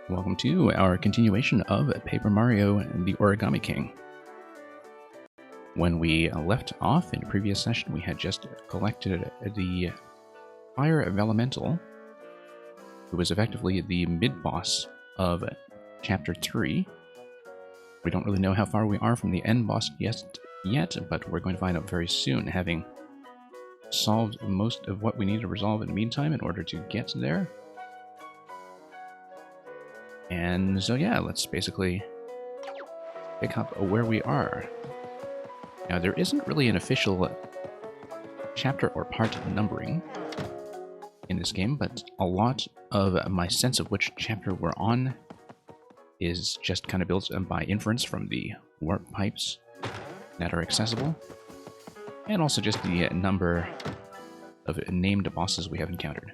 Welcome to our continuation of Paper Mario and the Origami King. When we left off in the previous session, we had just collected the Fire Elemental, who was effectively the mid-boss of Chapter 3. We don't really know how far we are from the end boss yet, but we're going to find out very soon, having solved most of what we need to resolve in the meantime in order to get there. And so yeah, let's basically pick up where we are. Now, there isn't really an official chapter or part numbering in this game, but a lot of my sense of which chapter we're on is just kind of built by inference from the warp pipes that are accessible, and also just the number of named bosses we have encountered.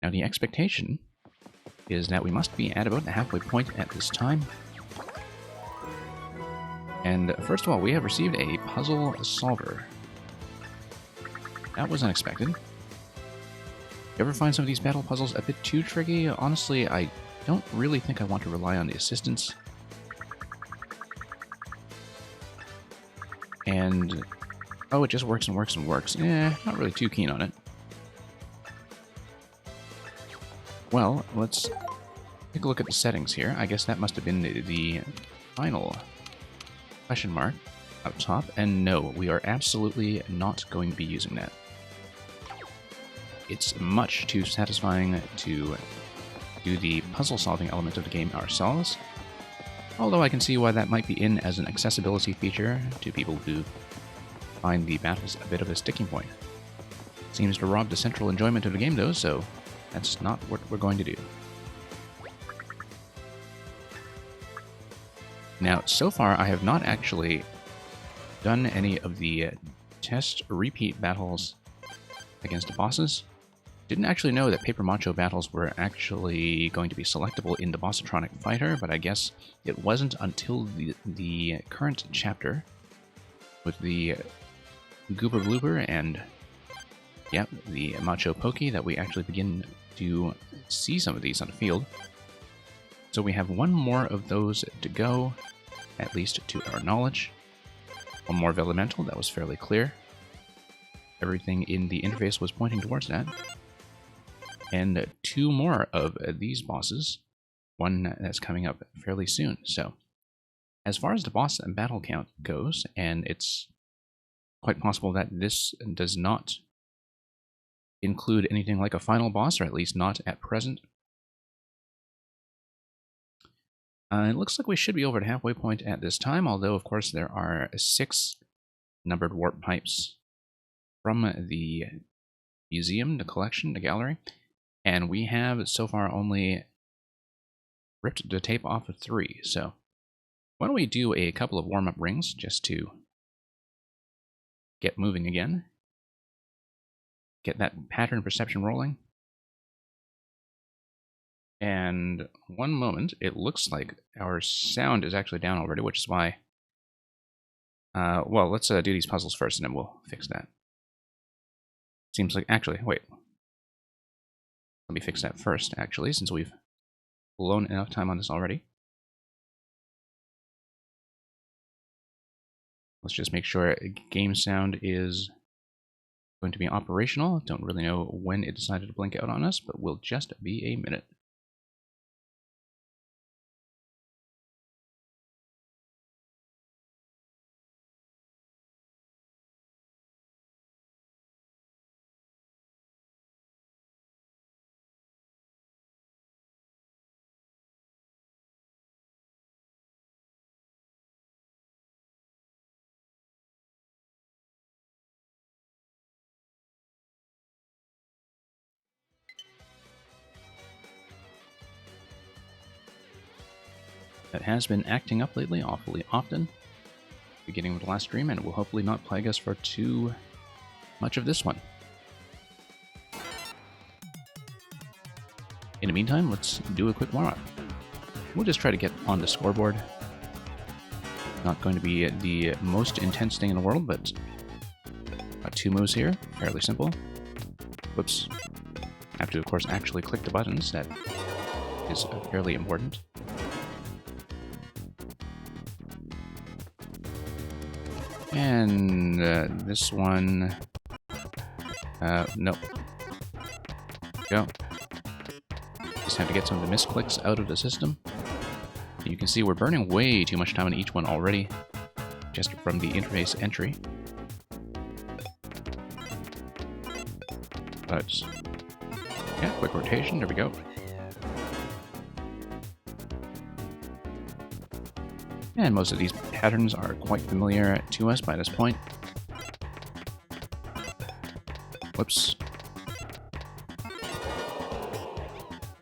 Now, the expectation is that we must be at about the halfway point at this time. And first of all, we have received a puzzle solver. That was unexpected. You ever find some of these battle puzzles a bit too tricky? Honestly, I don't really think I want to rely on the assistance. And, oh, it just works and works and works. Not really too keen on it. Well, let's take a look at the settings here. I guess that must have been the final question mark up top. And no, we are absolutely not going to be using that. It's much too satisfying to do the puzzle-solving element of the game ourselves. Although I can see why that might be in as an accessibility feature to people who find the battles a bit of a sticking point. Seems to rob the central enjoyment of the game, though, so that's not what we're going to do. Now, so far, I have not actually done any of the test repeat battles against the bosses. Didn't actually know that Paper Macho battles were actually going to be selectable in the Bossatronic Fighter, but I guess it wasn't until the current chapter with the Goober Bloober and the Macho Pokey that we actually begin to see some of these on the field. So we have one more of those to go, at least to our knowledge. One more of Elemental, that was fairly clear. Everything in the interface was pointing towards that. And two more of these bosses, one that's coming up fairly soon. So, as far as the boss and battle count goes, and it's quite possible that this does not include anything like a final boss, or at least not at present. It looks like we should be over the halfway point at this time, although of course there are 6 numbered warp pipes from the museum, the collection, the gallery, and we have so far only ripped the tape off of 3, so why don't we do a couple of warm-up rings just to get moving again. Get that pattern perception rolling. And one moment, it looks like our sound is actually down already, which is why... well, let's do these puzzles first and then we'll fix that. Seems like... Actually, wait. Let me fix that first, actually, since we've blown enough time on this already. Let's just make sure game sound is going to be operational. Don't really know when it decided to blink out on us, but we'll just be a minute. That has been acting up lately awfully often, beginning with the last stream, and it will hopefully not plague us for too much of this one. In the meantime, let's do a quick warm-up. We'll just try to get on the scoreboard. Not going to be the most intense thing in the world, but got 2 moves here, fairly simple. Whoops. Have to, of course, actually click the buttons. That is fairly important. And this one... nope. Go. Just have to get some of the misclicks out of the system. You can see we're burning way too much time on each one already, just from the interface entry. But, yeah, quick rotation, there we go. And most of these patterns are quite familiar to us by this point. Whoops.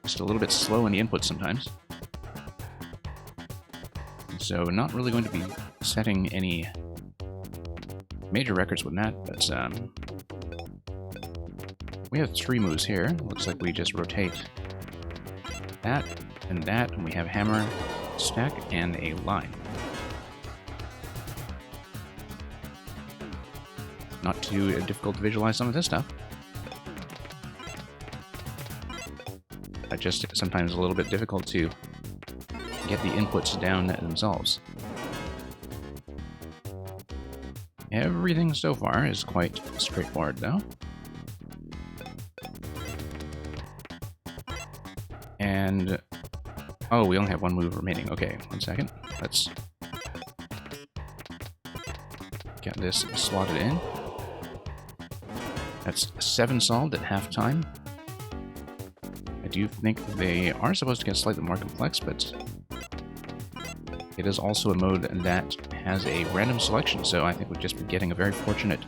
Just a little bit slow in the input sometimes. So not really going to be setting any major records with that, but we have 3 moves here. Looks like we just rotate that, and we have hammer, stack, and a line. Not too difficult to visualize some of this stuff. But just sometimes a little bit difficult to get the inputs down themselves. Everything so far is quite straightforward, though. And... oh, we only have 1 move remaining. Okay, 1 second. Let's get this slotted in. That's 7 solved at halftime. I do think they are supposed to get slightly more complex, but it is also a mode that has a random selection, so I think we've just been getting a very fortunate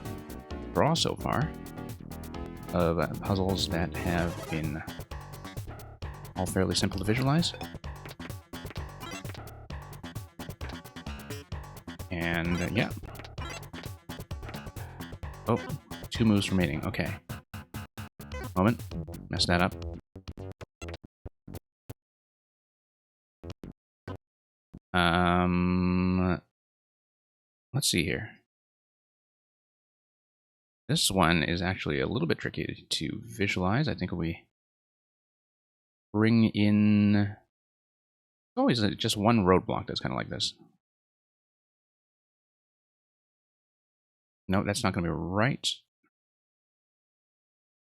draw so far of puzzles that have been all fairly simple to visualize. And yeah. Oh, 2 moves remaining. Okay. Moment. Messed that up. Let's see here. This one is actually a little bit tricky to visualize. I think we bring in... always just 1 roadblock that's kind of like this. No, that's not going to be right.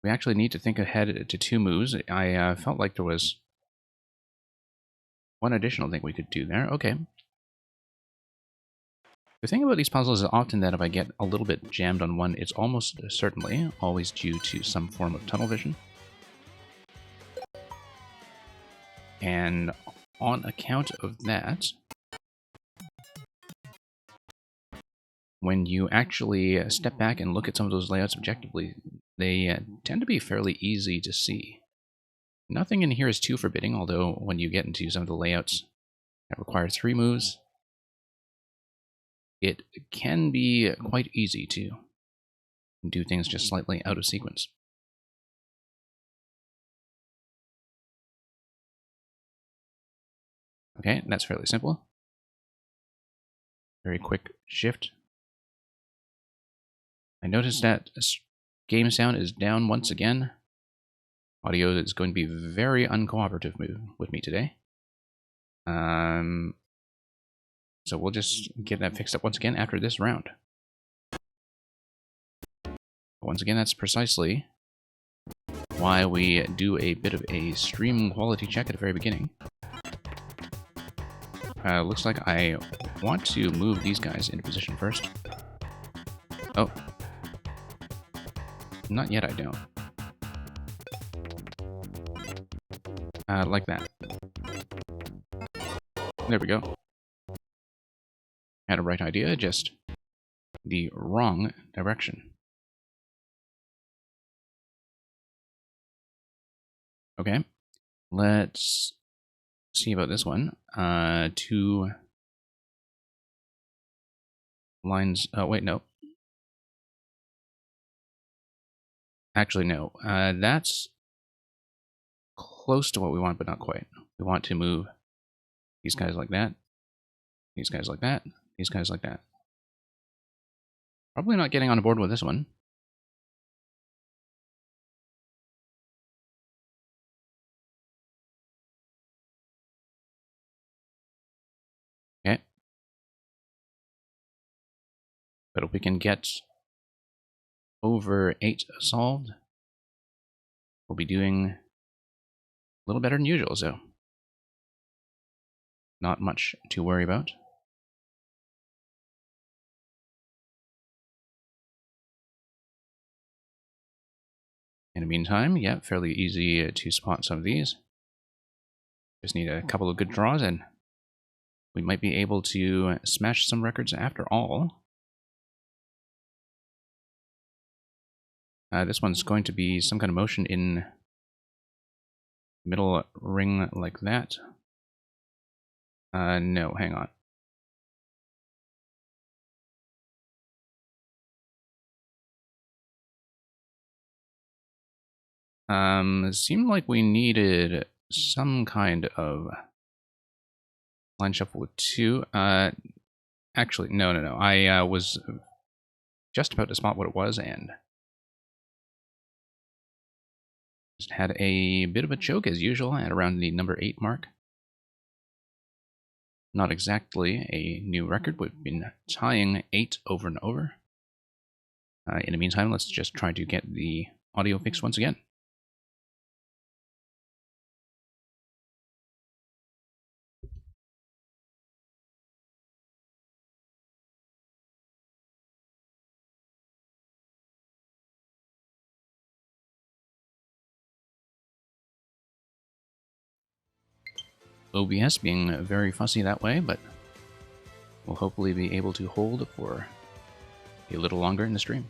We actually need to think ahead to 2 moves. I felt like there was 1 additional thing we could do there. Okay. The thing about these puzzles is often that if I get a little bit jammed on one, it's almost certainly always due to some form of tunnel vision. And on account of that, when you actually step back and look at some of those layouts objectively, they tend to be fairly easy to see. Nothing in here is too forbidding, although when you get into some of the layouts that require 3 moves, it can be quite easy to do things just slightly out of sequence. Okay, that's fairly simple. Very quick shift. I noticed that game sound is down once again. Audio is going to be very uncooperative with me today. So we'll just get that fixed up once again after this round. Once again, that's precisely why we do a bit of a stream quality check at the very beginning. Looks like I want to move these guys into position first. Oh. Not yet, I don't. Like that. There we go. Had a right idea, just the wrong direction. Okay, let's see about this one. 2 lines. Oh, wait, no. Actually, no. That's close to what we want, but not quite. We want to move these guys like that, these guys like that, these guys like that. Probably not getting on board with this one. But if we can get over 8 solved, we'll be doing a little better than usual, so not much to worry about. In the meantime, yeah, fairly easy to spot some of these. Just need a couple of good draws and we might be able to smash some records after all. This one's going to be some kind of motion in the middle ring like that. No, hang on. It seemed like we needed some kind of line shuffle with 2. Actually, no. I was just about to spot what it was and just had a bit of a choke as usual at around the number 8 mark. Not exactly a new record. We've been tying 8 over and over. In the meantime, let's just try to get the audio fixed once again. OBS being very fussy that way, but we'll hopefully be able to hold for a little longer in the stream.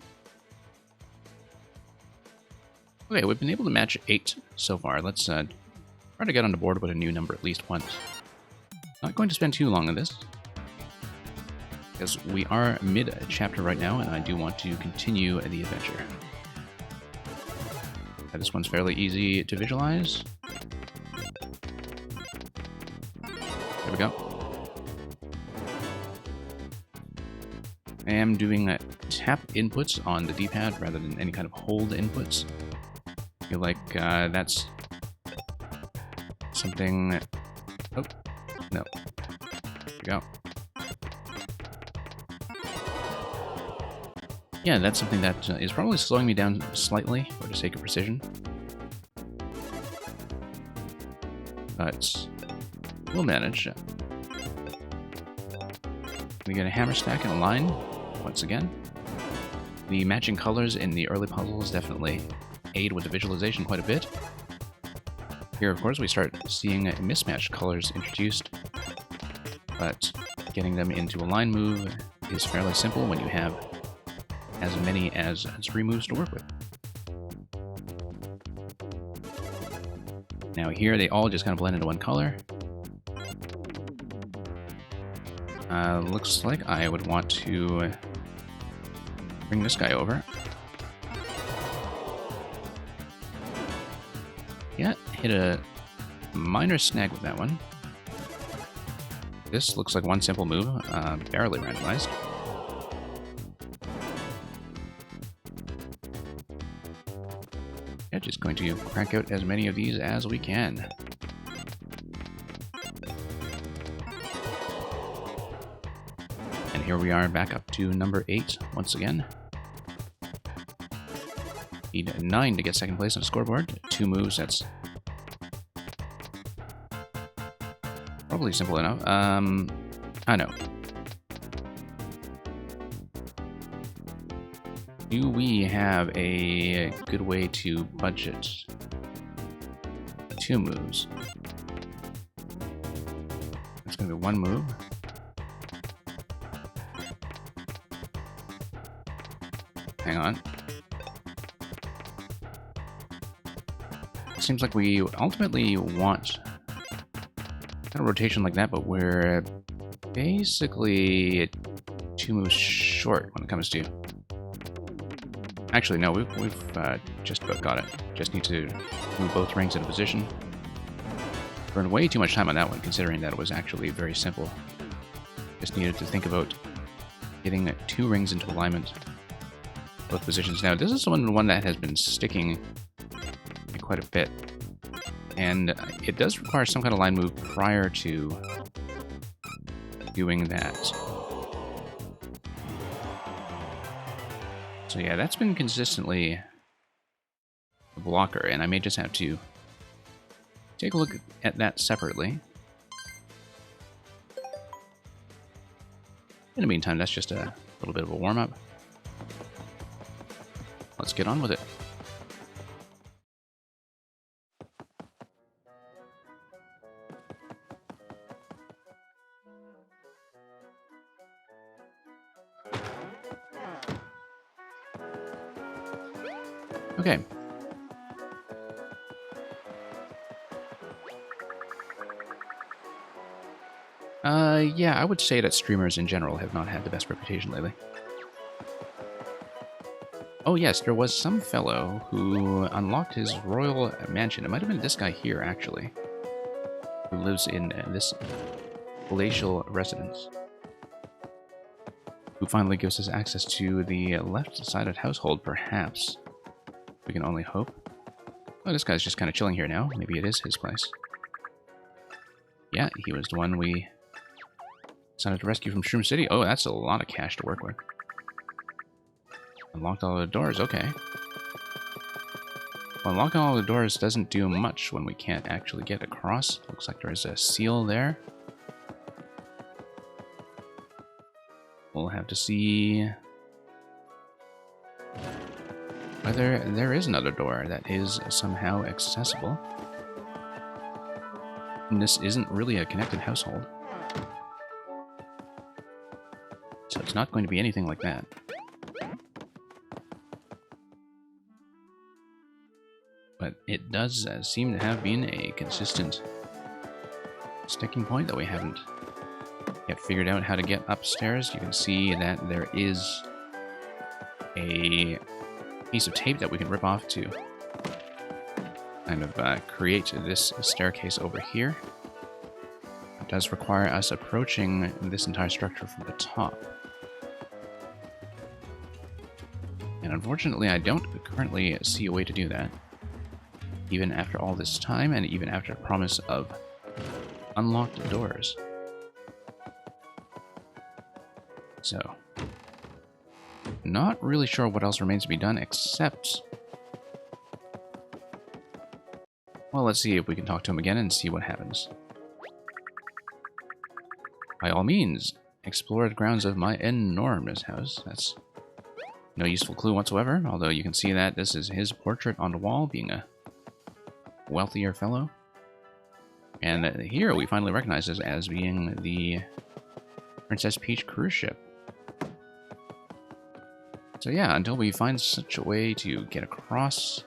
Okay, we've been able to match 8 so far. Let's try to get on the board with a new number at least once. Not going to spend too long on this, because we are mid-chapter right now, and I do want to continue the adventure. This one's fairly easy to visualize. There we go. I am doing tap inputs on the D-pad rather than any kind of hold inputs. I feel like that's something... Oh, no. There we go. Yeah, that's something that is probably slowing me down slightly for the sake of precision. But we'll manage. We get a hammer stack and a line once again. The matching colors in the early puzzles definitely aid with the visualization quite a bit. Here, of course, we start seeing mismatched colors introduced, but getting them into a line move is fairly simple when you have as many as 3 moves to work with. Now here, they all just kind of blend into one color. Looks like I would want to bring this guy over. Yeah, hit a minor snag with that one. This looks like one simple move, barely randomized. Yeah, just going to crank out as many of these as we can. And here we are back up to number 8 once again. Need 9 to get second place on the scoreboard. 2 moves, that's probably simple enough. I know. Do we have a good way to budget 2 moves? It's going to be 1 move. Hang on. It seems like we ultimately want kind of rotation like that, but we're basically 2 moves short when it comes to... Actually, no, we've just about got it. Just need to move both rings into position. Burned way too much time on that one, considering that it was actually very simple. Just needed to think about getting 2 rings into alignment. Both positions. Now, this is the one that has been sticking quite a bit. And it does require some kind of line move prior to doing that. So yeah, that's been consistently a blocker, and I may just have to take a look at that separately. In the meantime, that's just a little bit of a warm-up. Let's get on with it. Okay. Yeah, I would say that streamers in general have not had the best reputation lately. Oh yes, there was some fellow who unlocked his royal mansion. It might have been this guy here, actually, who lives in this palatial residence, who finally gives us access to the left-sided household, perhaps. We can only hope. Oh, this guy's just kind of chilling here now. Maybe it is his place. Yeah, he was the one we decided to rescue from Shroom City. Oh, that's a lot of cash to work with. Unlocked all the doors, okay. Well, unlocking all the doors doesn't do much when we can't actually get across. Looks like there's a seal there. We'll have to see whether there is another door that is somehow accessible. And this isn't really a connected household, so it's not going to be anything like that. But it does seem to have been a consistent sticking point that we haven't yet figured out how to get upstairs. You can see that there is a piece of tape that we can rip off to kind of create this staircase over here. It does require us approaching this entire structure from the top. And unfortunately, I don't currently see a way to do that, even after all this time, and even after the promise of unlocked doors. So, not really sure what else remains to be done, except... well, let's see if we can talk to him again and see what happens. By all means, explore the grounds of my enormous house. That's no useful clue whatsoever, although you can see that this is his portrait on the wall, being a wealthier fellow. And here we finally recognize this as being the Princess Peach cruise ship. So yeah, until we find such a way to get across,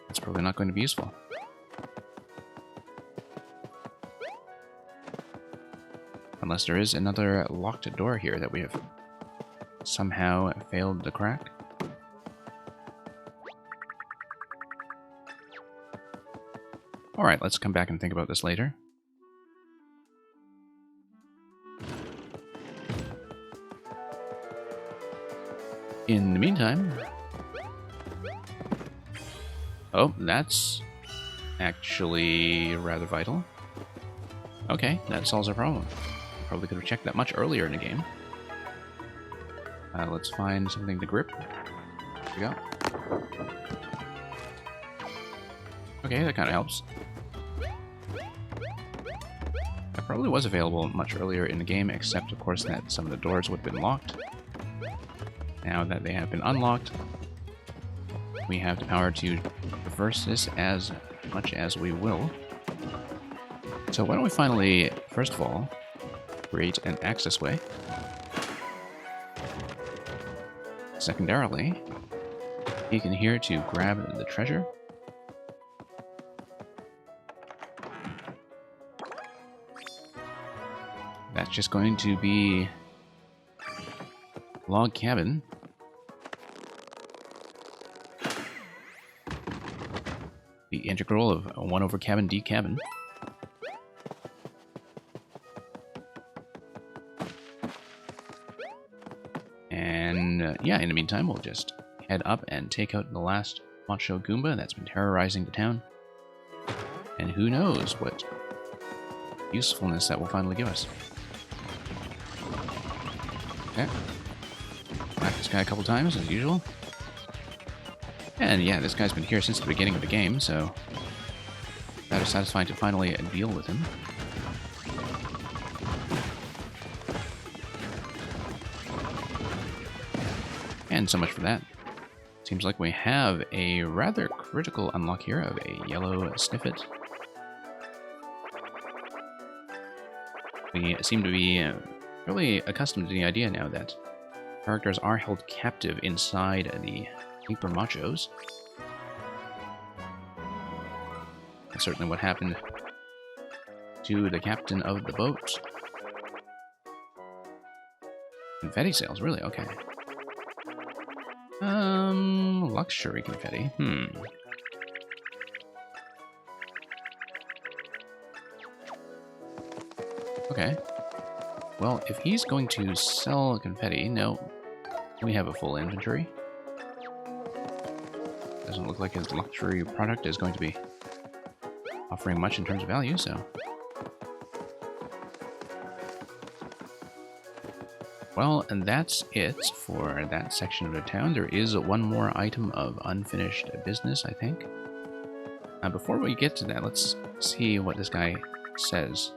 it's probably not going to be useful. Unless there is another locked door here that we have somehow failed to crack. Alright, let's come back and think about this later. In the meantime... oh, that's actually rather vital. Okay, that solves our problem. Probably could have checked that much earlier in the game. Let's find something to grip. There we go. Okay, that kind of helps. That probably was available much earlier in the game, except, of course, that some of the doors would have been locked. Now that they have been unlocked, we have the power to reverse this as much as we will. So why don't we finally, first of all, create an access way. Secondarily, you can here to grab the treasure. That's just going to be log cabin. The integral of 1 over cabin d cabin. And yeah, in the meantime, we'll just head up and take out the last Macho Goomba that's been terrorizing the town. And who knows what usefulness that will finally give us. Okay. Back to this guy a couple times, as usual. And yeah, this guy's been here since the beginning of the game, so that is satisfying to finally deal with him. And so much for that. Seems like we have a rather critical unlock here of a yellow Sniffet. We seem to be really accustomed to the idea now that characters are held captive inside the paper machos. That's certainly what happened to the captain of the boat. Confetti sales, really? Okay. Luxury confetti. Okay. Well, if he's going to sell confetti, no, we have a full inventory. Doesn't look like his luxury product is going to be offering much in terms of value, so... Well, and that's it for that section of the town. There is one more item of unfinished business, I think. Before we get to that, let's see what this guy says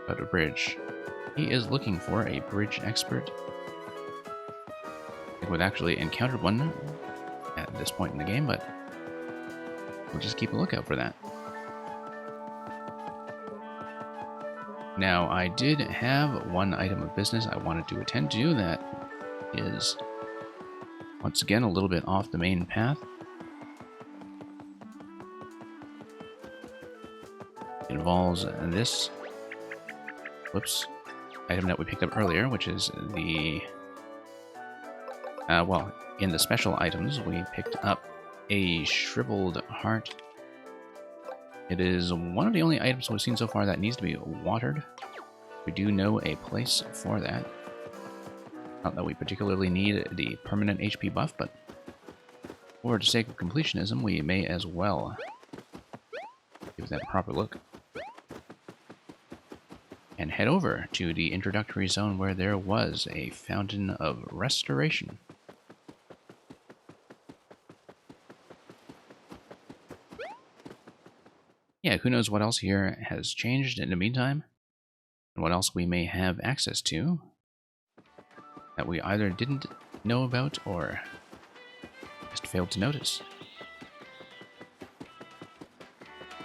about a bridge. He is looking for a bridge expert. I think we've actually encountered one at this point in the game, but we'll just keep a lookout for that. Now, I did have one item of business I wanted to attend to that is, once again, a little bit off the main path. It involves this, item that we picked up earlier, which is the, well, in the special items, we picked up a shriveled heart. It is one of the only items we've seen so far that needs to be watered. We do know a place for that. Not that we particularly need the permanent HP buff, but for the sake of completionism, we may as well give that a proper look. And head over to the introductory zone where there was a fountain of restoration. Yeah, who knows what else here has changed in the meantime, and what else we may have access to that we either didn't know about or just failed to notice.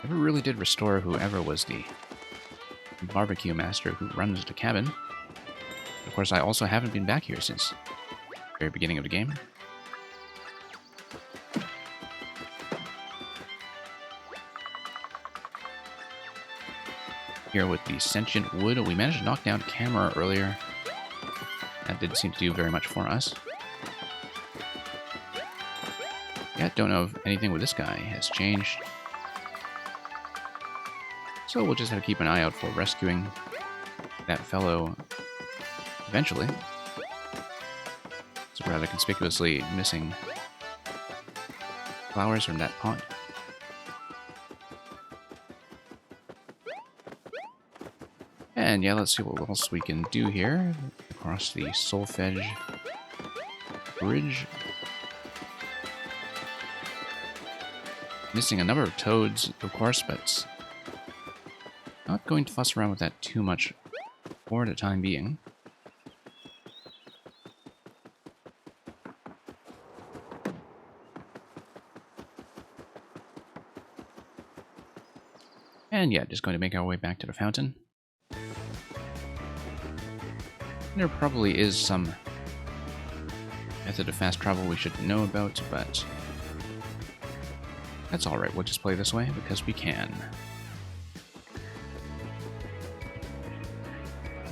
Never really did restore whoever was the barbecue master who runs the cabin. Of course, I also haven't been back here since the very beginning of the game. Here with the sentient wood, we managed to knock down a camera earlier. That didn't seem to do very much for us. Yeah, don't know if anything with this guy has changed. So we'll just have to keep an eye out for rescuing that fellow eventually. It's rather conspicuously missing flowers from that pot. And yeah, let's see what else we can do here. Across the Solfege Bridge. Missing a number of toads, of course, but not going to fuss around with that too much for the time being. And yeah, just going to make our way back to the fountain. There probably is some method of fast travel we should know about, but that's alright, we'll just play this way because we can.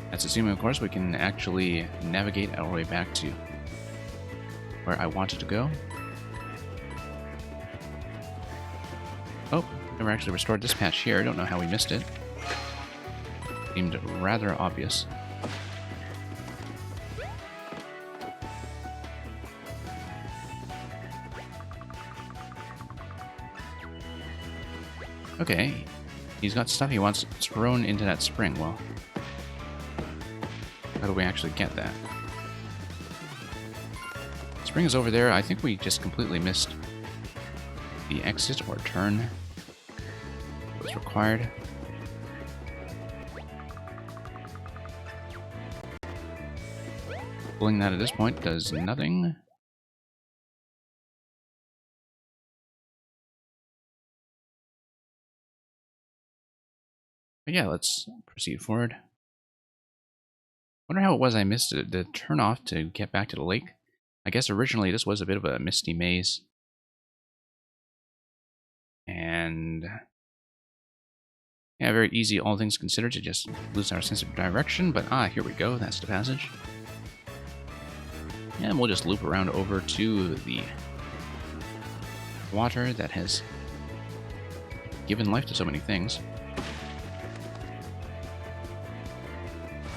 That's assuming, of course, we can actually navigate our way back to where I wanted to go. Oh, never actually restored this patch here. I don't know how we missed it. Seemed rather obvious. Okay, he's got stuff he wants thrown into that spring. Well, how do we actually get that? Spring is over there. I think we just completely missed the exit or turn that was required. Pulling that at this point does nothing. But yeah, let's proceed forward. Wonder how it was I missed it, the turn off to get back to the lake. I guess originally this was a bit of a misty maze. And yeah, very easy, all things considered, to just lose our sense of direction. But here we go. That's the passage. And we'll just loop around over to the water that has given life to so many things,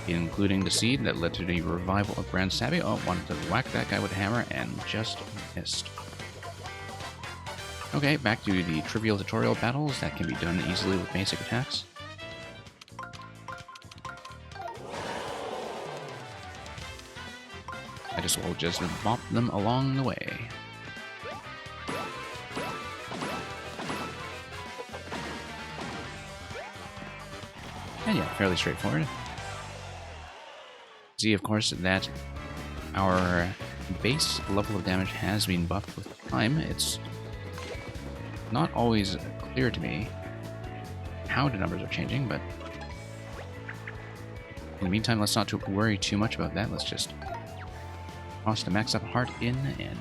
including the seed that led to the revival of Grand Savvy. Oh, wanted to whack that guy with a hammer and just missed. Okay, back to the trivial tutorial battles that can be done easily with basic attacks. I just will just bop them along the way. And yeah, fairly straightforward. See, of course, that our base level of damage has been buffed with time. It's not always clear to me how the numbers are changing, but in the meantime, let's not worry too much about that. Let's just toss the max up heart in and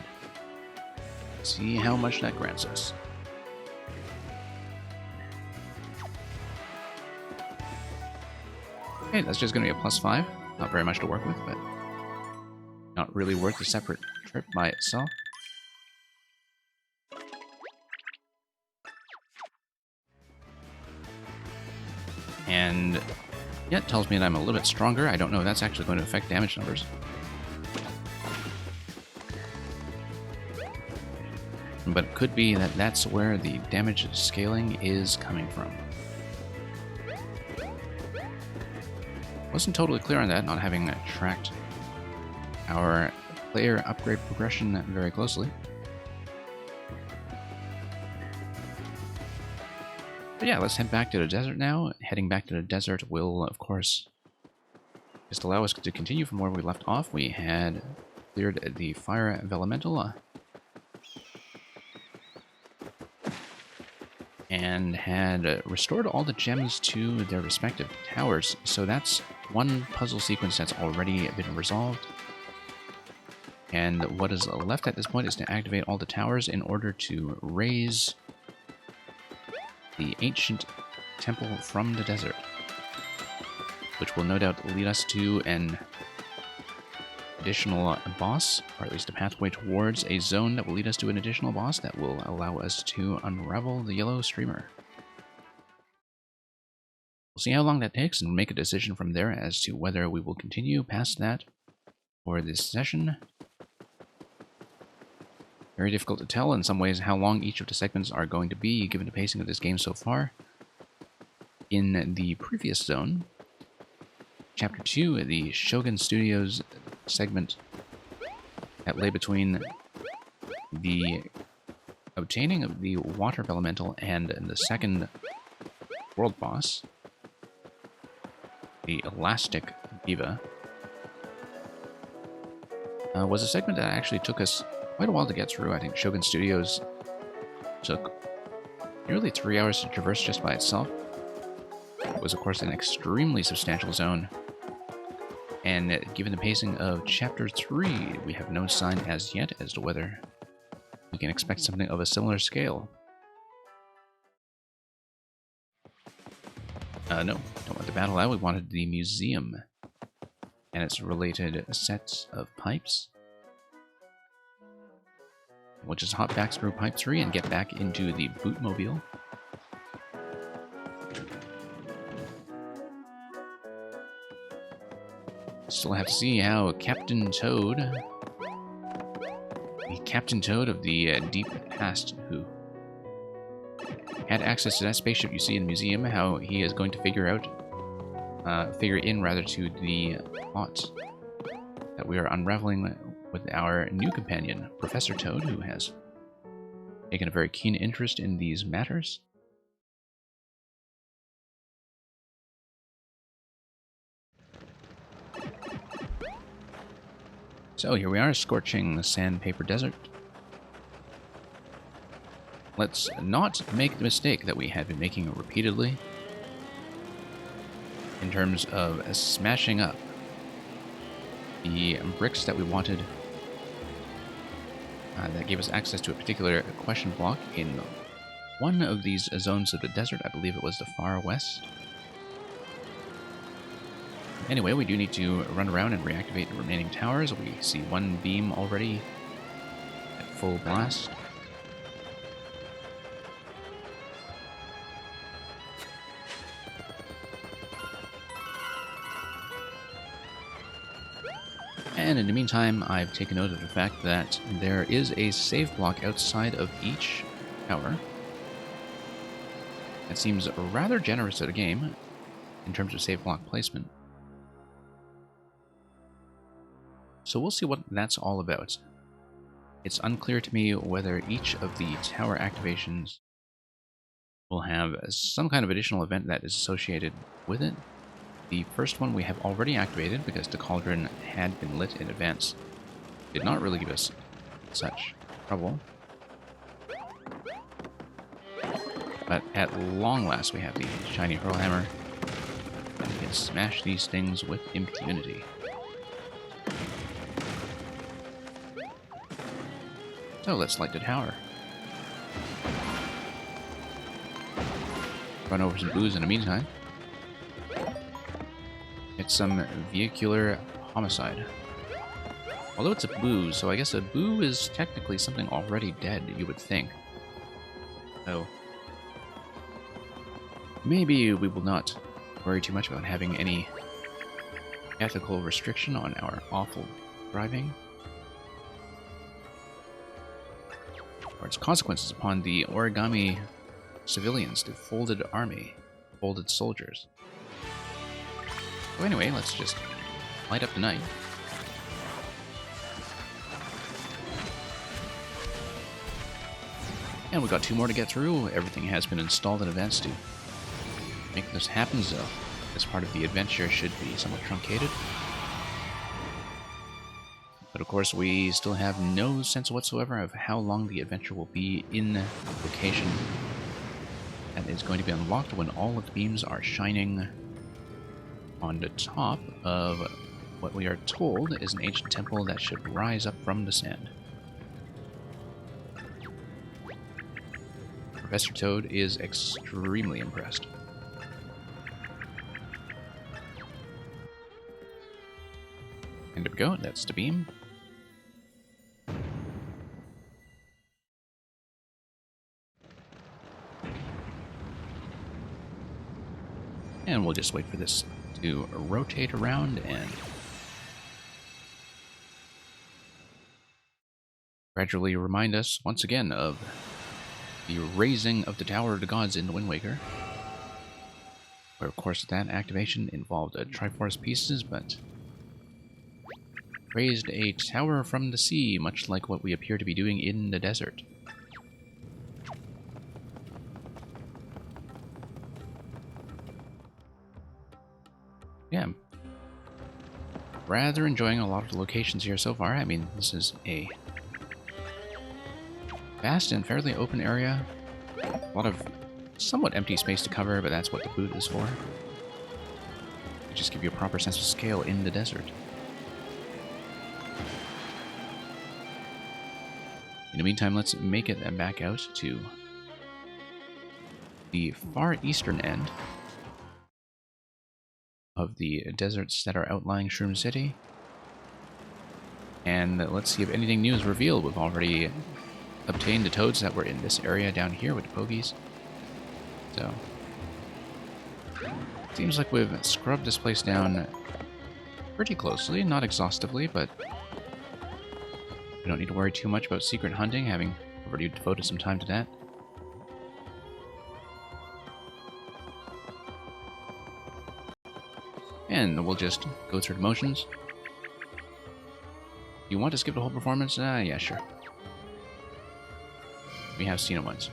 see how much that grants us. Okay, that's just going to be a +5. Not very much to work with, but not really worth a separate trip by itself. And yeah, it tells me that I'm a little bit stronger. I don't know if that's actually going to affect damage numbers. But it could be that that's where the damage scaling is coming from. Wasn't totally clear on that, not having tracked our player upgrade progression very closely. But yeah, let's head back to the desert now. Heading back to the desert will, of course, just allow us to continue from where we left off. We had cleared the fire of elemental and had restored all the gems to their respective towers. So that's one puzzle sequence that's already been resolved. And what is left at this point is to activate all the towers in order to raise the ancient temple from the desert, which will no doubt lead us to an additional boss, or at least a pathway towards a zone that will lead us to an additional boss that will allow us to unravel the yellow streamer. We'll see how long that takes and make a decision from there as to whether we will continue past that for this session. Very difficult to tell in some ways how long each of the segments are going to be, given the pacing of this game so far. In the previous zone, Chapter 2, the Shogun Studios segment that lay between the obtaining of the water elemental and the second world boss, the Elastic Diva, was a segment that actually took us quite a while to get through. I think Shogun Studios took nearly 3 hours to traverse just by itself. It was, of course, an extremely substantial zone. And given the pacing of Chapter 3, we have no sign as yet as to whether we can expect something of a similar scale. No, don't want the battle out. We wanted the museum and its related sets of pipes. We'll just hop back through Pipe 3 and get back into the Bootmobile. Still have to see how Captain Toad, the Captain Toad of the deep past, who had access to that spaceship you see in the museum, how he is going to figure in to the plot that we are unraveling with our new companion, Professor Toad, who has taken a very keen interest in these matters. So here we are, scorching the sandpaper desert. Let's not make the mistake that we had been making repeatedly in terms of smashing up the bricks that we wanted that gave us access to a particular question block in one of these zones of the desert. I believe it was the far west. Anyway, we do need to run around and reactivate the remaining towers. We see one beam already at full blast. And in the meantime, I've taken note of the fact that there is a save block outside of each tower. That seems rather generous to the game in terms of save block placement. So we'll see what that's all about. It's unclear to me whether each of the tower activations will have some kind of additional event that is associated with it. The first one we have already activated because the cauldron had been lit in advance. Did not really give us such trouble. But at long last we have the shiny hurlhammer, and we can smash these things with impunity. So let's light the tower. Run over some booze in the meantime. It's some vehicular homicide. Although it's a boo, so I guess a boo is technically something already dead, you would think. So maybe we will not worry too much about having any ethical restriction on our awful driving, or its consequences upon the Origami civilians, the folded army, folded soldiers. So anyway, let's just light up the night. And we've got 2 more to get through. Everything has been installed in advance to make this happen, so this part of the adventure should be somewhat truncated. But of course, we still have no sense whatsoever of how long the adventure will be in the location that is going to be unlocked when all of the beams are shining on the top of what we are told is an ancient temple that should rise up from the sand. Professor Toad is extremely impressed. And there we go, that's the beam. And we'll just wait for this to rotate around and gradually remind us once again of the raising of the Tower of the Gods in the Wind Waker, where of course that activation involved Triforce pieces, but raised a tower from the sea, much like what we appear to be doing in the desert. Yeah, rather enjoying a lot of the locations here so far. I mean, this is a vast and fairly open area. A lot of somewhat empty space to cover, but that's what the boot is for. To just give you a proper sense of scale in the desert. In the meantime, let's make it back out to the far eastern end of the deserts that are outlying Shroom City. And let's see if anything new is revealed. We've already obtained the toads that were in this area down here with the pogies. So, seems like we've scrubbed this place down pretty closely, not exhaustively, but we don't need to worry too much about secret hunting, having already devoted some time to that. And we'll just go through the motions. You want to skip the whole performance? Yeah, sure. We have seen it once.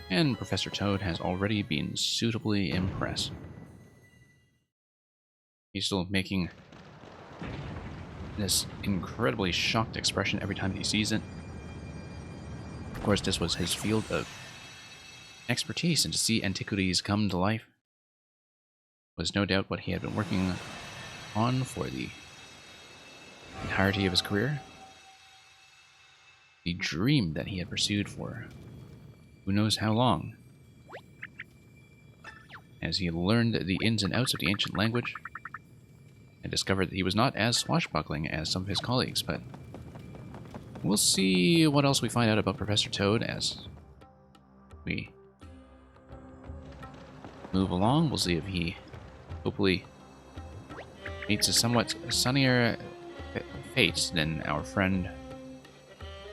And Professor Toad has already been suitably impressed. He's still making this incredibly shocked expression every time he sees it. Of course, this was his field of expertise, and to see antiquities come to life was no doubt what he had been working on for the entirety of his career. The dream that he had pursued for who knows how long. As he learned the ins and outs of the ancient language, and discovered that he was not as swashbuckling as some of his colleagues, but we'll see what else we find out about Professor Toad as we move along. We'll see if he hopefully meets a somewhat sunnier fate than our friend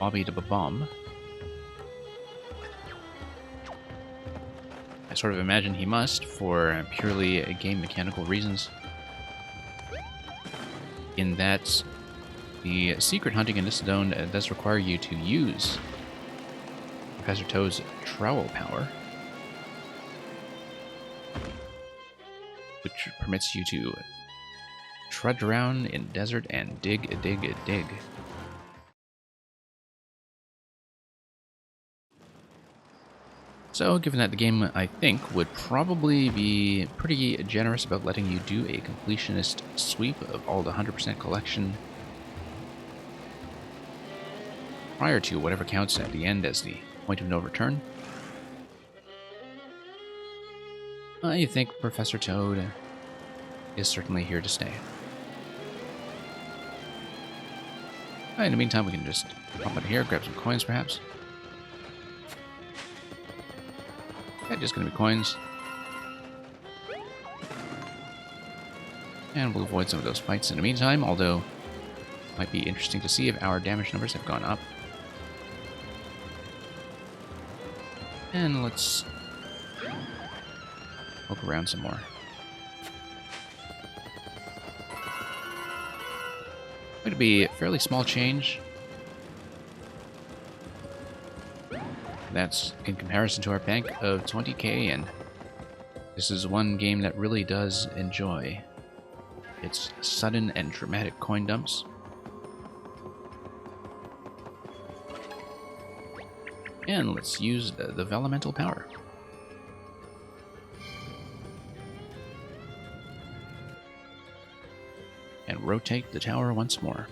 Bobby the Bomb. I sort of imagine he must, for purely game mechanical reasons, in that the secret hunting in this zone does require you to use Professor Toad's trowel power, which permits you to trudge around in desert and dig. So, given that the game, I think, would probably be pretty generous about letting you do a completionist sweep of all the 100% collection prior to whatever counts at the end as the point of no return, I think Professor Toad is certainly here to stay. In the meantime, we can just pop out here, grab some coins perhaps. Yeah, just gonna be coins. And we'll avoid some of those fights in the meantime, although it might be interesting to see if our damage numbers have gone up. And let's poke around some more. Going to be a fairly small change. That's in comparison to our bank of 20k, and this is one game that really does enjoy its sudden and dramatic coin dumps. And let's use the Vellumental power. And rotate the tower once more.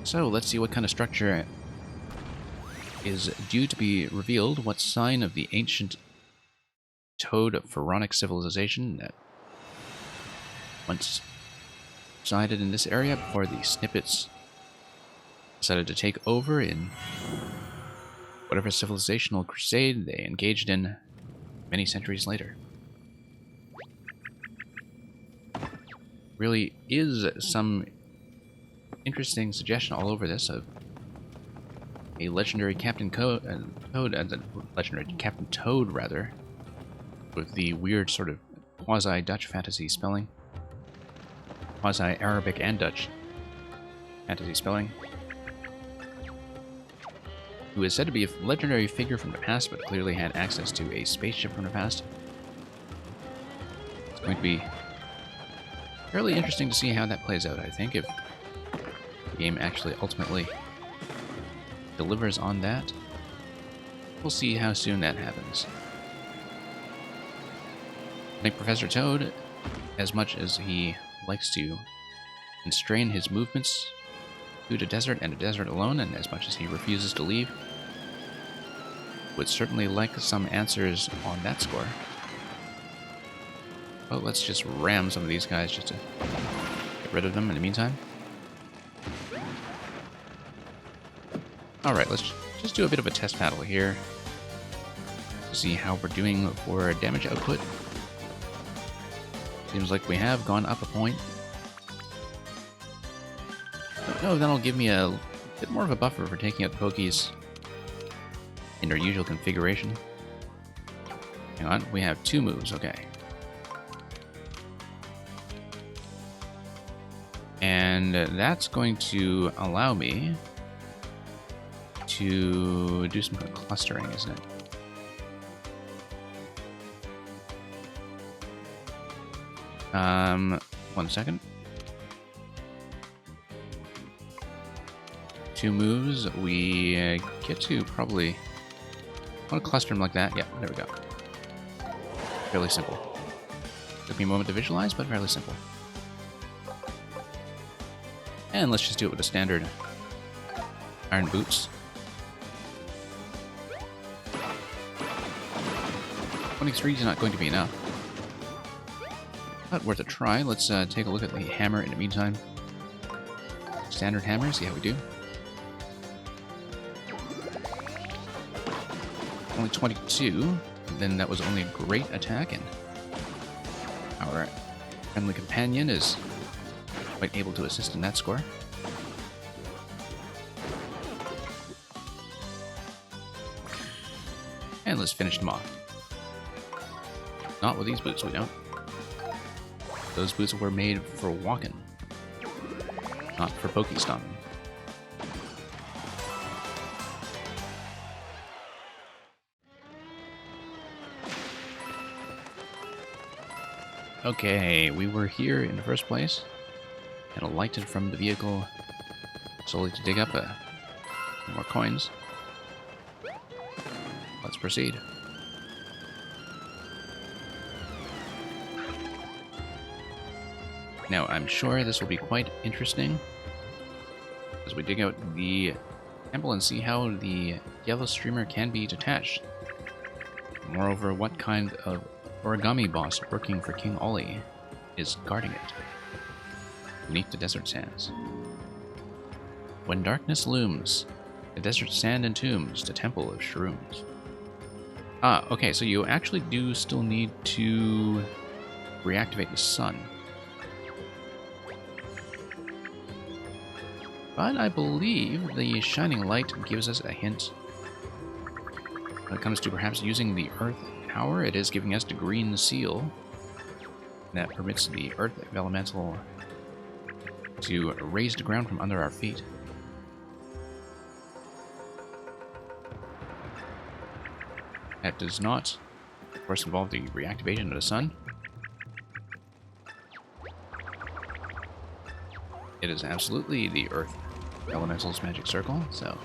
So let's see what kind of structure is due to be revealed. What sign of the ancient Toad pharaonic civilization that once resided in this area before the Snippets decided to take over in whatever civilizational crusade they engaged in many centuries later. Really is some interesting suggestion all over this of a legendary legendary Captain Toad, rather, with the weird sort of quasi-Dutch fantasy spelling, quasi-Arabic and Dutch fantasy spelling, who is said to be a legendary figure from the past, but clearly had access to a spaceship from the past. It's going to be fairly interesting to see how that plays out, I think, if the game actually ultimately delivers on that. We'll see how soon that happens. I think Professor Toad, as much as he likes to constrain his movements to the desert and the desert alone, and as much as he refuses to leave, would certainly like some answers on that score. Well, let's just ram some of these guys just to get rid of them in the meantime. Alright, let's just do a bit of a test battle here to see how we're doing for damage output. Seems like we have gone up a point. Don't know if that'll give me a bit more of a buffer for taking out the Pokies in their usual configuration. Hang on, we have 2 moves, okay. And that's going to allow me to do some clustering, isn't it? One second. 2 moves, we get to probably... I want to cluster them like that. Yeah, there we go. Fairly simple. Took me a moment to visualize, but fairly simple. And let's just do it with the standard iron boots. 23 is not going to be enough. But worth a try. Let's take a look at the hammer in the meantime. Standard hammer, see how we do. Only 22. Then that was only a great attack, and our friendly companion is quite able to assist in that score. And let's finish them off. Not with these boots, we don't. Those boots were made for walking, not for Pokestomping. Okay, we were here in the first place, and alighted from the vehicle solely to dig up more coins. Let's proceed. Now, I'm sure this will be quite interesting as we dig out the temple and see how the yellow streamer can be detached. Moreover, what kind of origami boss working for King Ollie is guarding it beneath the desert sands. When darkness looms, the desert sand entombs the temple of shrooms. Ah, okay, so you actually do still need to reactivate the sun. But I believe the shining light gives us a hint. When it comes to perhaps using the earth power, it is giving us the green seal that permits the earth elemental to raise the ground from under our feet. That does not, of course, involve the reactivation of the sun. It is absolutely the earth elemental's magic circle, so...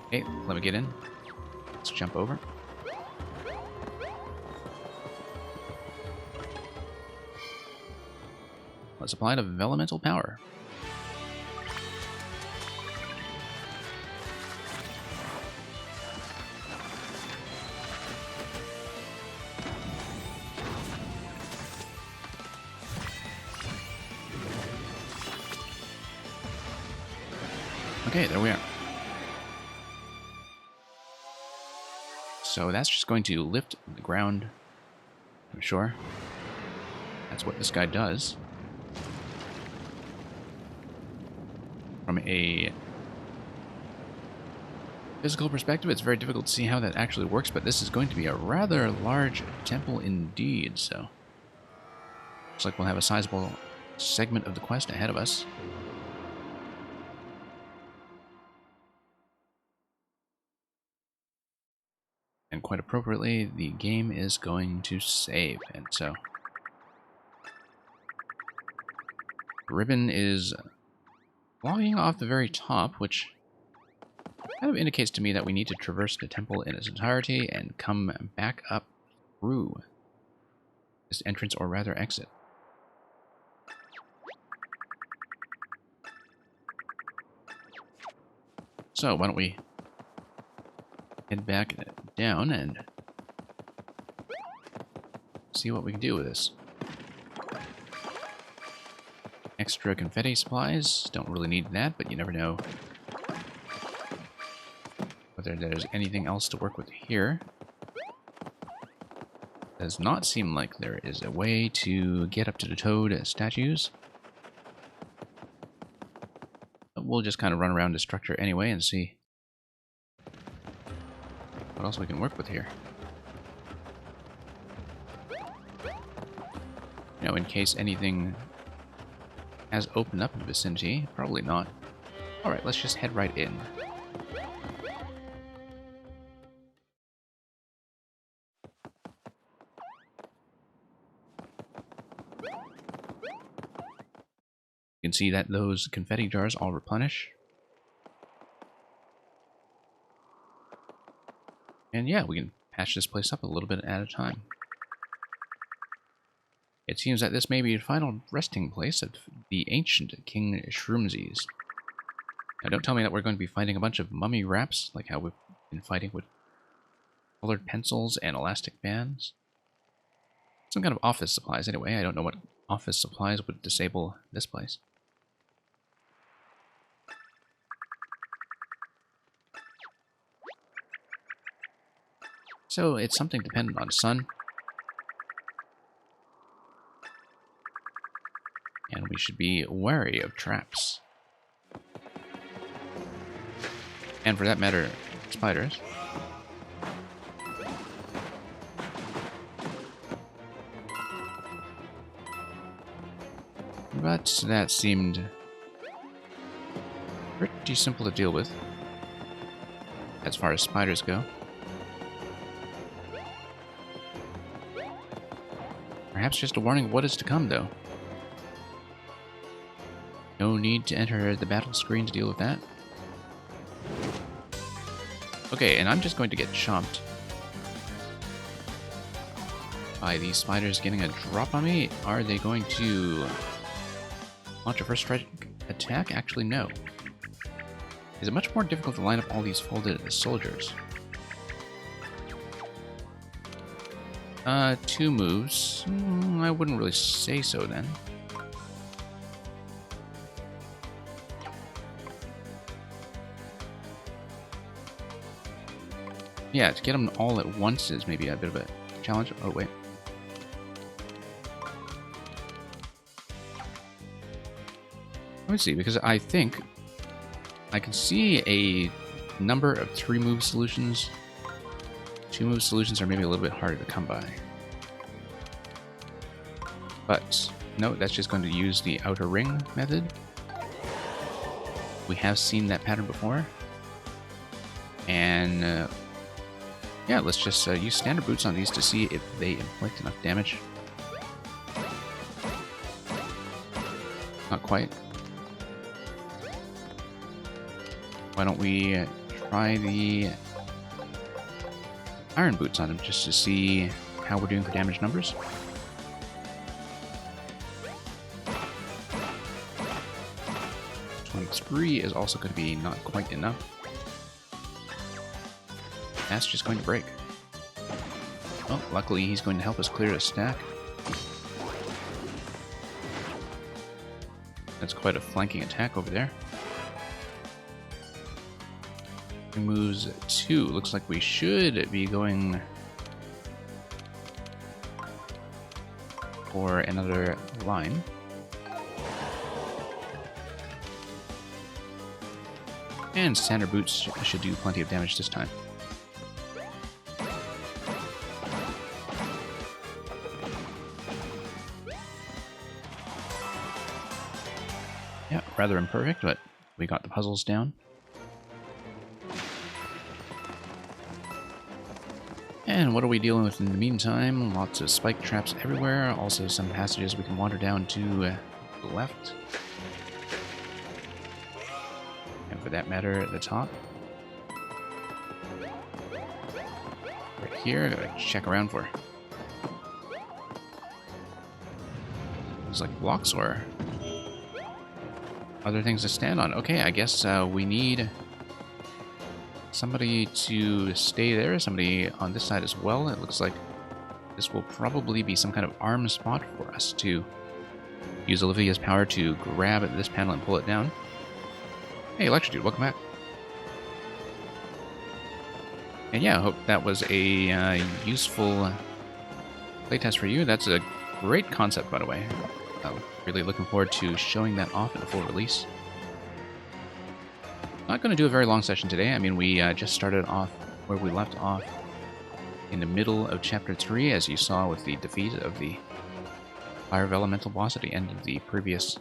Okay, let me get in. Let's jump over. Let's apply the elemental power. Okay, there we are. So that's just going to lift the ground, I'm sure. That's what this guy does. From a physical perspective, it's very difficult to see how that actually works, but this is going to be a rather large temple indeed, so... Looks like we'll have a sizable segment of the quest ahead of us. And quite appropriately, the game is going to save, and so... The ribbon is logging off the very top, which kind of indicates to me that we need to traverse the temple in its entirety and come back up through this entrance, or rather exit. So, why don't we head back down and see what we can do with this. Extra confetti supplies. Don't really need that, but you never know whether there's anything else to work with here. Does not seem like there is a way to get up to the Toad statues. But we'll just kind of run around the structure anyway and see what else we can work with here. You know, in case anything has opened up in the vicinity. Probably not. Alright, let's just head right in. You can see that those confetti jars all replenish. And yeah, we can patch this place up a little bit at a time. It seems that this may be the final resting place of the ancient King Shroomsies. Now don't tell me that we're going to be fighting a bunch of mummy wraps, like how we've been fighting with colored pencils and elastic bands. Some kind of office supplies anyway. I don't know what office supplies would disable this place. So it's something dependent on sun. And we should be wary of traps. And for that matter, spiders. But that seemed pretty simple to deal with, as far as spiders go. Perhaps just a warning of what is to come, though. No need to enter the battle screen to deal with that. Okay, and I'm just going to get chomped by these spiders getting a drop on me. Are they going to launch a first strike attack? Actually, no. Is it much more difficult to line up all these folded soldiers? 2 moves. I wouldn't really say so then. Yeah, to get them all at once is maybe a bit of a challenge. Oh, wait. Let me see, because I think I can see a number of 3-move solutions. 2-move solutions are maybe a little bit harder to come by. But, no, that's just going to use the outer ring method. We have seen that pattern before. And, yeah, let's just use standard boots on these to see if they inflict enough damage. Not quite. Why don't we try the iron boots on them just to see how we're doing for damage numbers? Spree is also going to be not quite enough. That's just going to break. Well, luckily he's going to help us clear a stack. That's quite a flanking attack over there. Moves 2. Looks like we should be going for another line. And standard boots should do plenty of damage this time. Yeah, rather imperfect, but we got the puzzles down. And what are we dealing with in the meantime? Lots of spike traps everywhere. Also some passages we can wander down to the left. And for that matter, at the top. Right here, I gotta check around for. Looks like blocks or other things to stand on. Okay, I guess we need somebody to stay there, somebody on this side as well. It looks like this will probably be some kind of arm spot for us to use Olivia's power to grab at this panel and pull it down. Hey, Electro Dude, welcome back. And yeah, I hope that was a useful playtest for you. That's a great concept, by the way. Really looking forward to showing that off in a full release. Not going to do a very long session today. I mean, we just started off where we left off in the middle of Chapter 3, as you saw with the defeat of the Fire Elemental boss at the end of the previous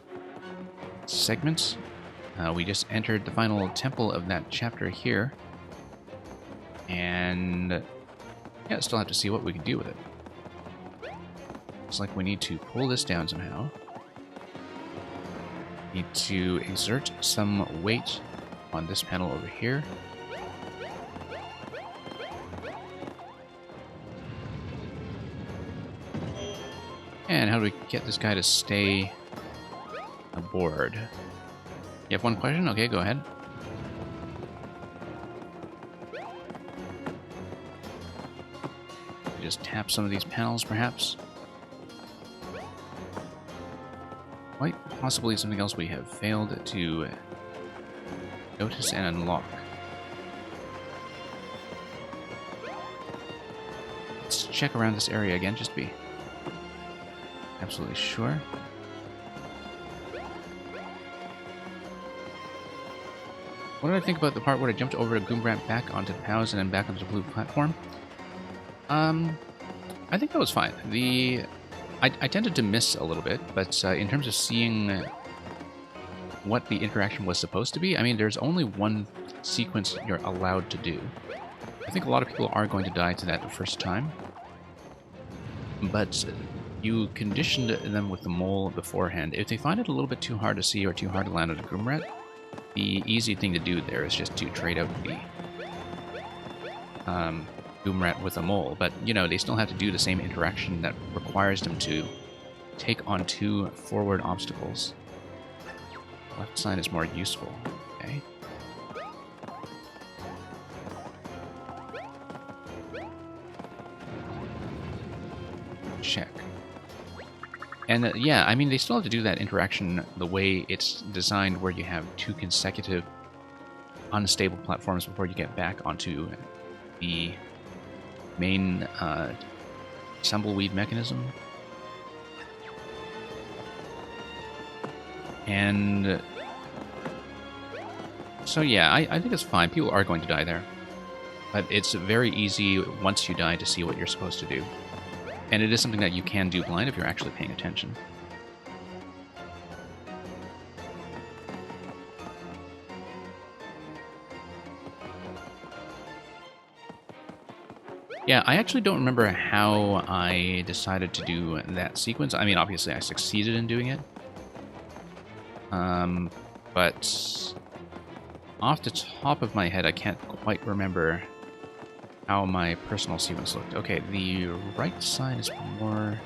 segments. We just entered the final temple of that chapter here. And yeah, still have to see what we can do with it. Looks like we need to pull this down somehow. Need to exert some weight on this panel over here. And how do we get this guy to stay aboard? You have one question? Okay, go ahead. Just tap some of these panels, perhaps. Quite possibly something else we have failed to notice and unlock. Let's check around this area again, just to be absolutely sure. What did I think about the part where I jumped over to Goombrat back onto the POWs and then back onto the blue platform? I think that was fine. I tended to miss a little bit, but in terms of seeing what the interaction was supposed to be, I mean, there's only one sequence you're allowed to do. I think a lot of people are going to die to that the first time, but you conditioned them with the mole beforehand. If they find it a little bit too hard to see or too hard to land on a Goombrat, the easy thing to do there is just to trade out the Goombrat with a mole, but you know, they still have to do the same interaction that requires them to take on two forward obstacles. Left side is more useful. Okay. Check. And yeah, I mean, they still have to do that interaction the way it's designed, where you have two consecutive unstable platforms before you get back onto the main tumbleweed mechanism. And so yeah, I think it's fine. People are going to die there. But it's very easy once you die to see what you're supposed to do. And it is something that you can do blind if you're actually paying attention. Yeah, I actually don't remember how I decided to do that sequence. I mean, obviously I succeeded in doing it. But off the top of my head, I can't quite remember how my personal sequence looked. Okay, the right side is more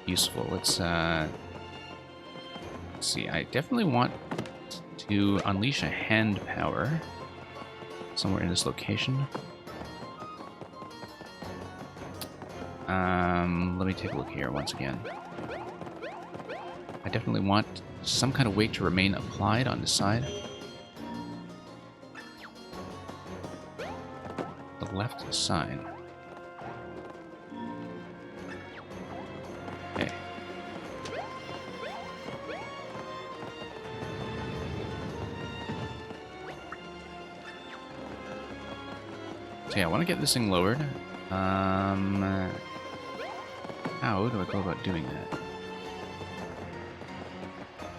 useful. Let's see. I definitely want to unleash a hand power somewhere in this location. Let me take a look here once again. I definitely want some kind of weight to remain applied on this side. The left side. Okay. So yeah, I want to get this thing lowered. How do I go about doing that?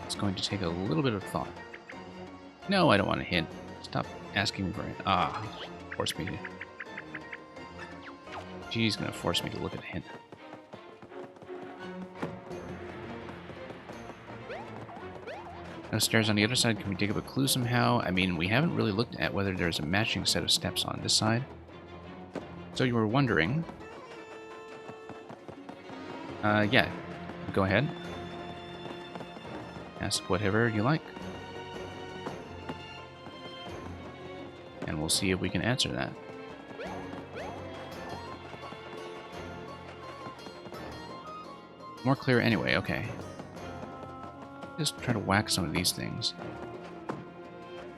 It's going to take a little bit of thought. No, I don't want a hint. Stop asking me for it. Ah, force me to. She's gonna force me to look at the hint. No stairs on the other side. Can we dig up a clue somehow? I mean, we haven't really looked at whether there's a matching set of steps on this side. So you were wondering. Yeah. Go ahead. Ask whatever you like. And we'll see if we can answer that. More clear anyway, okay. Just try to whack some of these things.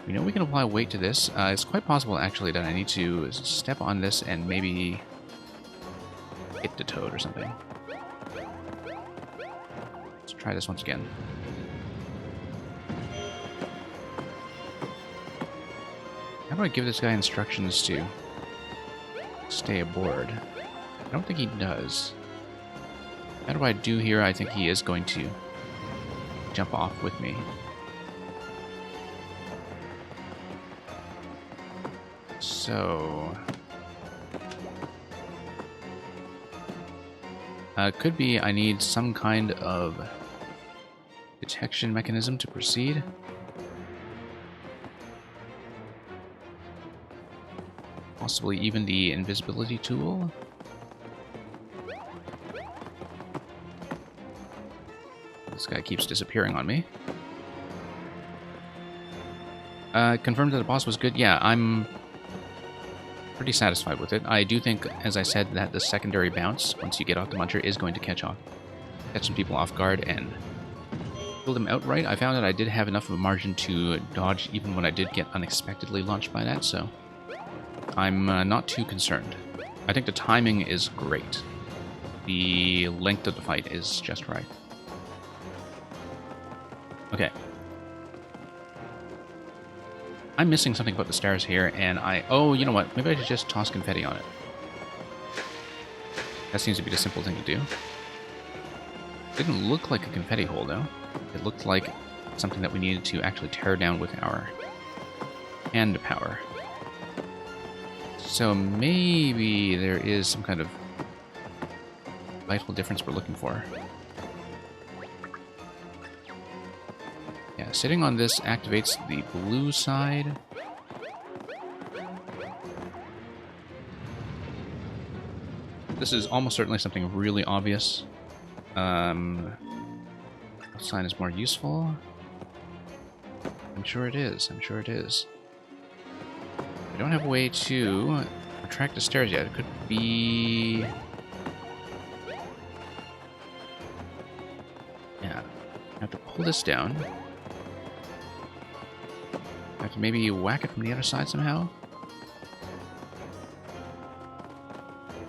We know we can apply weight to this. It's quite possible, actually, that I need to step on this and maybe hit the toad or something. Let's try this once again. do I give this guy instructions to stay aboard? I don't think he does. How do I do here? I think he is going to jump off with me. So... could be I need some kind of detection mechanism to proceed. Possibly even the invisibility tool. This guy keeps disappearing on me. Confirmed that the boss was good. Yeah, I'm pretty satisfied with it. I do think, as I said, that the secondary bounce, once you get off the muncher, is going to catch some people off guard and kill them outright. I found that I did have enough of a margin to dodge even when I did get unexpectedly launched by that, so I'm not too concerned. I think the timing is great. The length of the fight is just right. Okay. I'm missing something about the stairs here, and oh, you know what? Maybe I should just toss confetti on it. That seems to be the simple thing to do. Didn't look like a confetti hole, though. It looked like something that we needed to actually tear down with our hand power. So maybe there is some kind of vital difference we're looking for. Yeah, sitting on this activates the blue side. This is almost certainly something really obvious. What sign is more useful? I'm sure it is. I'm sure it is. I don't have a way to retract the stairs yet. It could be... Yeah. I have to pull this down. I have to maybe whack it from the other side somehow.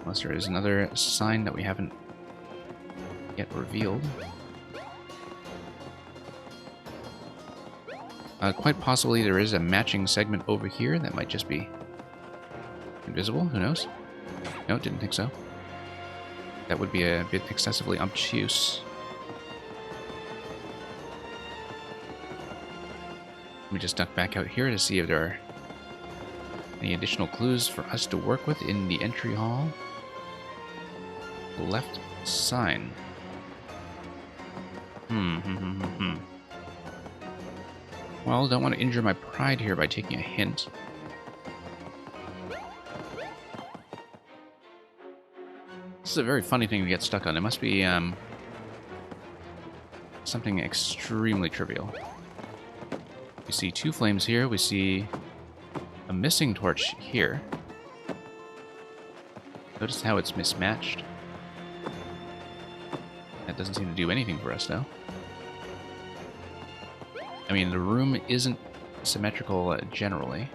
Unless there is another sign that we haven't yet revealed. Quite possibly there is a matching segment over here that might just be invisible. Who knows? No, didn't think so. That would be a bit excessively obtuse. Let me just duck back out here to see if there are any additional clues for us to work with in the entry hall. Left sign. Well, don't want to injure my pride here by taking a hint. This is a very funny thing to get stuck on. It must be something extremely trivial. We see two flames here. We see a missing torch here. Notice how it's mismatched. That doesn't seem to do anything for us, though. I mean, the room isn't symmetrical generally.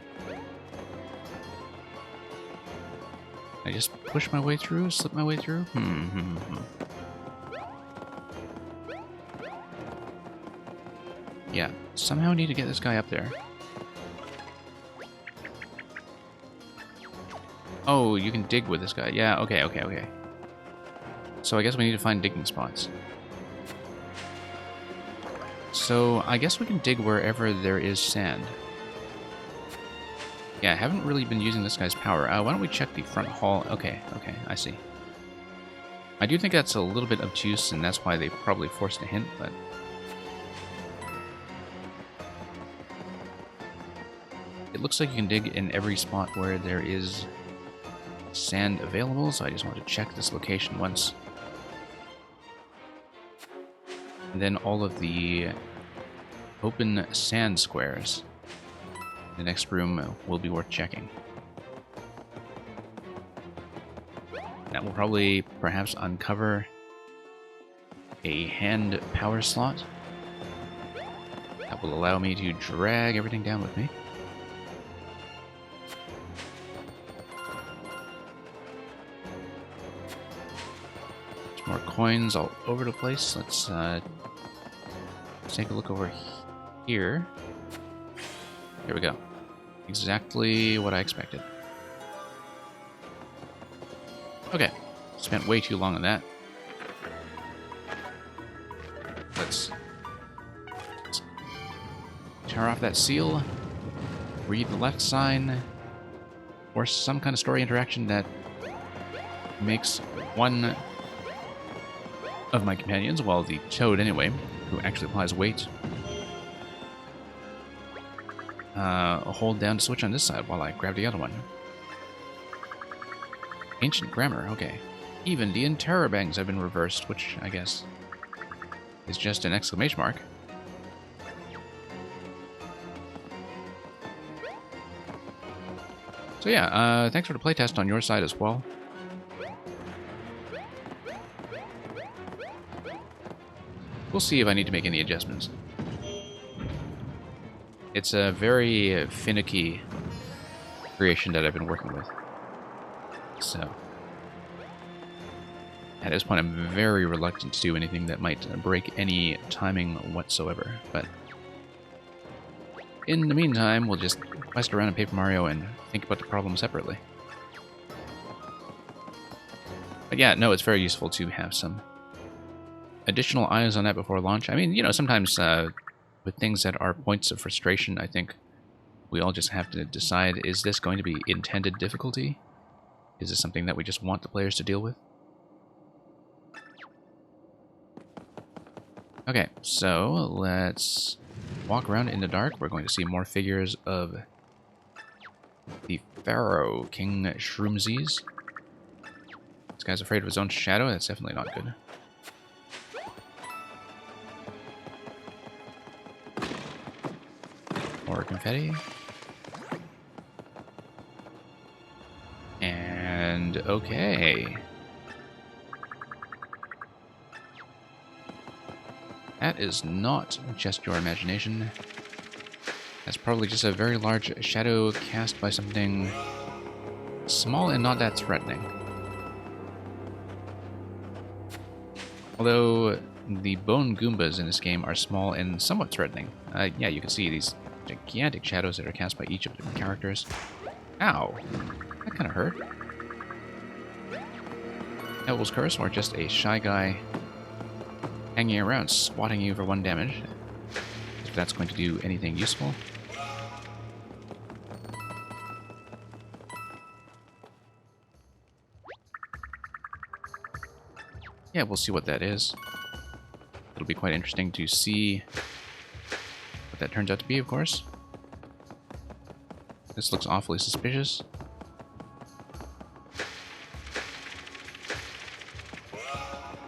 I just push my way through? Slip my way through? Yeah, somehow need to get this guy up there. Oh, you can dig with this guy. Yeah, okay. So I guess we need to find digging spots. So I guess we can dig wherever there is sand. Yeah, I haven't really been using this guy's power. Why don't we check the front hall? Okay, I see. I do think that's a little bit obtuse, and that's why they probably forced a hint, but... It looks like you can dig in every spot where there is sand available, so I just want to check this location once. And then all of the open sand squares in the next room will be worth checking. That will probably perhaps uncover a hand power slot that will allow me to drag everything down with me. More coins all over the place. Let's take a look over here. Here we go. Exactly what I expected. Okay. Spent way too long on that. Let's tear off that seal. Read the left sign. Or some kind of story interaction that makes one of my companions, well, the toad anyway, who actually applies weight, hold down to switch on this side while I grab the other one. Ancient grammar, okay. Even the interrobangs have been reversed, which I guess is just an exclamation mark. So yeah, thanks for the playtest on your side as well. We'll see if I need to make any adjustments. It's a very finicky creation that I've been working with. So, at this point, I'm very reluctant to do anything that might break any timing whatsoever. But in the meantime, we'll just quest around in Paper Mario and think about the problem separately. But yeah, no, it's very useful to have some additional eyes on that before launch. I mean, you know, sometimes with things that are points of frustration, I think we all just have to decide, is this going to be intended difficulty? Is this something that we just want the players to deal with? Okay, so let's walk around in the dark. We're going to see more figures of the Pharaoh, King Shroomsies. This guy's afraid of his own shadow. That's definitely not good. More confetti. And okay. That is not just your imagination. That's probably just a very large shadow cast by something small and not that threatening. Although the bone Goombas in this game are small and somewhat threatening. Yeah, you can see these gigantic shadows that are cast by each of the characters. Ow! That kind of hurt. Devil's Curse, or just a shy guy hanging around, swatting you for 1 damage. If that's going to do anything useful. Yeah, we'll see what that is. It'll be quite interesting to see what that turns out to be, of course. This looks awfully suspicious.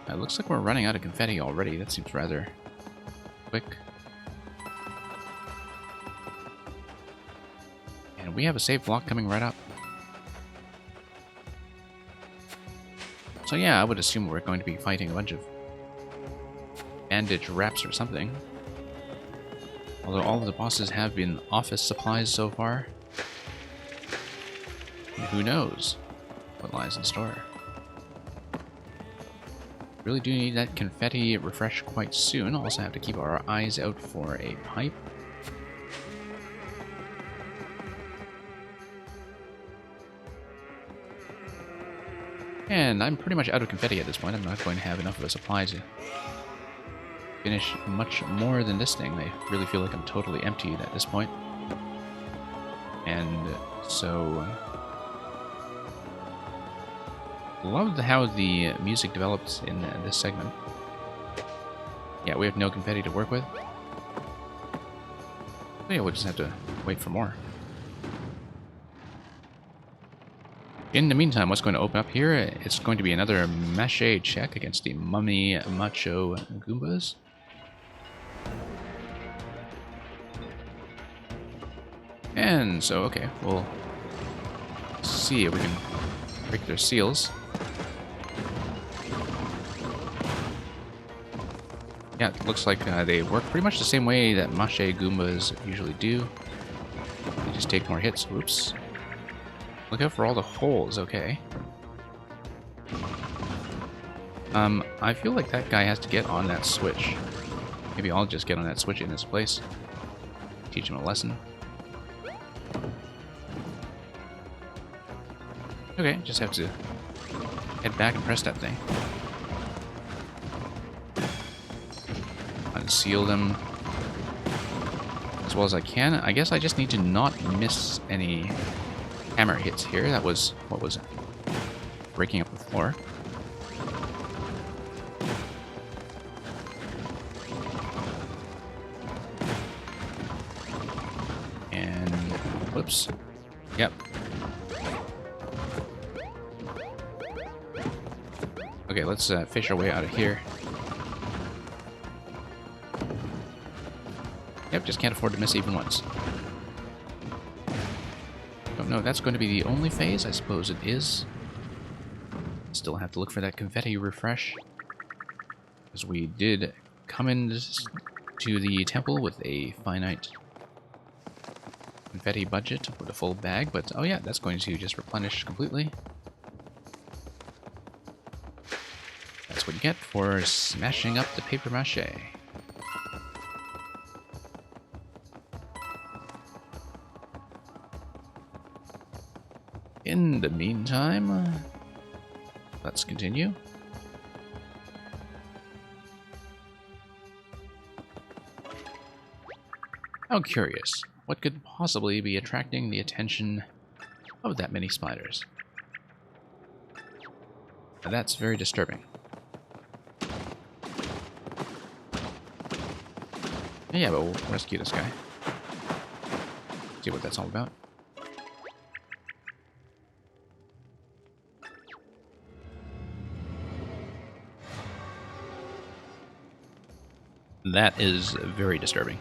It looks like we're running out of confetti already. That seems rather quick. And we have a save block coming right up. So yeah, I would assume we're going to be fighting a bunch of bandage wraps or something. Although all of the bosses have been office supplies so far. And who knows what lies in store. Really do need that confetti refresh quite soon. Also have to keep our eyes out for a pipe. And I'm pretty much out of confetti at this point. I'm not going to have enough of a supply to finish much more than this thing. I really feel like I'm totally empty at this point. And so... loved how the music developed in this segment. Yeah, we have no confetti to work with. So yeah, we'll just have to wait for more. In the meantime, what's going to open up here? It's going to be another mache check against the Mummy Macho Goombas. And so, okay, we'll see if we can break their seals. Yeah, it looks like they work pretty much the same way that Mache Goombas usually do. They just take more hits. Oops. Look out for all the holes, okay. I feel like that guy has to get on that switch. Maybe I'll just get on that switch in his place. Teach him a lesson. Okay, just have to head back and press that thing. Unseal them as well as I can. I guess I just need to not miss any hammer hits here. That was, what was it? Breaking up the floor. And, whoops. Yep. Okay, let's fish our way out of here. Yep, just can't afford to miss even once. Don't know, that's going to be the only phase? I suppose it is. Still have to look for that confetti refresh. Because we did come into the temple with a finite confetti budget with a full bag, but oh yeah, that's going to just replenish completely. That's what you get for smashing up the paper mache. In the meantime, let's continue. How curious. What could possibly be attracting the attention of that many spiders? Now that's very disturbing. Yeah, but we'll rescue this guy. See what that's all about. That is very disturbing.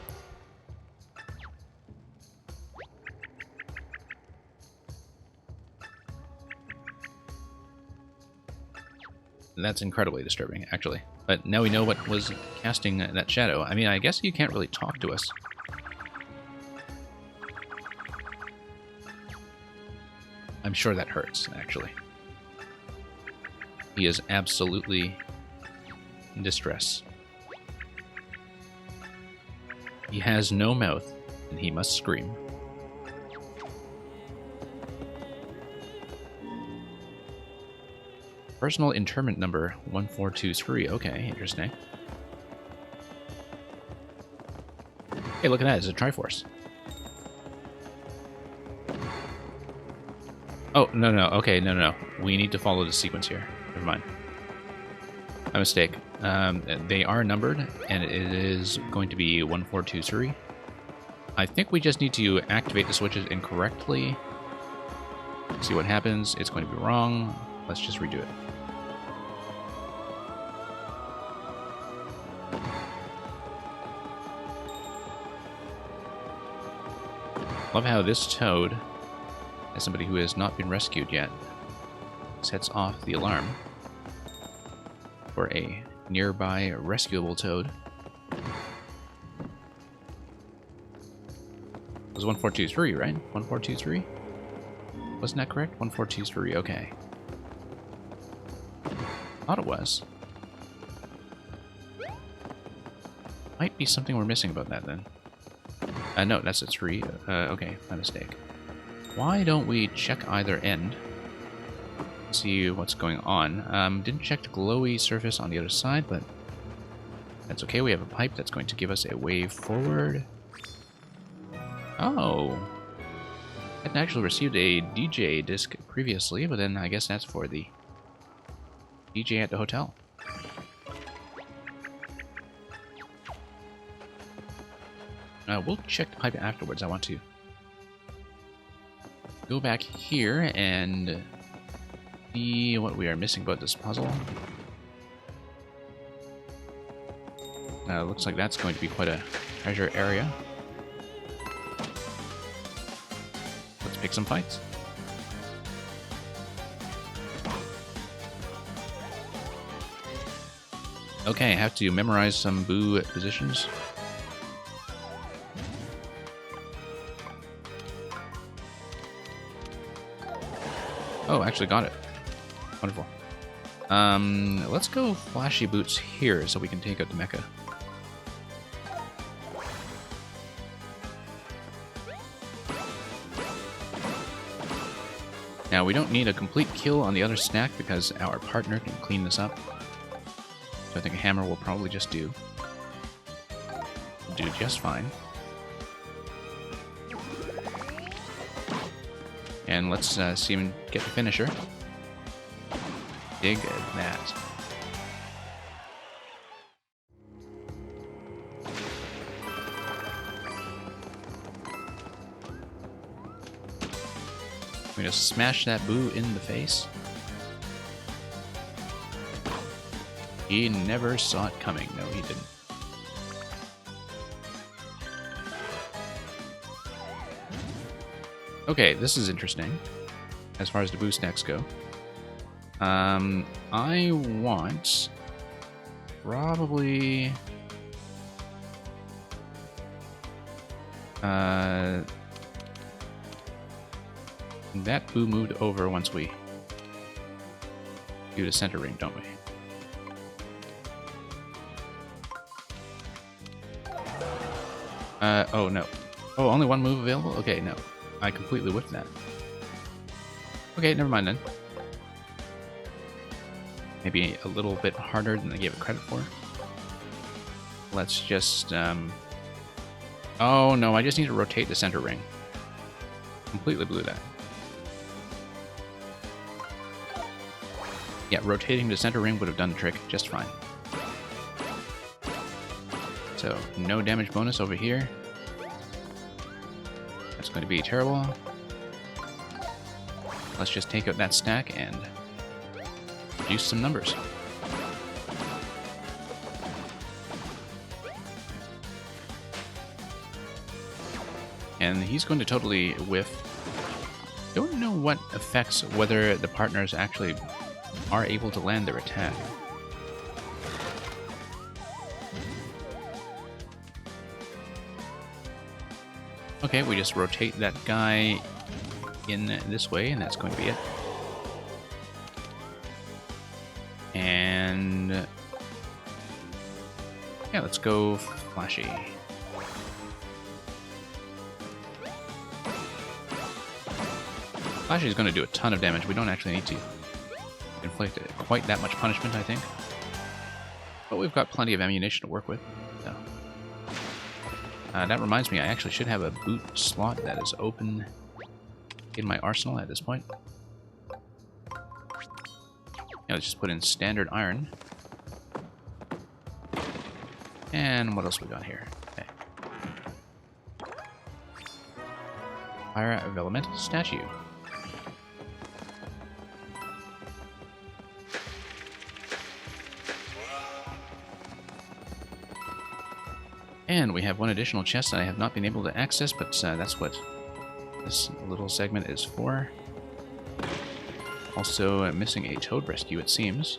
That's incredibly disturbing, actually. But now we know what was casting that shadow. I mean, I guess you can't really talk to us. I'm sure that hurts, actually. He is absolutely in distress. He has no mouth, and he must scream. Personal interment number 1423. Okay, interesting. Hey, look at that. It's a Triforce. Oh, no, no. Okay, no, no, no. We need to follow the sequence here. Never mind. My mistake. They are numbered, and it is going to be 1423. I think we just need to activate the switches incorrectly. See what happens. It's going to be wrong. Let's just redo it. Love how this toad, as somebody who has not been rescued yet, sets off the alarm for a nearby rescuable toad. It was 1423, right? 1423? Wasn't that correct? 1423, okay. Thought it was. Might be something we're missing about that then. No, that's a 3. Okay, my mistake. Why don't we check either end? See what's going on. Didn't check the glowy surface on the other side, but that's okay. We have a pipe that's going to give us a way forward. Oh. I hadn't actually received a DJ disc previously, but then I guess that's for the DJ at the hotel. We'll check the pipe afterwards. I want to go back here and see what we are missing about this puzzle. Looks like that's going to be quite a treasure area. Let's pick some fights. Okay, I have to memorize some boo positions. Oh, actually got it. Wonderful. Let's go flashy boots here so we can take out the mecha. Now, we don't need a complete kill on the other stack because our partner can clean this up. So I think a hammer will probably just do just fine. And let's see him get the finisher. Dig that. We just smash that boo in the face. He never saw it coming. No, he didn't. Okay, this is interesting as far as the boo stacks go. I want probably that boo moved over once we do the center ring, don't we? Oh no. Oh, only one move available? Okay, no. I completely whiffed that. Okay, never mind then. Maybe a little bit harder than I gave it credit for. Let's just, oh no, I just need to rotate the center ring. Completely blew that. Yeah, rotating the center ring would have done the trick just fine. So, no damage bonus over here. That's going to be terrible. Let's just take out that stack and reduce some numbers. And he's going to totally whiff. Don't know what affects whether the partners actually are able to land their attack. Okay, we just rotate that guy in this way, and that's going to be it. And yeah, let's go flashy. Flashy is going to do a ton of damage. We don't actually need to inflict quite that much punishment, I think. But we've got plenty of ammunition to work with. So. That reminds me, I actually should have a boot slot that is open in my arsenal at this point. Yeah, let's just put in standard iron. And what else we got here? Okay. Fire of Elemental Statue. And we have one additional chest that I have not been able to access, but that's what this little segment is for. Also missing a toad rescue, it seems.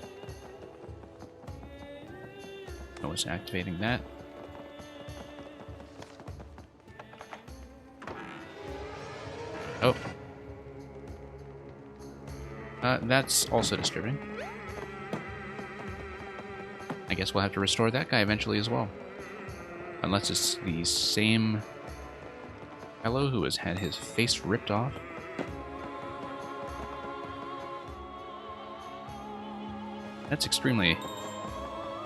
I was activating that. Oh. That's also disturbing. I guess we'll have to restore that guy eventually as well. Unless it's the same fellow who has had his face ripped off. That's extremely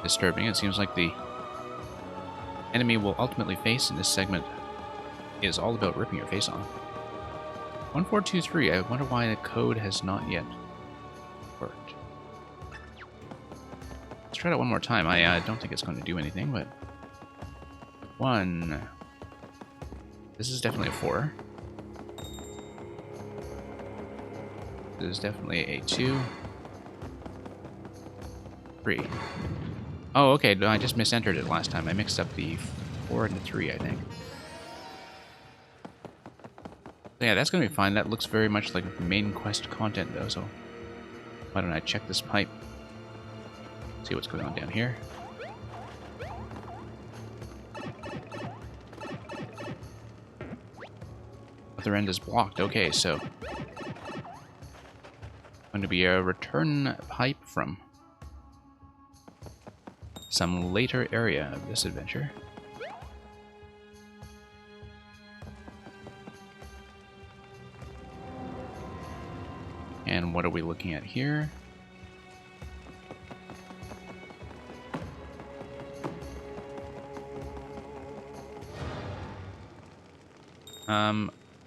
disturbing. It seems like the enemy we'll ultimately face in this segment is all about ripping your face off. 1423, I wonder why the code has not yet worked. Let's try that one more time. I don't think it's going to do anything, but... 1. This is definitely a 4. This is definitely a 2. 3. Oh, okay. No, I just misentered it last time. I mixed up the 4 and the 3, I think. So yeah, that's going to be fine. That looks very much like main quest content, though, so why don't I check this pipe? See what's going on down here. Other end is blocked. Okay, so going to be a return pipe from some later area of this adventure. What are we looking at here?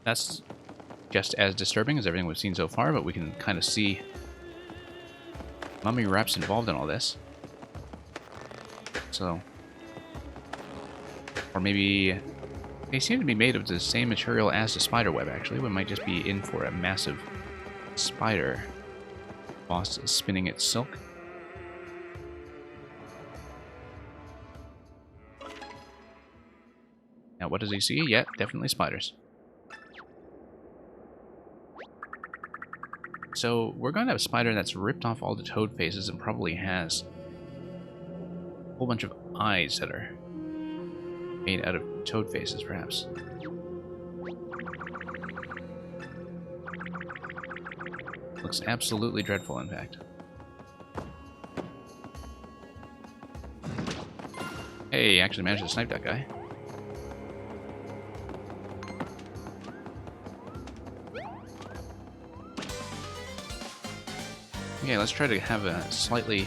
That's just as disturbing as everything we've seen so far, but we can kind of see mummy wraps involved in all this. So, or maybe they seem to be made of the same material as the spider web, actually. We might just be in for a massive spider boss spinning its silk. Now, what does he see? Yeah, definitely spiders. So, we're going to have a spider that's ripped off all the toad faces and probably has a whole bunch of eyes that are made out of toad faces, perhaps. Looks absolutely dreadful, in fact. Hey, actually managed to snipe that guy. Okay, let's try to have a slightly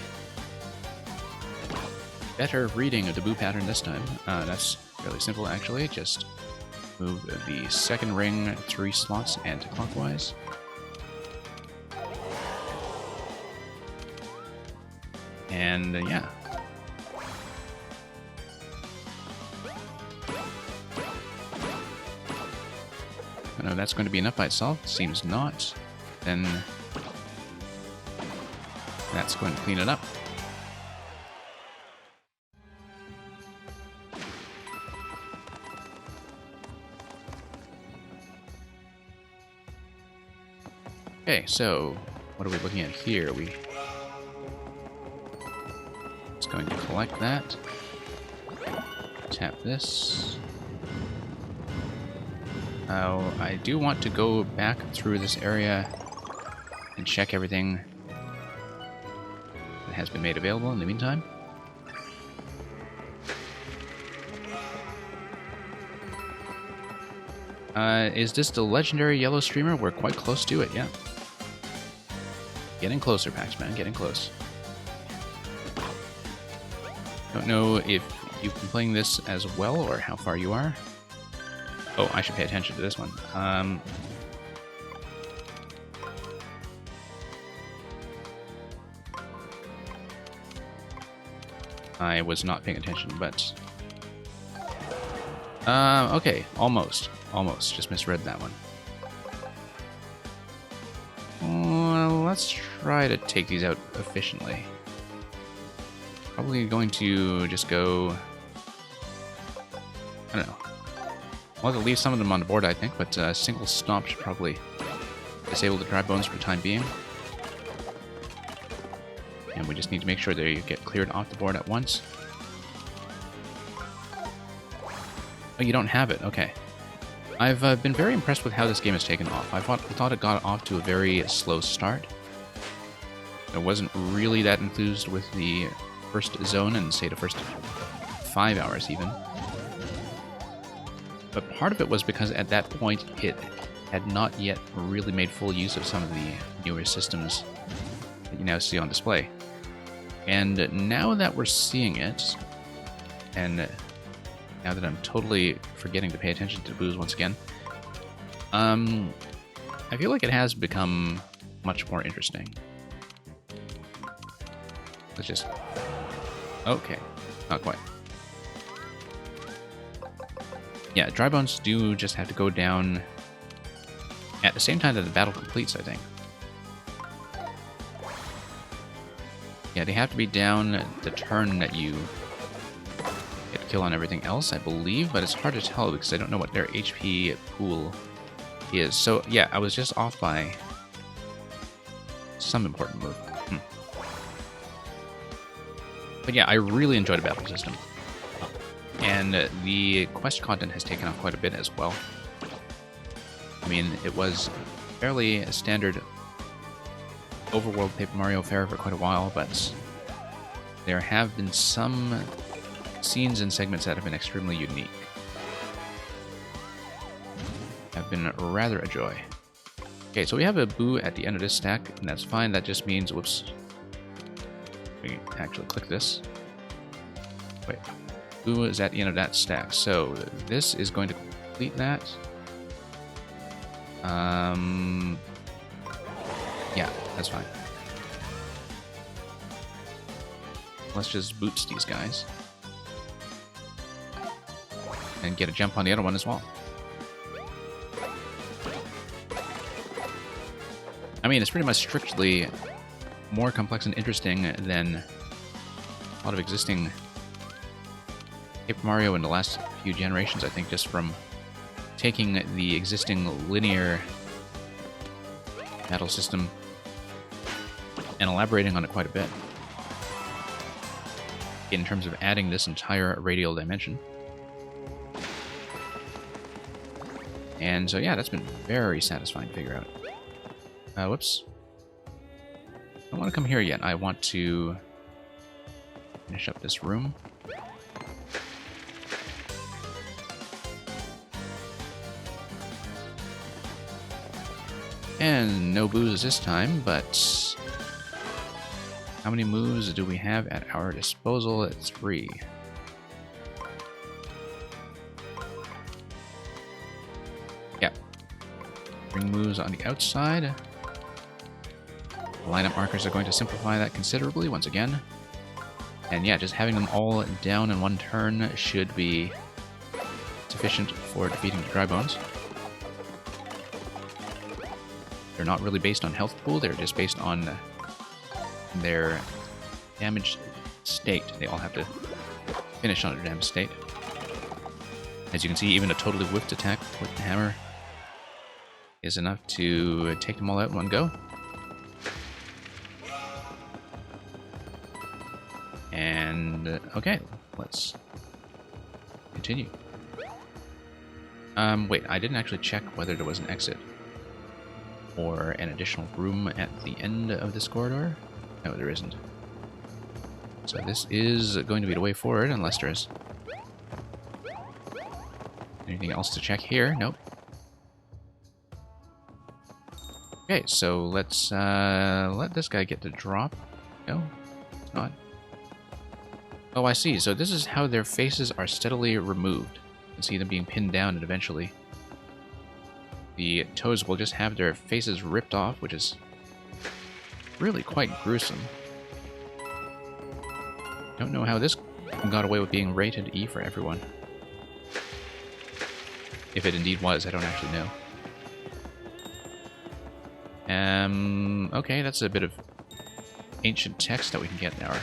better reading of the boo pattern this time. That's fairly simple, actually. Just move the second ring 3 slots anti-clockwise. And yeah. I know that's going to be enough by itself. Seems not. Then that's going to clean it up. Okay, so what are we looking at here? It's going to collect that. Tap this. I do want to go back through this area and check everything that has been made available in the meantime. Is this the legendary yellow streamer? We're quite close to it, yeah. Getting closer, Paxman, getting close. Don't know if you've been playing this as well or how far you are. Oh, I should pay attention to this one. I was not paying attention, but... okay, almost. Almost. Just misread that one. Well, let's try to take these out efficiently. Probably going to just go... I don't know. I'll have to leave some of them on the board, I think, but a single stomp should probably disable the dry bones for the time being. And we just need to make sure they get cleared off the board at once. Oh, you don't have it. Okay. I've been very impressed with how this game has taken off. I thought it got off to a very slow start. I wasn't really that enthused with the first zone and, say, the first 5 hours even. But part of it was because at that point it had not yet really made full use of some of the newer systems that you now see on display. And now that we're seeing it, and now that I'm totally forgetting to pay attention to the boos once again, I feel like it has become much more interesting. Let's just... Okay, not quite. Yeah, dry bones do just have to go down at the same time that the battle completes, I think. Yeah, they have to be down the turn that you get a kill on everything else, I believe, but it's hard to tell because I don't know what their HP pool is. So, yeah, I was just off by some important move. But yeah, I really enjoyed the battle system. And the quest content has taken off quite a bit as well. I mean, it was fairly a standard overworld Paper Mario fare for quite a while, but there have been some scenes and segments that have been extremely unique. Have been rather a joy. Okay, so we have a Boo at the end of this stack, and that's fine. That just means, whoops. We actually click this. Wait. Boo is at the end of that stack. So this is going to complete that. Yeah, that's fine. Let's just boots these guys. And get a jump on the other one as well. I mean, it's pretty much strictly more complex and interesting than a lot of existing Paper Mario in the last few generations, I think, just from taking the existing linear battle system and elaborating on it quite a bit in terms of adding this entire radial dimension. And so, yeah, that's been very satisfying to figure out. Whoops. I don't want to come here yet. I want to finish up this room. And no boos this time, but how many moves do we have at our disposal? It's 3. Yeah. Ring moves on the outside. Lineup markers are going to simplify that considerably once again. And yeah, just having them all down in one turn should be sufficient for defeating the Dry Bones. They're not really based on health pool, they're just based on their damaged state. They all have to finish on their damaged state. As you can see, even a totally whiffed attack with the hammer is enough to take them all out in one go. And okay, let's continue. Wait, I didn't actually check whether there was an exit or an additional room at the end of this corridor. No, there isn't. So this is going to be the way forward, unless there's anything else to check here. Nope. Okay, so let's let this guy get the drop. No, it's not. Oh, I see. So this is how their faces are steadily removed. You can see them being pinned down, and eventually the toes will just have their faces ripped off, which is really quite gruesome. Don't know how this got away with being rated E for everyone. If it indeed was, I don't actually know. Okay, that's a bit of ancient text that we can get our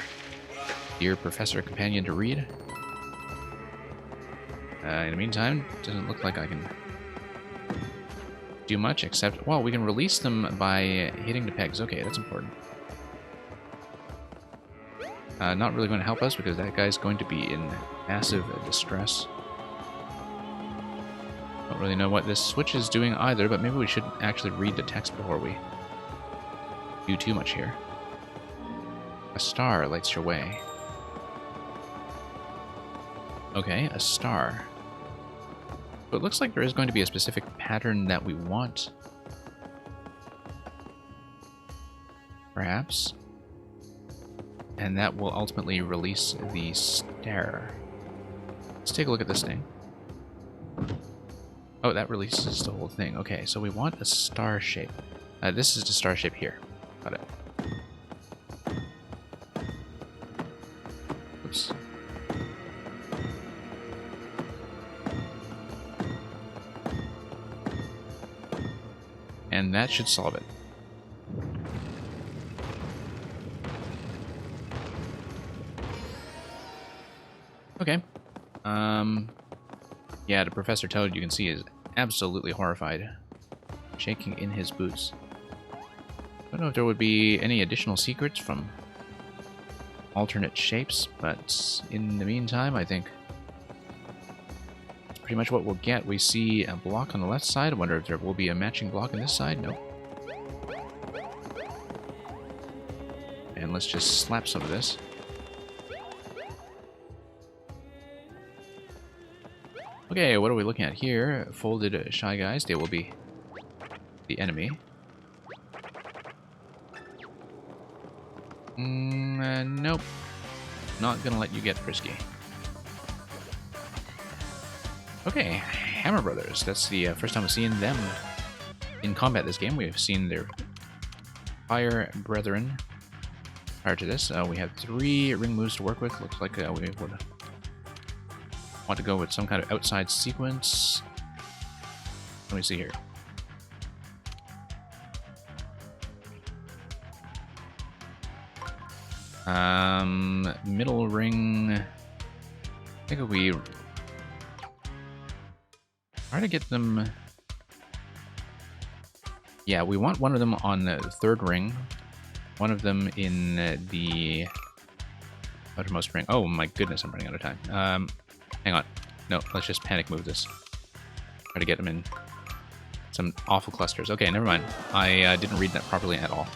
dear Professor Companion to read. In the meantime, it doesn't look like I can do much except, well, we can release them by hitting the pegs. Okay, that's important. Not really going to help us because that guy's going to be in massive distress. Don't really know what this switch is doing either, but maybe we should actually read the text before we do too much here. A star lights your way. Okay, a star. So it looks like there is going to be a specific pattern that we want. Perhaps. And that will ultimately release the stare. Let's take a look at this thing. Oh, that releases the whole thing. Okay, so we want a star shape. This is the star shape here. Got it. Oops. And that should solve it. Okay. Yeah, the Professor Toad, you can see, is absolutely horrified. Shaking in his boots. I don't know if there would be any additional secrets from alternate shapes, but in the meantime, I think that's pretty much what we'll get. We see a block on the left side. I wonder if there will be a matching block on this side. Nope. And let's just slap some of this. Okay, what are we looking at here? Folded Shy Guys. They will be the enemy. Nope. Not gonna let you get frisky. Okay, Hammer Brothers. That's the first time we've seen them in combat this game. We've seen their fire brethren prior to this. We have 3 ring moves to work with. Looks like we would want to go with some kind of outside sequence. Let me see here. Middle ring. I think if we try to get them. Yeah, we want one of them on the 3rd ring, one of them in the outermost ring. Oh my goodness, I'm running out of time. Hang on. No, let's just panic move this. Try to get them in some awful clusters. Okay, never mind. I didn't read that properly at all.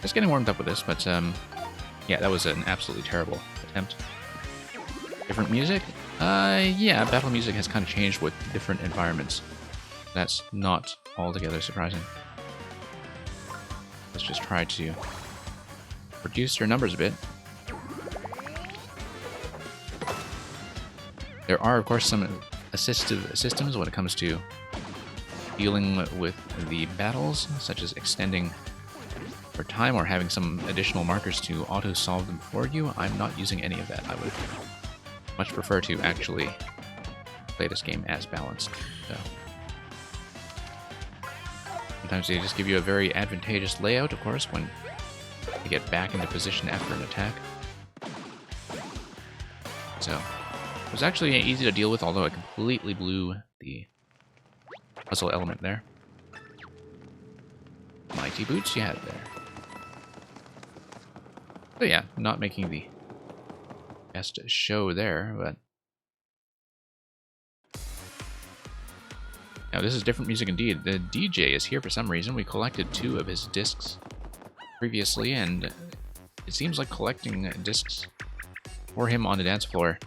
Just getting warmed up with this, but yeah, that was an absolutely terrible attempt. Different music? Yeah, battle music has kind of changed with different environments. That's not altogether surprising. Let's just try to reduce your numbers a bit. There are, of course, some assistive systems when it comes to dealing with the battles, such as extending for time or having some additional markers to auto-solve them for you. I'm not using any of that. I would much prefer to actually play this game as balanced. So sometimes they just give you a very advantageous layout, of course, when you get back into position after an attack. So it was actually easy to deal with, although I completely blew the puzzle element there. Mighty boots you had there. So yeah, not making the best show there, but now this is different music indeed. The DJ is here for some reason. We collected 2 of his discs previously, and it seems like collecting discs for him on the dance floor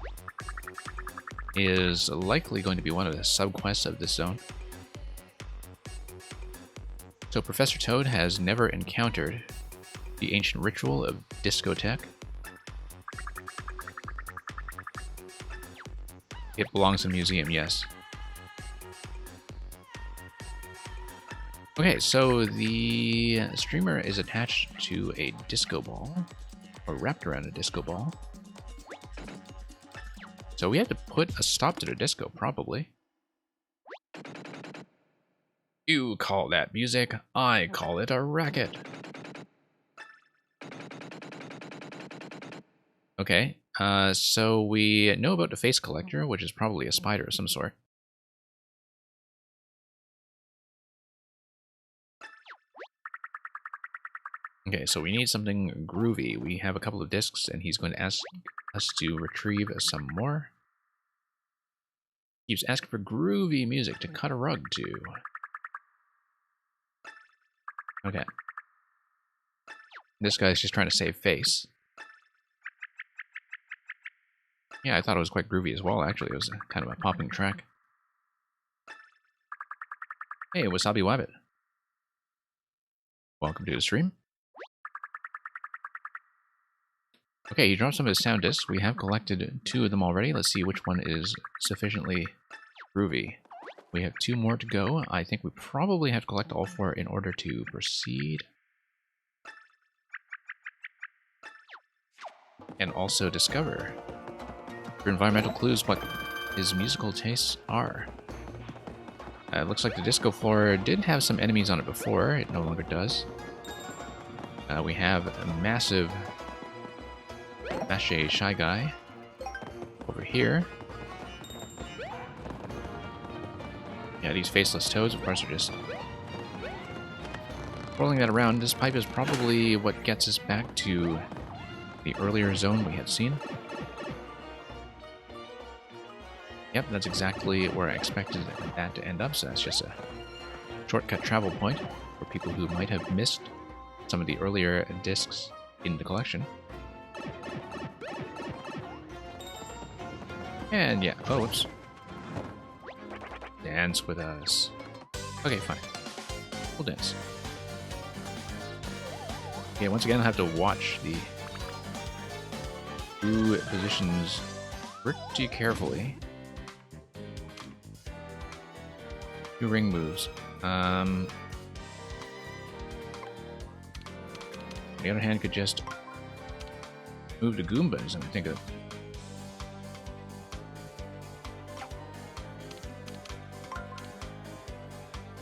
is likely going to be one of the sub-quests of this zone. So Professor Toad has never encountered the ancient ritual of discotheque. It belongs in a museum, yes. Okay, so the streamer is attached to a disco ball, or wrapped around a disco ball. So we have to put a stop to the disco, probably. You call that music, I call it a racket. Okay, so we know about the face collector, which is probably a spider of some sort. Okay, so we need something groovy. We have a couple of discs, and he's going to ask us to retrieve some more. Keeps asking for groovy music to cut a rug to. Okay. This guy's just trying to save face. Yeah, I thought it was quite groovy as well, actually. It was kind of a popping track. Hey, Wasabi Wabbit. Welcome to the stream. Okay, he dropped some of his sound discs. We have collected 2 of them already. Let's see which one is sufficiently groovy. We have 2 more to go. I think we probably have to collect all 4 in order to proceed. And also discover for environmental clues what his musical tastes are. It looks like the disco floor did have some enemies on it before. It no longer does. We have a massive Mache Shy Guy over here. Yeah, these faceless toads, of course, are just rolling that around. This pipe is probably what gets us back to the earlier zone we had seen. Yep, that's exactly where I expected that to end up, so that's just a shortcut travel point for people who might have missed some of the earlier discs in the collection. And yeah, oh, whoops. Dance with us. Okay, fine. We'll dance. Okay, once again, I'll have to watch the Boo positions pretty carefully. 2 ring moves. On the other hand, could just move the Goombas and think of.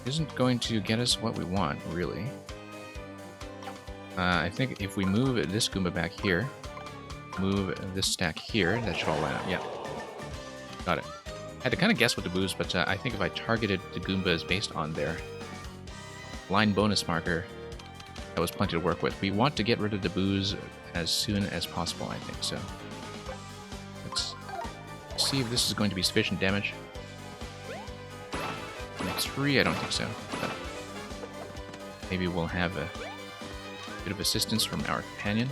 Isn't going to get us what we want, really. I think if we move this Goomba back here, move this stack here, that should all line up. Yeah. Got it. I had to kind of guess with the Boos, but I think if I targeted the Goombas based on their line bonus marker, that was plenty to work with. We want to get rid of the Boos as soon as possible, I think, so. Let's see if this is going to be sufficient damage. 3, I don't think so. But maybe we'll have a bit of assistance from our companion.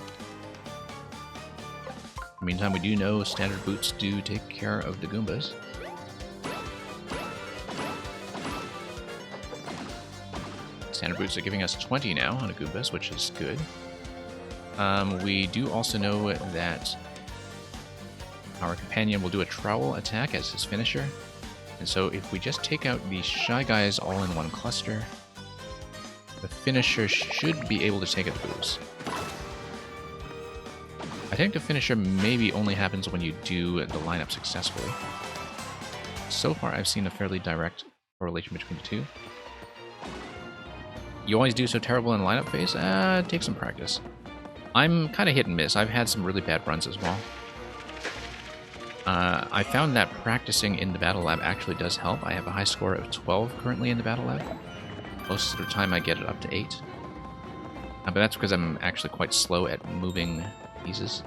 In the meantime, we do know standard boots do take care of the Goombas. Standard boots are giving us 20 now on a Goombas, which is good. We do also know that our companion will do a trowel attack as his finisher. And so if we just take out the Shy Guys all in one cluster, the finisher should be able to take out the Boos. I think the finisher maybe only happens when you do the lineup successfully. So far I've seen a fairly direct correlation between the two. You always do so terrible in the lineup phase? Take some practice. I'm kind of hit and miss. I've had some really bad runs as well. I found that practicing in the Battle Lab actually does help. I have a high score of 12 currently in the Battle Lab. Most of the time I get it up to 8. But that's because I'm actually quite slow at moving pieces.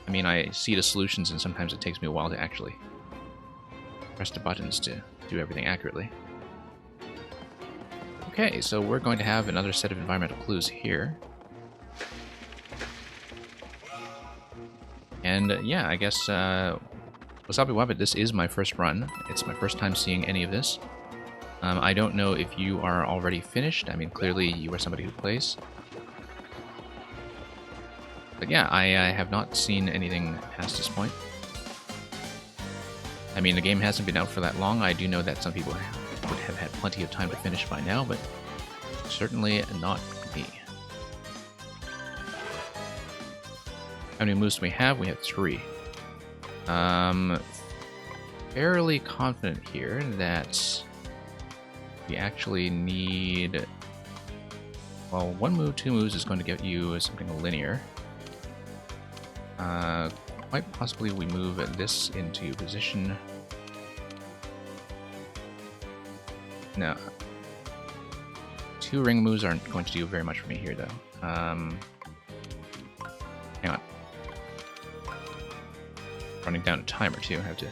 I mean, I see the solutions and sometimes it takes me a while to actually press the buttons to do everything accurately. Okay, so we're going to have another set of environmental clues here. And yeah, I guess Wasabi Wabbit, this is my first run. It's my first time seeing any of this. I don't know if you are already finished. I mean, clearly you are somebody who plays. But yeah, I have not seen anything past this point. I mean, the game hasn't been out for that long. I do know that some people would have had plenty of time to finish by now, but certainly not me. How many moves do we have? We have 3. Fairly confident here that we actually need... Well, 1 move, 2 moves is going to get you something linear. Quite possibly we move this into position. No. 2 ring moves aren't going to do very much for me here, though. Hang on. Running down a timer, too. I have to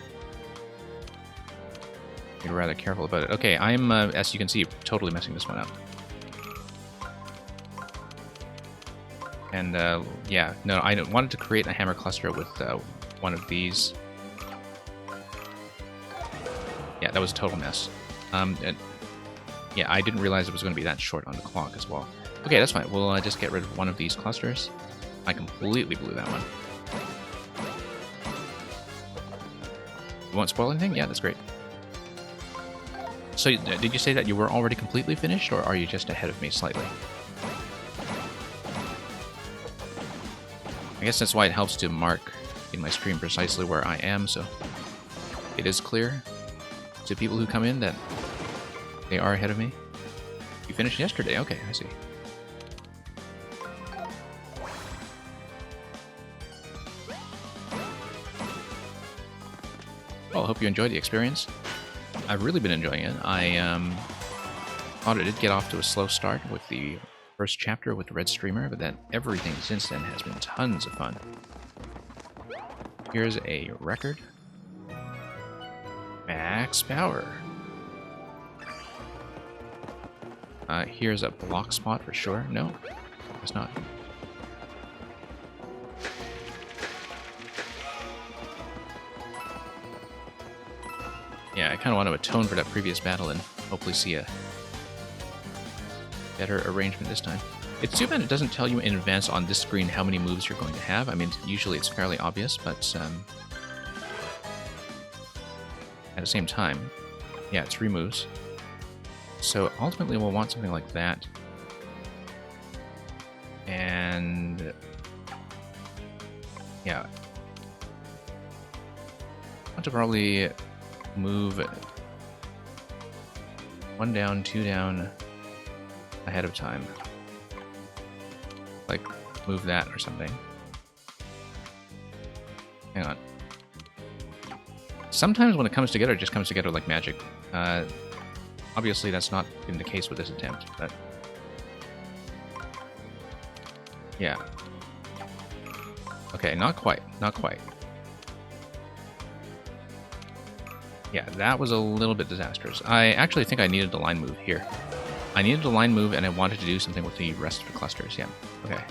be rather careful about it. Okay, I'm, as you can see, totally messing this one up. And, yeah, no, I wanted to create a hammer cluster with one of these. Yeah, that was a total mess. And, yeah, I didn't realize it was going to be that short on the clock as well. Okay, that's fine. We'll just get rid of one of these clusters. I completely blew that one. You won't spoil anything? Yeah, that's great. So, did you say that you were already completely finished, or are you just ahead of me slightly? I guess that's why it helps to mark in my stream precisely where I am, so it is clear to people who come in that they are ahead of me. You finished yesterday? Okay, I see. Well, I hope you enjoyed the experience. I've really been enjoying it. I thought it did get off to a slow start with the first chapter with the Red Streamer, but then everything since then has been tons of fun. Here's a record. Max power. Here's a block spot for sure. No, it's not. Yeah, I kind of want to atone for that previous battle and hopefully see a better arrangement this time. It's too bad it doesn't tell you in advance on this screen how many moves you're going to have. I mean, usually it's fairly obvious, but at the same time, yeah, 3 moves. So ultimately we'll want something like that. And yeah, I want to probably move 1 down, 2 down ahead of time. Like, move that or something. Hang on. Sometimes when it comes together, it just comes together like magic. Obviously, that's not been the case with this attempt, but... yeah. Okay, not quite. Not quite. Yeah, that was a little bit disastrous. I actually think I needed a line move here. I needed a line move, and I wanted to do something with the rest of the clusters. Yeah, okay.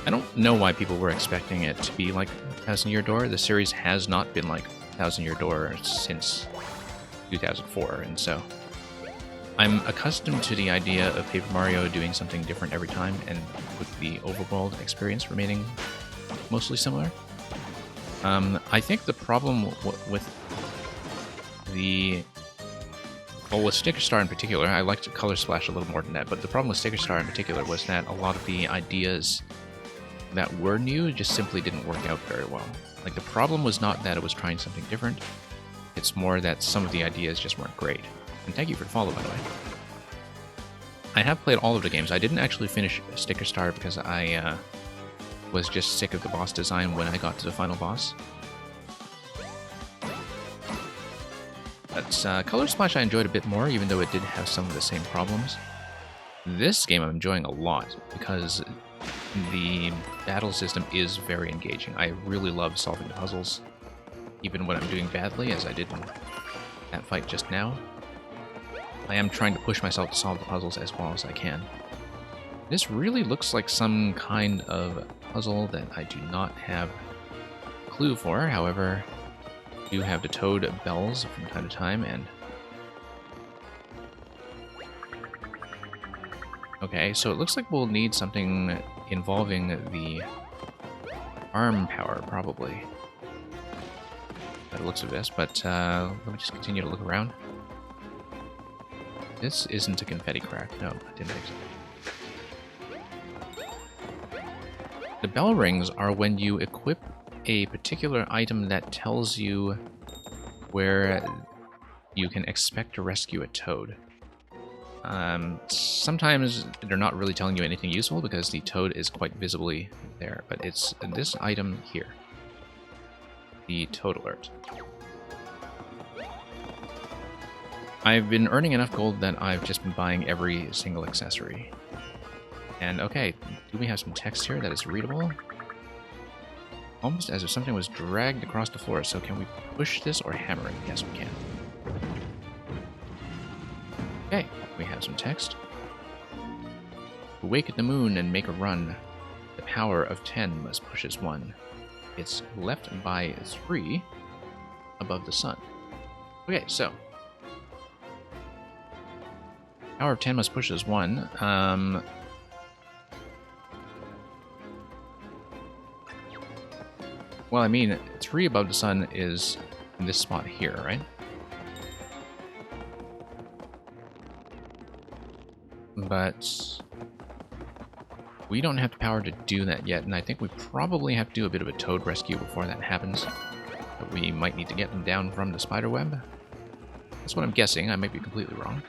I don't know why people were expecting it to be like 1000-Year Door. The series has not been like 1000-Year Door since 2004, and so I'm accustomed to the idea of Paper Mario doing something different every time, and with the overworld experience remaining mostly similar. I think the problem with the... well, with Sticker Star in particular, I liked Color Splash a little more than that, but the problem with Sticker Star in particular was that a lot of the ideas that were new just simply didn't work out very well. Like, the problem was not that it was trying something different, it's more that some of the ideas just weren't great. And thank you for the follow, by the way. I have played all of the games. I didn't actually finish Sticker Star because I was just sick of the boss design when I got to the final boss. But Color Splash I enjoyed a bit more, even though it did have some of the same problems. This game I'm enjoying a lot, because the battle system is very engaging. I really love solving the puzzles, even when I'm doing badly, as I did in that fight just now. I am trying to push myself to solve the puzzles as well as I can. This really looks like some kind of puzzle that I do not have a clue for. However, I do have the Toad bells from time to time, and... okay, so it looks like we'll need something involving the arm power, probably. By the looks of this, but let me just continue to look around. This isn't a confetti crack. No, I didn't think so. The bell rings are when you equip a particular item that tells you where you can expect to rescue a toad. Sometimes they're not really telling you anything useful because the toad is quite visibly there, but it's this item here. The Toad Alert. I've been earning enough gold that I've just been buying every single accessory. And okay, do we have some text here that is readable? Almost as if something was dragged across the floor, so can we push this or hammer it? Yes, we can. Okay, we have some text. Awake at the moon and make a run. The power of 10 must push as 1. It's left by 3 above the sun. Okay, so power of 10 must push as 1. Well, I mean, 3 above the sun is in this spot here, right? But we don't have the power to do that yet, and I think we probably have to do a bit of a toad rescue before that happens. But we might need to get them down from the spider web. That's what I'm guessing. I might be completely wrong.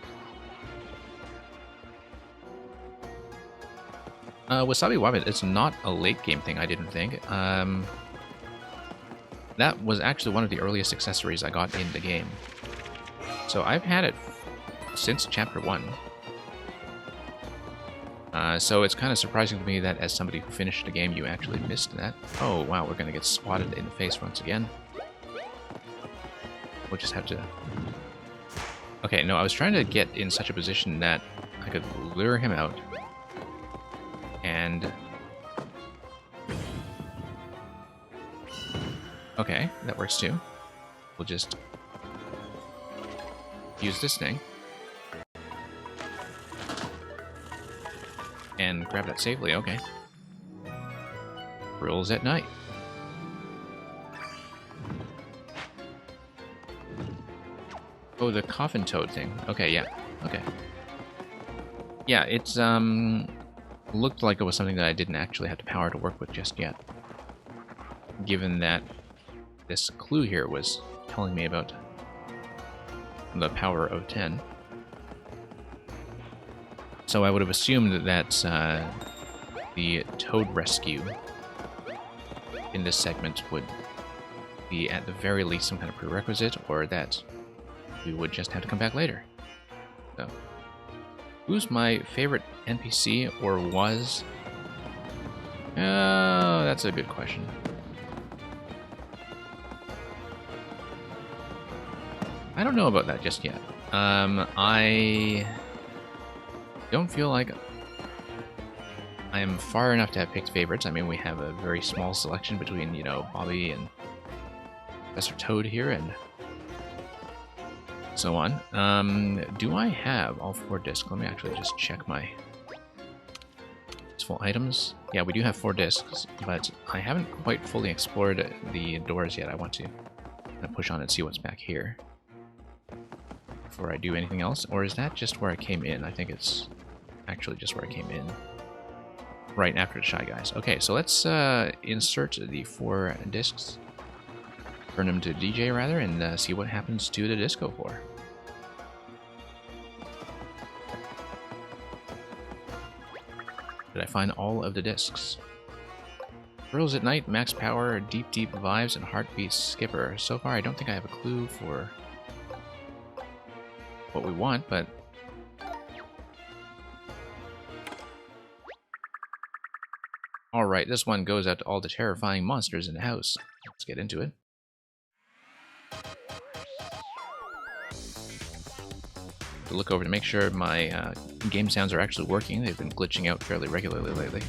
Wasabi Wabbit, it's not a late game thing, I didn't think. That was actually one of the earliest accessories I got in the game. So I've had it since Chapter 1. So it's kind of surprising to me that as somebody who finished the game, you actually missed that. Oh, wow, we're going to get swatted in the face once again. We'll just have to... okay, no, I was trying to get in such a position that I could lure him out. And... okay, that works too. We'll just use this thing. And grab that safely, okay. Rules at night. Oh, the coffin toad thing. Okay, yeah. Okay. Yeah, it's, looked like it was something that I didn't actually have the power to work with just yet. Given that this clue here was telling me about the power of 10. So I would have assumed that that's the toad rescue in this segment would be at the very least some kind of prerequisite, or that we would just have to come back later. So, who's my favorite NPC, or was? Oh, that's a good question. I don't know about that just yet. I don't feel like I am far enough to have picked favorites. I mean, we have a very small selection between, you know, Bobby and Professor Toad here and so on. Do I have all 4 discs? Let me actually just check my useful items. Yeah, we do have 4 discs, but I haven't quite fully explored the doors yet. I want to push on and see what's back here before I do anything else. Or is that just where I came in? I think it's actually just where I came in. Right after the Shy Guys. Okay, so let's insert the 4 discs. Burn them to DJ, rather, and see what happens to the disco floor. Did I find all of the discs? Thrills at Night, Max Power, Deep Deep Vibes, and Heartbeat Skipper. So far, I don't think I have a clue for what we want, but alright, this one goes out to all the terrifying monsters in the house. Let's get into it. To look over to make sure my game sounds are actually working. They've been glitching out fairly regularly lately.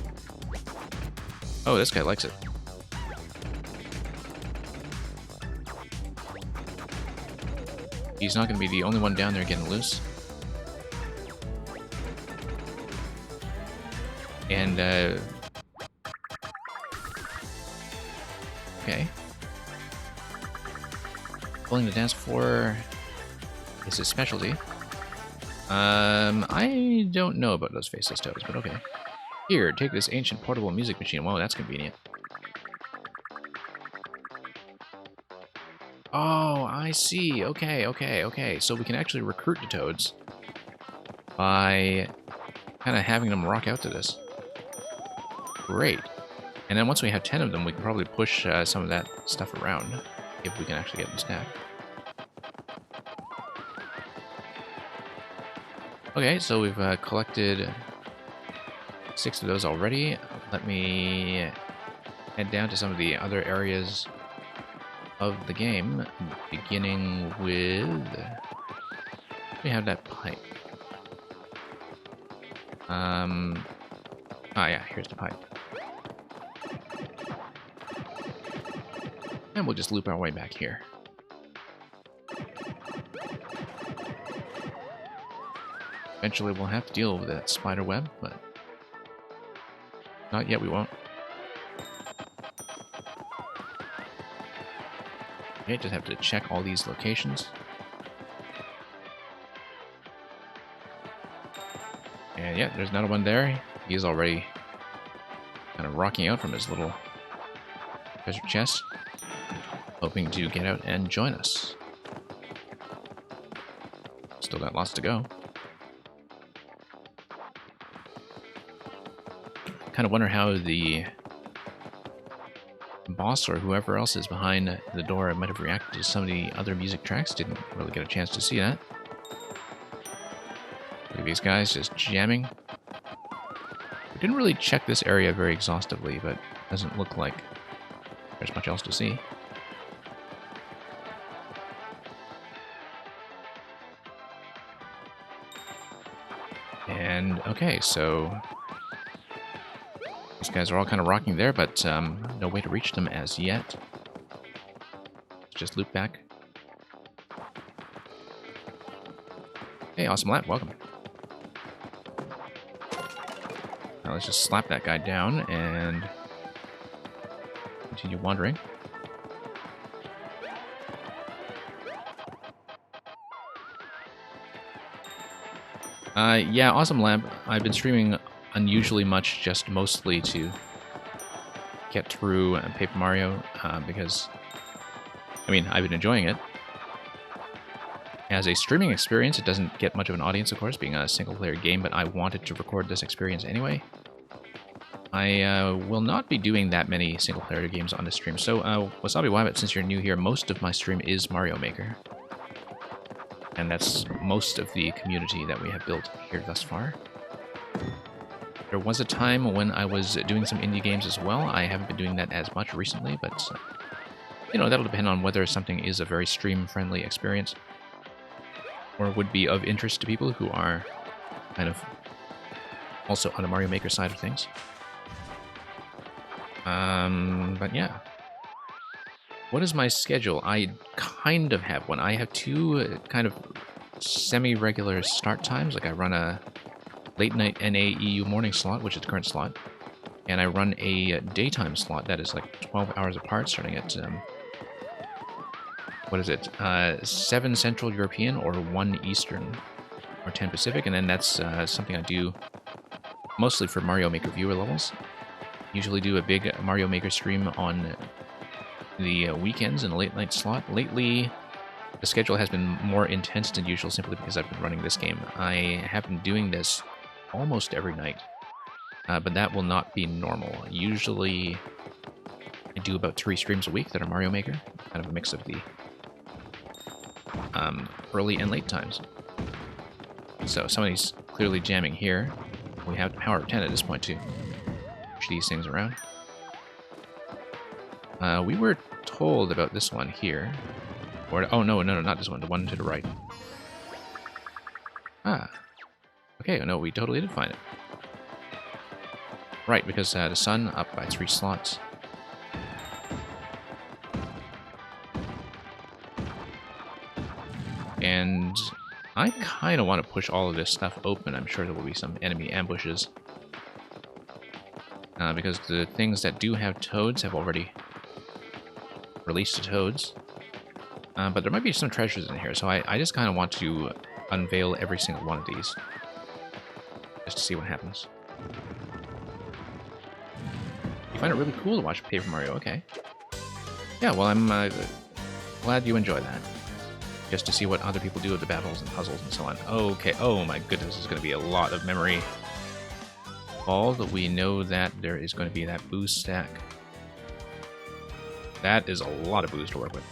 Oh, this guy likes it. He's not going to be the only one down there getting loose. And, okay. Pulling the dance floor is his specialty. I don't know about those faceless toads, but okay. Here, take this ancient portable music machine. Whoa, that's convenient. Oh, I see. Okay. So we can actually recruit the toads by kind of having them rock out to this. Great. And then once we have 10 of them, we can probably push some of that stuff around if we can actually get them stacked. Okay, so we've collected 6 of those already. Let me head down to some of the other areas of the game, beginning with... we have that pipe. Ah, yeah, here's the pipe. And we'll just loop our way back here. Eventually we'll have to deal with that spider web, but not yet we won't. Okay, just have to check all these locations. And yeah, there's another one there. He's already kind of rocking out from his little treasure chest, hoping to get out and join us. Still got lots to go. Kind of wonder how the boss or whoever else is behind the door might have reacted to some of the other music tracks. Didn't really get a chance to see that. Look at these guys just jamming. We didn't really check this area very exhaustively, but it doesn't look like there's much else to see. And okay, so these guys are all kind of rocking there, but no way to reach them as yet. Just loop back. Hey, Awesome Lap, welcome. Now let's just slap that guy down and continue wandering. Yeah, Awesome Lab. I've been streaming unusually much, just mostly to get through Paper Mario, because, I mean, I've been enjoying it. As a streaming experience, it doesn't get much of an audience, of course, being a single-player game, but I wanted to record this experience anyway. I will not be doing that many single-player games on the stream, so Wasabi Wabbit, since you're new here, most of my stream is Mario Maker. And that's most of the community that we have built here thus far. There was a time when I was doing some indie games as well. I haven't been doing that as much recently, but, you know, that'll depend on whether something is a very stream-friendly experience or would be of interest to people who are kind of also on the Mario Maker side of things. But yeah. What is my schedule? I kind of have one. I have two kind of semi-regular start times. Like I run a late night NAEU morning slot, which is the current slot. And I run a daytime slot that is like 12 hours apart, starting at, what is it? 7 Central European or 1 Eastern or 10 Pacific. And then that's something I do mostly for Mario Maker viewer levels. Usually do a big Mario Maker stream on the weekends in a late night slot. Lately, the schedule has been more intense than usual simply because I've been running this game. I have been doing this almost every night, but that will not be normal. Usually, I do about 3 streams a week that are Mario Maker, kind of a mix of the early and late times. So somebody's clearly jamming here. We have the power of 10 at this point too. Push these things around. We were told about this one here. Or, oh, no, not this one. The one to the right. Ah. Okay, no, we totally did find it. Right, because the sun up by 3 slots. And I kind of want to push all of this stuff open. I'm sure there will be some enemy ambushes. Because the things that do have toads have already released the toads. But there might be some treasures in here, so I just kind of want to unveil every single one of these. Just to see what happens. You find it really cool to watch Paper Mario, okay. Yeah, well, I'm glad you enjoy that. Just to see what other people do with the battles and puzzles and so on. Okay, oh my goodness, this is going to be a lot of memory. All that we know that there is going to be that booze stack. That is a lot of booze to work with.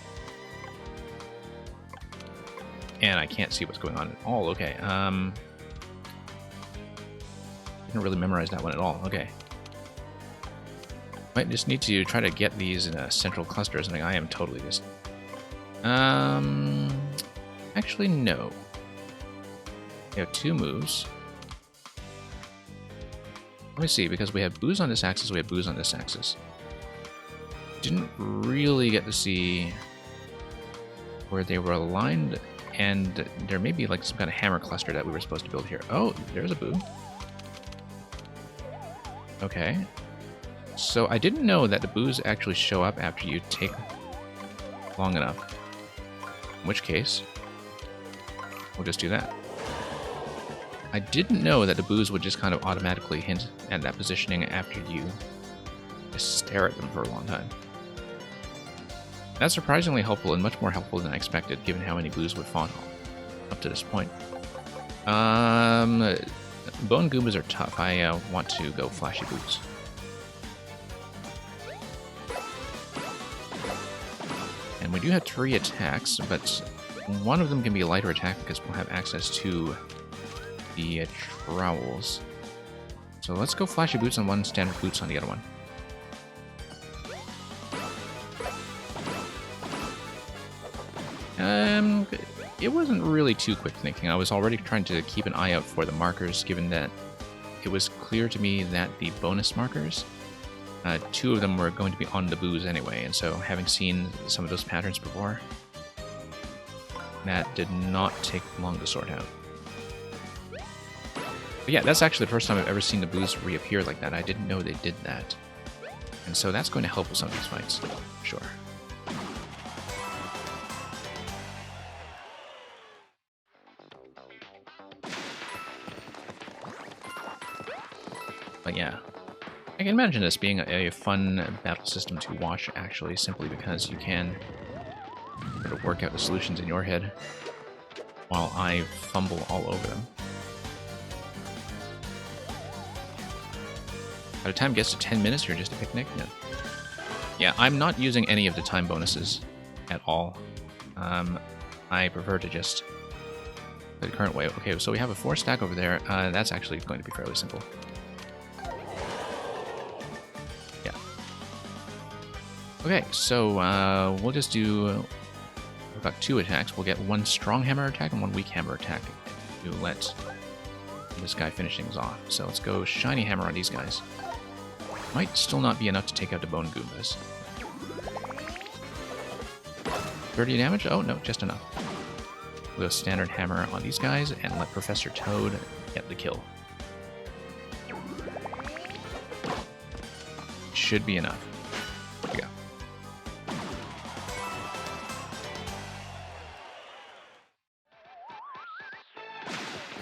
And I can't see what's going on at all. Okay, didn't really memorize that one at all. Okay. Might just need to try to get these in a central cluster or something. I am totally just... Actually, no. We have 2 moves. Let me see, because we have booze on this axis, we have booze on this axis. Didn't really get to see where they were aligned, and there may be like some kind of hammer cluster that we were supposed to build here. Oh, there's a boo. Okay. So I didn't know that the boos actually show up after you take long enough. In which case, we'll just do that. I didn't know that the boos would just kind of automatically hint at that positioning after you just stare at them for a long time. That's surprisingly helpful and much more helpful than I expected, given how many boos would fawn up to this point. Bone Goombas are tough. I want to go Flashy Boots. And we do have 3 attacks, but one of them can be a lighter attack because we'll have access to the trowels. So let's go Flashy Boots on one, Standard Boots on the other one. It wasn't really too quick thinking. I was already trying to keep an eye out for the markers, given that it was clear to me that the bonus markers, 2 of them were going to be on the boos anyway, and so having seen some of those patterns before, that did not take long to sort out. But yeah, that's actually the first time I've ever seen the boos reappear like that. I didn't know they did that. And so that's going to help with some of these fights. Sure. But yeah, I can imagine this being a fun battle system to watch, actually, simply because you can sort of work out the solutions in your head while I fumble all over them. By the time it gets to 10 minutes, you're just a picnic? No. Yeah, I'm not using any of the time bonuses at all. I prefer to just play the current way. Okay, so we have a 4 stack over there. That's actually going to be fairly simple. Yeah. Okay, so we'll just do... We've got 2 attacks. We'll get 1 strong hammer attack and 1 weak hammer attack to let this guy finish things off. So let's go shiny hammer on these guys. Might still not be enough to take out the bone Goombas. 30 damage? Oh, no, just enough. We'll go standard hammer on these guys and let Professor Toad get the kill. Should be enough. There we go.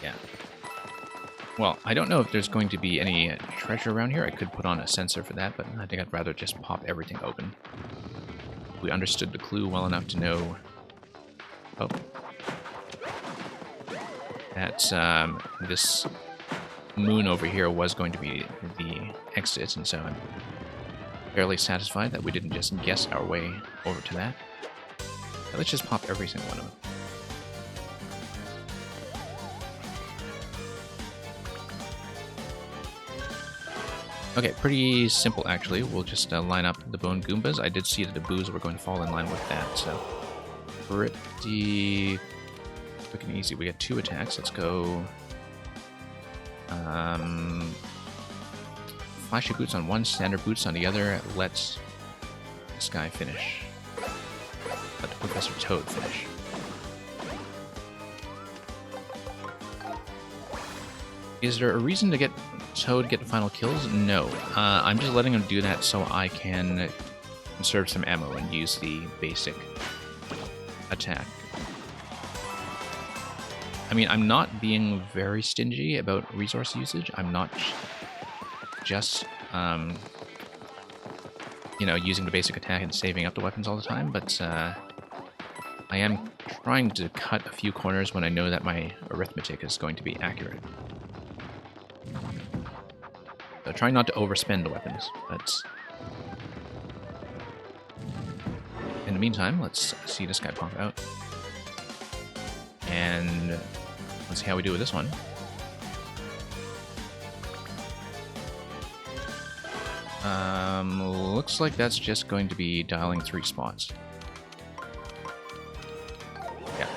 Yeah. Well, I don't know if there's going to be any treasure around here. I could put on a sensor for that, but I think I'd rather just pop everything open. We understood the clue well enough to know... Oh. That this moon over here was going to be the exit, and so I'm fairly satisfied that we didn't just guess our way over to that. Now let's just pop every single one of them. Okay, pretty simple actually. We'll just line up the bone Goombas. I did see that the boos were going to fall in line with that, so pretty quick and easy. We get 2 attacks. Let's go flashy boots on one, standard boots on the other. Let's this guy finish. Let the Professor Toad finish. Is there a reason to get Toad get the final kills? No. I'm just letting him do that so I can conserve some ammo and use the basic attack. I mean, I'm not being very stingy about resource usage. I'm not just, you know, using the basic attack and saving up the weapons all the time, but I am trying to cut a few corners when I know that my arithmetic is going to be accurate. So trying not to overspend the weapons, but in the meantime, let's see this guy pop out. And let's see how we do with this one. Looks like that's just going to be dialing 3 spots. Yeah.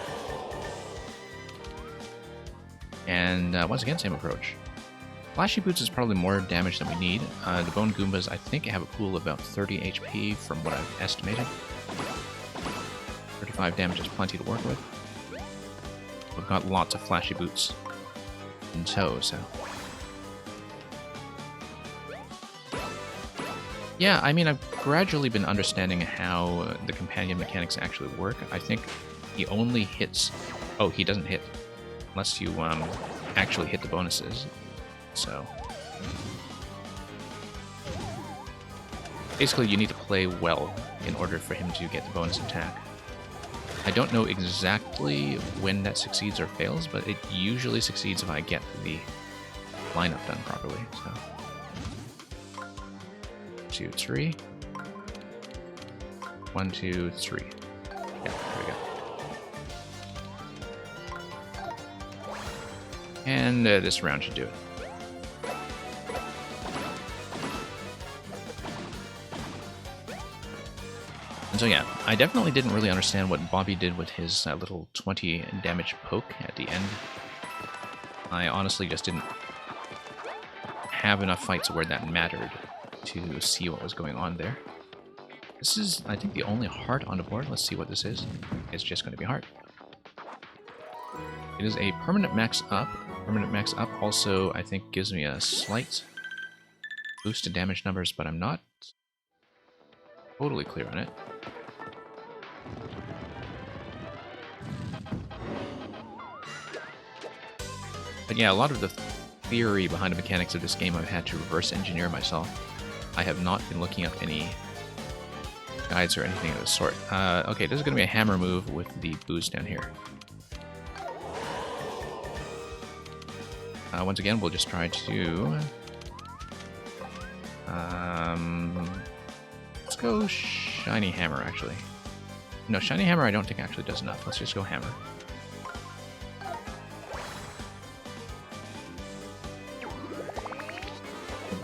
And once again, same approach. Flashy Boots is probably more damage than we need. The Bone Goombas, I think, have a pool of about 30 HP from what I've estimated. 35 damage is plenty to work with. We've got lots of Flashy Boots in tow, so... Yeah, I mean, I've gradually been understanding how the companion mechanics actually work. I think he only hits... Oh, he doesn't hit unless you actually hit the bonuses. So... basically, you need to play well in order for him to get the bonus attack. I don't know exactly when that succeeds or fails, but it usually succeeds if I get the lineup done properly, so... 2, 3. 1, 2, 3. Yeah, there we go. And this round should do it. And so yeah, I definitely didn't really understand what Bobby did with his little 20 damage poke at the end. I honestly just didn't have enough fights where that mattered to see what was going on there. This is, I think, the only heart on the board. Let's see what this is. It's just going to be heart. It is a permanent max up. Permanent max up also, I think, gives me a slight boost to damage numbers, but I'm not totally clear on it. But yeah, a lot of the theory behind the mechanics of this game I've had to reverse engineer myself. I have not been looking up any guides or anything of the sort. Okay, this is going to be a hammer move with the boost down here. Once again, we'll just try to... let's go Shiny Hammer, actually. No, Shiny Hammer I don't think actually does enough. Let's just go Hammer.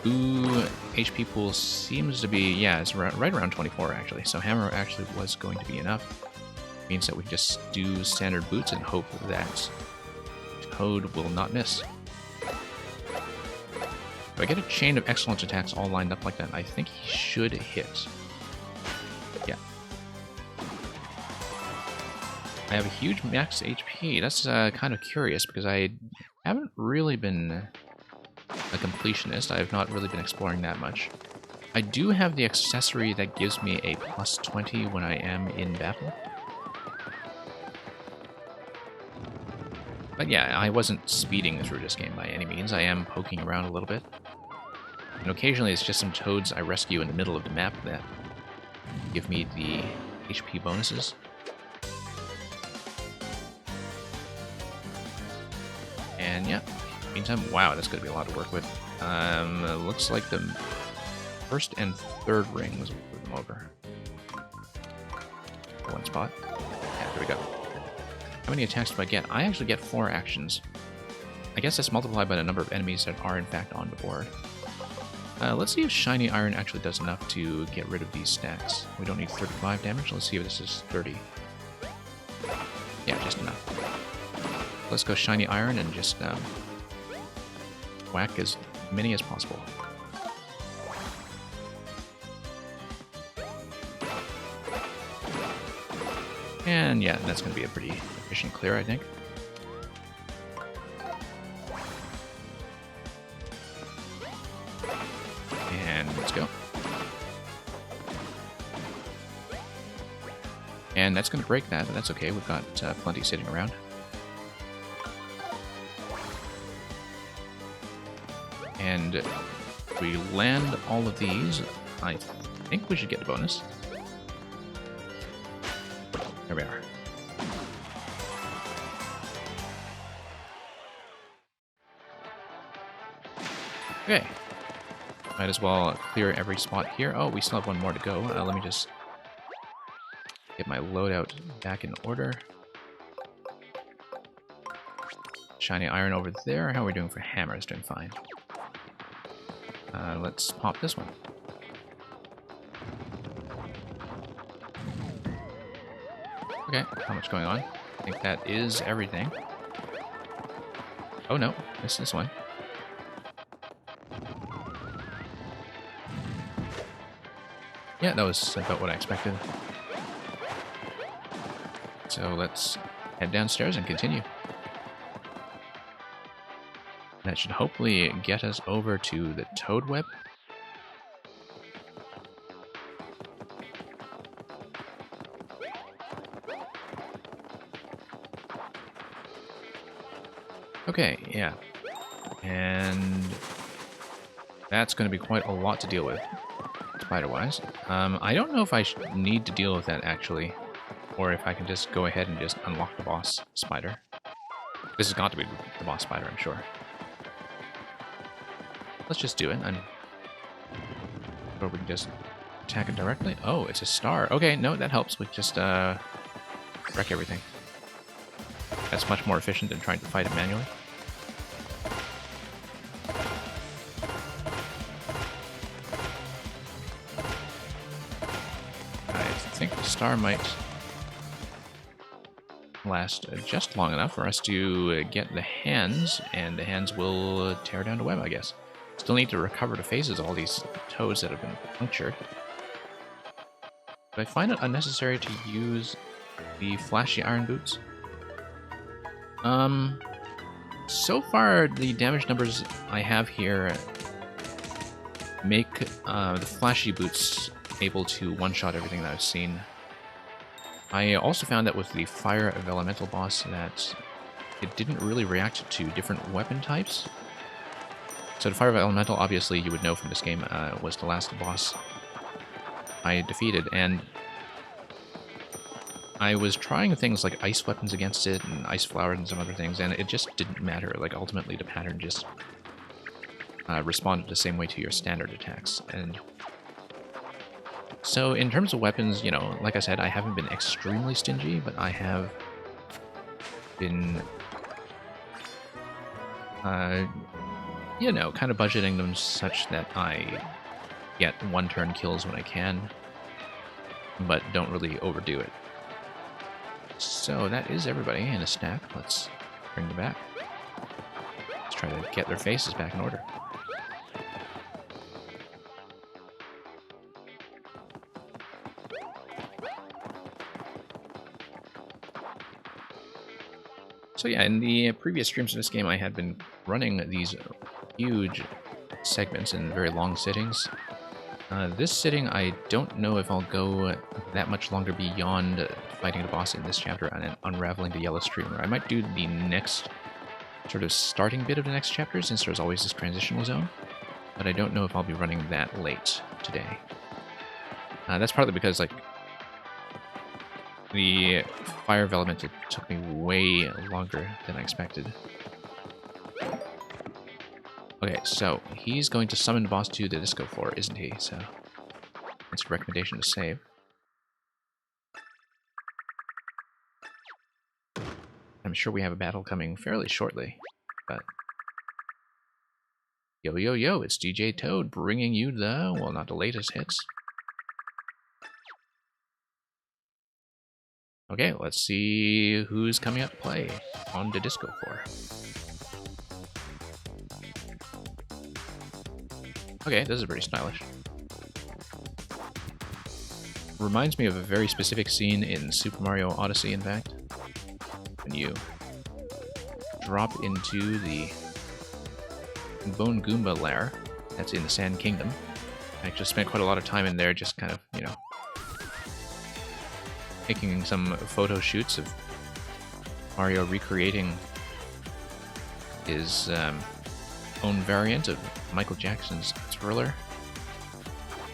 Boo HP pool seems to be... yeah, it's right around 24, actually. So Hammer actually was going to be enough. Means that we just do standard boots and hope that Toad will not miss. If I get a chain of excellence attacks all lined up like that, I think he should hit. Yeah. I have a huge max HP. That's kind of curious because I haven't really been a completionist. I have not really been exploring that much. I do have the accessory that gives me a plus 20 when I am in battle. But yeah, I wasn't speeding through this game by any means. I am poking around a little bit. And occasionally it's just some toads I rescue in the middle of the map that give me the HP bonuses. And yeah, meantime, wow, that's going to be a lot to work with. Looks like the first and third rings will move them over. One spot. Yeah, there we go. How many attacks do I get? I actually get 4 actions. I guess that's multiplied by the number of enemies that are in fact on the board. Let's see if Shiny Iron actually does enough to get rid of these stacks. We don't need 35 damage. Let's see if this is 30. Yeah, just enough. Let's go Shiny Iron and just whack as many as possible. And yeah, that's going to be a pretty efficient clear, I think. And let's go. And that's going to break that, but that's okay. We've got plenty sitting around. And if we land all of these, I think we should get the bonus. There we are. Okay. Might as well clear every spot here. Oh, we still have one more to go. Let me just get my loadout back in order. Shiny Iron over there. How are we doing for hammers? Doing fine. Let's pop this one. Okay, how much going on? I think that is everything. Oh no, missed this one. Yeah, that was about what I expected. So let's head downstairs and continue. That should hopefully get us over to the Toad Web. Okay, yeah. And that's going to be quite a lot to deal with, spider-wise. I don't know if I need to deal with that, actually, or if I can just go ahead and just unlock the boss spider. This has got to be the boss spider, I'm sure. Let's just do it, or we can just attack it directly. Oh, it's a star. Okay, no, that helps. We just wreck everything. That's much more efficient than trying to fight it manually. I think the star might last just long enough for us to get the hands, and the hands will tear down the web, I guess. Still need to recover the faces of all these toads that have been punctured. But I find it unnecessary to use the flashy iron boots. So far, the damage numbers I have here make the flashy boots able to one-shot everything that I've seen. I also found that with the Fire of Elemental boss that it didn't really react to different weapon types. So the Fire of Elemental, obviously you would know from this game, was the last boss I defeated, and I was trying things like ice weapons against it, and ice flowers and some other things, and it just didn't matter. Like, ultimately the pattern just responded the same way to your standard attacks. And so in terms of weapons, you know, like I said, I haven't been extremely stingy, but I have been, you know, kind of budgeting them such that I get one-turn kills when I can, but don't really overdo it. So that is everybody in a stack. Let's bring them back. Let's try to get their faces back in order. So yeah, in the previous streams of this game, I had been running these huge segments in very long sittings. This sitting, I don't know if I'll go that much longer beyond fighting the boss in this chapter and unraveling the yellow streamer. I might do the next sort of starting bit of the next chapter, since there's always this transitional zone, but I don't know if I'll be running that late today. That's partly because, like, the Fire of Elemental took me way longer than I expected. Okay, so he's going to summon the boss to the disco floor, isn't he? So it's a recommendation to save. I'm sure we have a battle coming fairly shortly, but... Yo, yo, yo, it's DJ Toad bringing you the, well, not the latest hits. Okay, let's see who's coming up to play on the disco floor. Okay, this is pretty stylish. Reminds me of a very specific scene in Super Mario Odyssey, in fact. When you drop into the Bone Goomba lair that's in the Sand Kingdom. I actually spent quite a lot of time in there just kind of, you know, taking some photo shoots of Mario recreating his own variant of Michael Jackson's Thriller.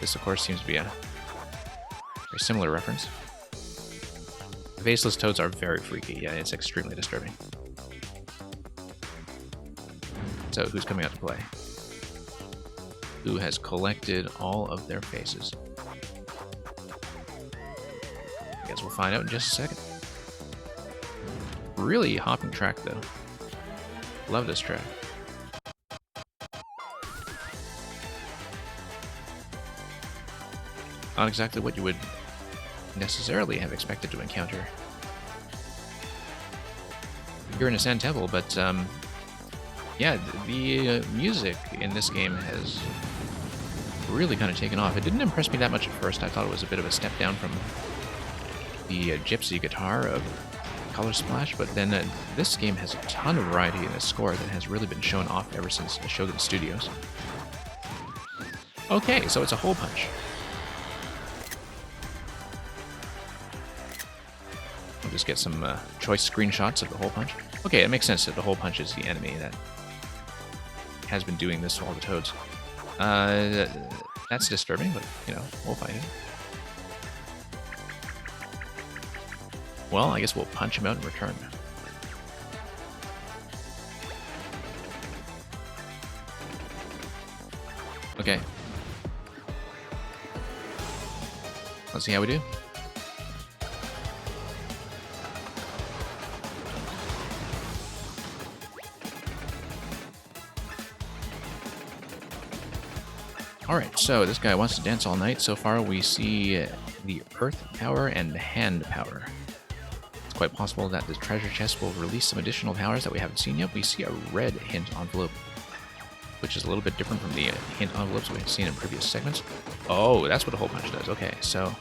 This, of course, seems to be a very similar reference. The faceless toads are very freaky. Yeah, it's extremely disturbing. So, who's coming out to play? Who has collected all of their faces? I guess we'll find out in just a second. Really hopping track, though. Love this track. Not exactly what you would necessarily have expected to encounter here in a Sand Temple, but yeah, the music in this game has really kind of taken off. It didn't impress me that much at first. I thought it was a bit of a step down from the gypsy guitar of Color Splash, but then this game has a ton of variety in its score that has really been shown off ever since Shogun Studios. Okay, so it's a hole punch. We'll just get some choice screenshots of the hole punch. Okay, it makes sense that the hole punch is the enemy that has been doing this to all the toads. That's disturbing, but, you know, we'll fight it. Well, I guess we'll punch him out in return. Okay. Let's see how we do. Alright, so this guy wants to dance all night. So far we see the earth power and the hand power. It's quite possible that the treasure chest will release some additional powers that we haven't seen yet. We see a red hint envelope, which is a little bit different from the hint envelopes we've seen in previous segments. Oh, that's what a hole punch does. Okay, so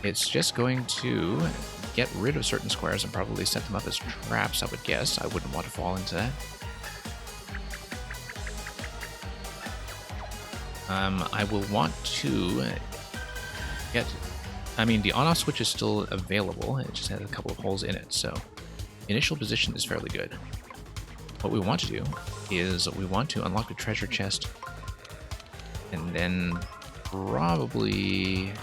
it's just going to get rid of certain squares and probably set them up as traps, I would guess. I wouldn't want to fall into that. I will want to get... I mean, the on-off switch is still available. It just has a couple of holes in it, so initial position is fairly good. What we want to do is we want to unlock the treasure chest, and then probably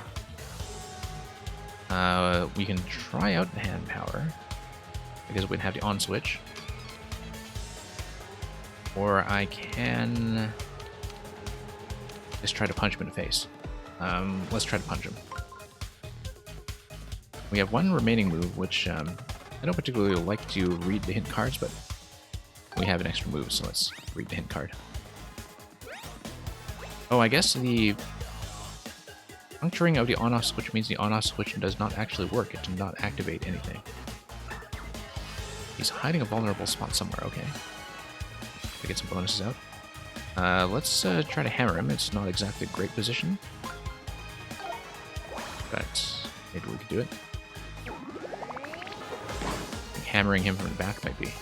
we can try out the hand power because we'd have the on switch, or I can just try to punch him in the face. Let's try to punch him. We have one remaining move, which I don't particularly like to read the hint cards, but we have an extra move, so let's read the hint card. Oh, I guess the puncturing of the on-off switch means the on-off switch does not actually work. It does not activate anything. He's hiding a vulnerable spot somewhere, okay. To get some bonuses out. Let's try to hammer him. It's not exactly a great position, but maybe we could do it. Hammering him from the back might be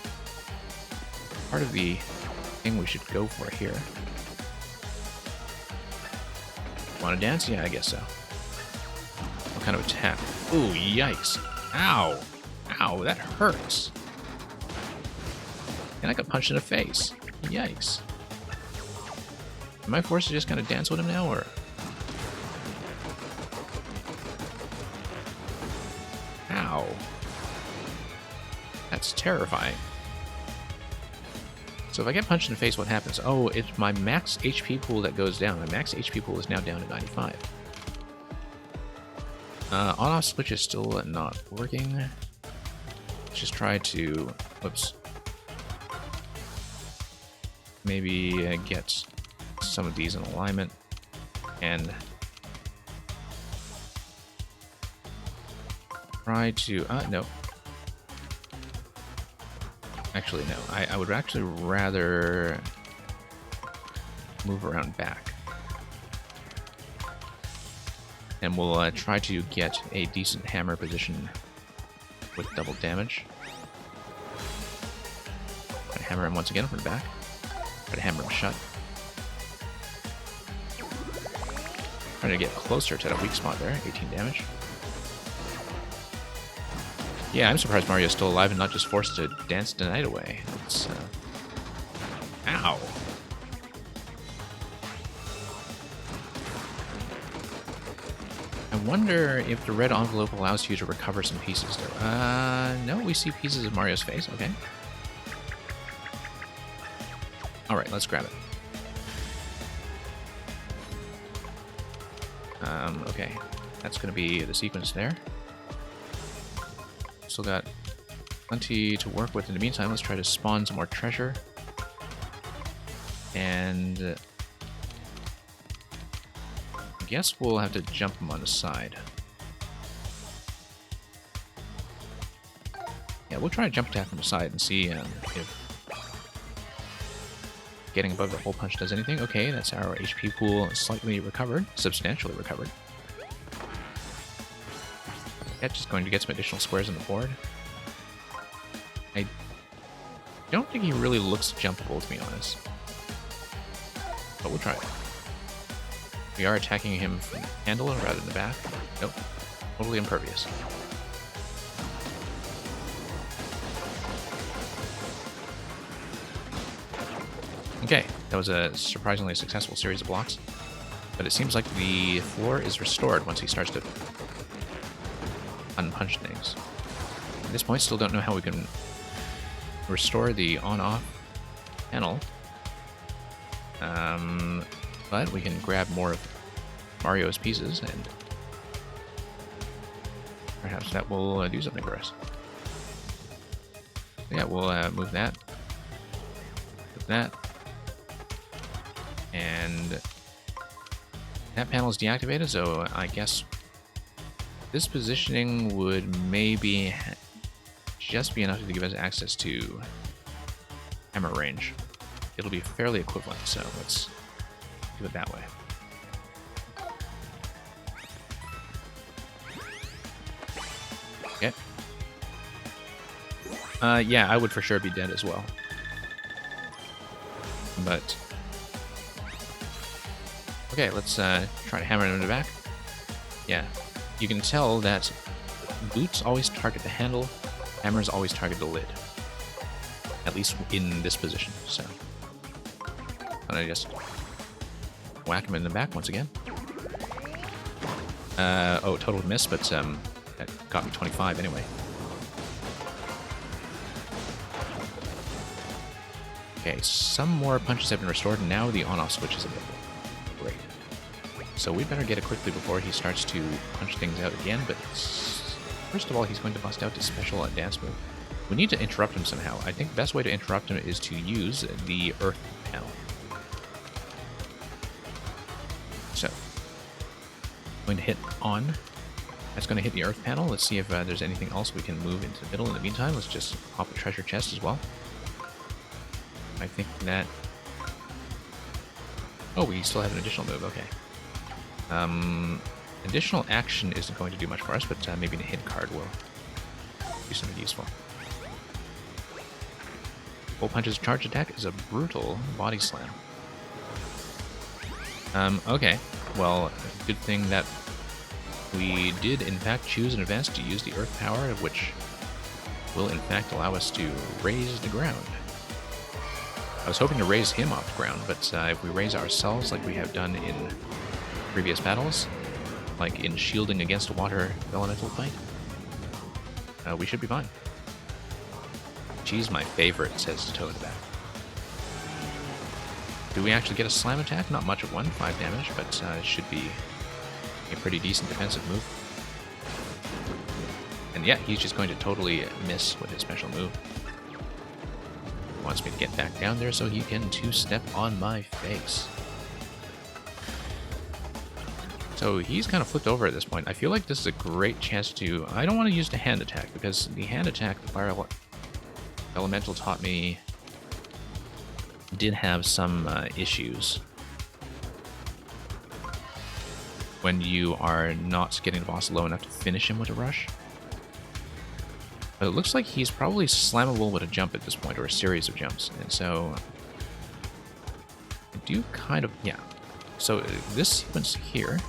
part of the thing we should go for here. Want to dance? Yeah, I guess so. What kind of attack? Ooh, yikes. Ow! Ow, that hurts. And I got punched in the face. Yikes. Am I forced to just kind of dance with him now, or...? Ow. That's terrifying. So if I get punched in the face, what happens? Oh, it's my max HP pool that goes down. My max HP pool is now down to 95. On-off switch is still not working. Let's just try to... Whoops. Maybe get some of these in alignment. And... try to... no. Actually, no. I would actually rather move around back. And we'll try to get a decent hammer position with double damage. Try to hammer him once again from the back. Try to hammer him shut. Trying to get closer to that weak spot there. 18 damage. Yeah, I'm surprised Mario's still alive and not just forced to dance the night away. It's, ow. I wonder if the red envelope allows you to recover some pieces there. No, we see pieces of Mario's face. Okay. Alright, let's grab it. Okay. That's going to be the sequence there. Still got plenty to work with in the meantime. Let's try to spawn some more treasure. And I guess we'll have to jump him on the side. Yeah, we'll try to jump attack from the side and see if getting above the hole punch does anything. Okay, that's our HP pool slightly recovered, substantially recovered. Just going to get some additional squares on the board. I don't think he really looks jumpable, to be honest. But we'll try it. We are attacking him from the handle rather than the back. Nope. Totally impervious. Okay, that was a surprisingly successful series of blocks. But it seems like the floor is restored once he starts to unpunch things. At this point, still don't know how we can restore the on-off panel. But we can grab more of Mario's pieces, and perhaps that will do something for us. Yeah, we'll move that. Move that. And that panel is deactivated, so I guess this positioning would maybe just be enough to give us access to hammer range. It'll be fairly equivalent, so let's do it that way. Okay. Yeah, I would for sure be dead as well. But okay, let's try to hammer him in the back. Yeah, you can tell that boots always target the handle, hammers always target the lid. At least in this position, so. And I just whack him in the back once again. Oh, total miss, but that got me 25 anyway. Okay, some more punches have been restored, and now the on-off switch is available. Great. So we better get it quickly before he starts to punch things out again, but first of all, he's going to bust out his special dance move. We need to interrupt him somehow. I think the best way to interrupt him is to use the earth panel. So, I'm going to hit on. That's going to hit the earth panel. Let's see if there's anything else we can move into the middle. In the meantime, let's just pop a treasure chest as well. I think that... Oh, we still have an additional move, okay. Additional action isn't going to do much for us, but maybe a hit card will do something useful. Full Punch's charge attack is a brutal body slam. Okay. Well, good thing that we did in fact choose in advance to use the earth power, which will in fact allow us to raise the ground. I was hoping to raise him off the ground, but if we raise ourselves like we have done in previous battles, like in shielding against a water elemental fight, we should be fine. She's my favorite, says the toe in the back. Do we actually get a slam attack? Not much of one, 5 damage, but it should be a pretty decent defensive move. And yeah, he's just going to totally miss with his special move. Wants me to get back down there so he can two-step on my face. So he's kind of flipped over at this point. I feel like this is a great chance to... I don't want to use the hand attack, because the hand attack, the fire elemental taught me, did have some issues when you are not getting the boss low enough to finish him with a rush. But it looks like he's probably slammable with a jump at this point, or a series of jumps, and so I do kind of, yeah. So this sequence here,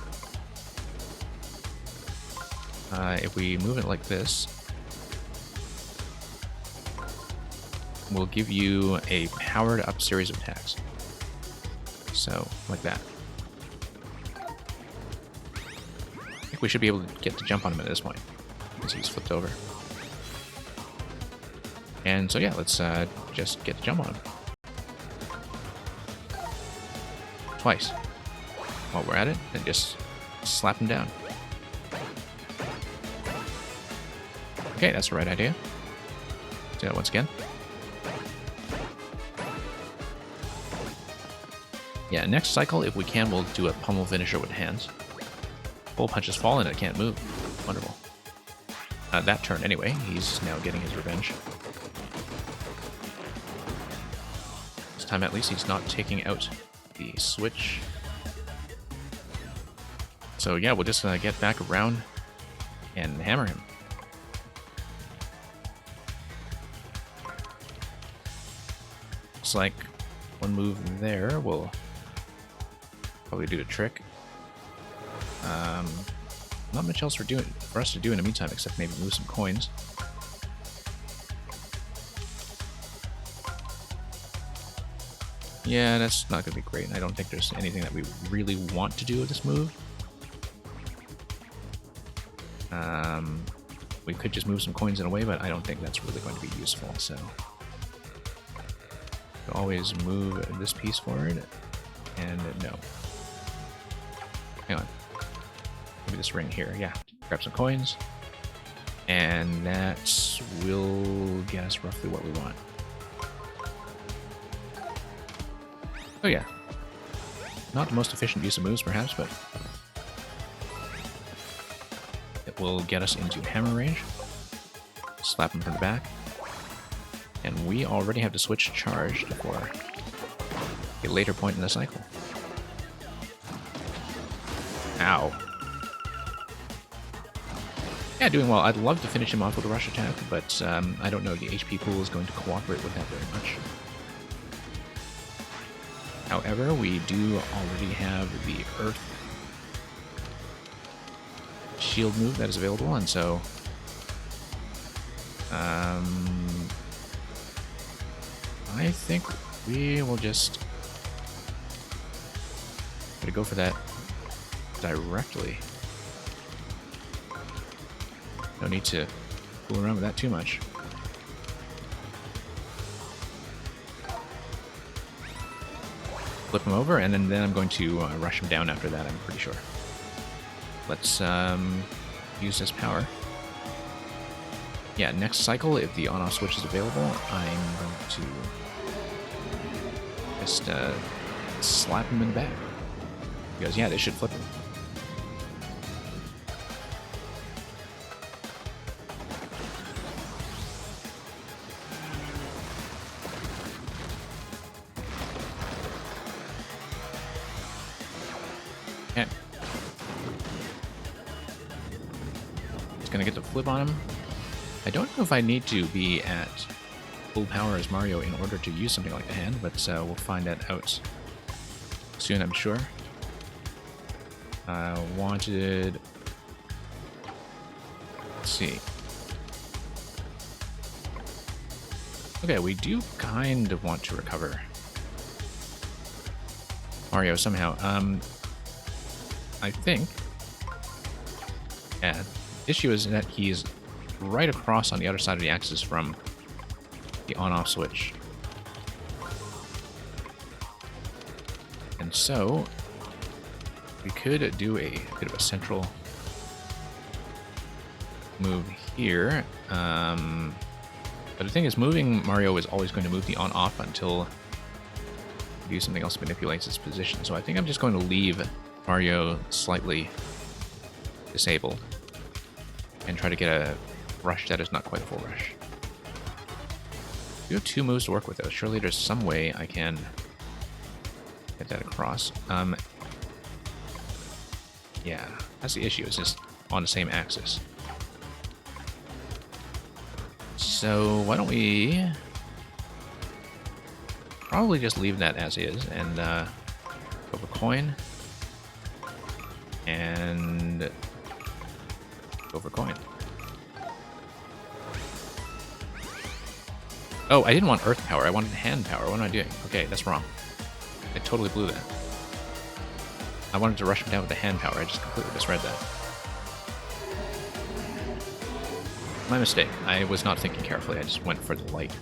if we move it like this, will give you a powered up series of attacks. So, like that. I think we should be able to get the jump on him at this point, because he's flipped over. And so yeah, let's just get the jump on him. Twice. While we're at it, and just slap him down. Okay, that's the right idea. Do that once again. Yeah, next cycle, if we can, we'll do a pummel finisher with hands. Full Punch has fallen and it can't move. Wonderful. That turn anyway, he's now getting his revenge. This time at least he's not taking out the switch. So yeah, we'll just get back around and hammer him. Looks like one move there will probably do the trick. Not much else for us to do in the meantime, except maybe move some coins. Yeah, that's not going to be great. I don't think there's anything that we really want to do with this move. We could just move some coins in a way, but I don't think that's really going to be useful, so... Always move this piece forward, and no. Hang on. Maybe this ring here, yeah. Grab some coins, and that will get us roughly what we want. Oh yeah. Not the most efficient use of moves, perhaps, but it will get us into hammer range. Slap him from the back. And we already have the switch charged for a later point in the cycle. Ow. Yeah, doing well. I'd love to finish him off with a rush attack, but I don't know if the HP pool is going to cooperate with that very much. However, we do already have the Earth shield move that is available, and so I think we will just go for that directly. No need to fool around with that too much. Flip him over, and then I'm going to rush him down after that, I'm pretty sure. Let's use this power. Yeah, next cycle, if the on-off switch is available, I'm going to just slap him in the back. Because, yeah, they should flip him. Okay. Just gonna get the flip on him. I don't know if I need to be at full power as Mario in order to use something like the hand, but we'll find that out soon, I'm sure. Wanted... Let's see. Okay, we do kind of want to recover Mario somehow. I think... Yeah, the issue is that he's right across on the other side of the axis from the on-off switch. And so, we could do a bit of a central move here. But the thing is, moving Mario is always going to move the on-off until we do something else that manipulates its position. So I think I'm just going to leave Mario slightly disabled and try to get a rush that is not quite a full rush. We have 2 moves to work with, though. Surely there's some way I can get that across. Yeah, that's the issue. It's just on the same axis. So why don't we probably just leave that as is and go for coin and go for coin. Oh, I didn't want earth power. I wanted hand power. What am I doing? Okay, that's wrong. I totally blew that. I wanted to rush him down with the hand power. I just completely misread that. My mistake. I was not thinking carefully. I just went for the light.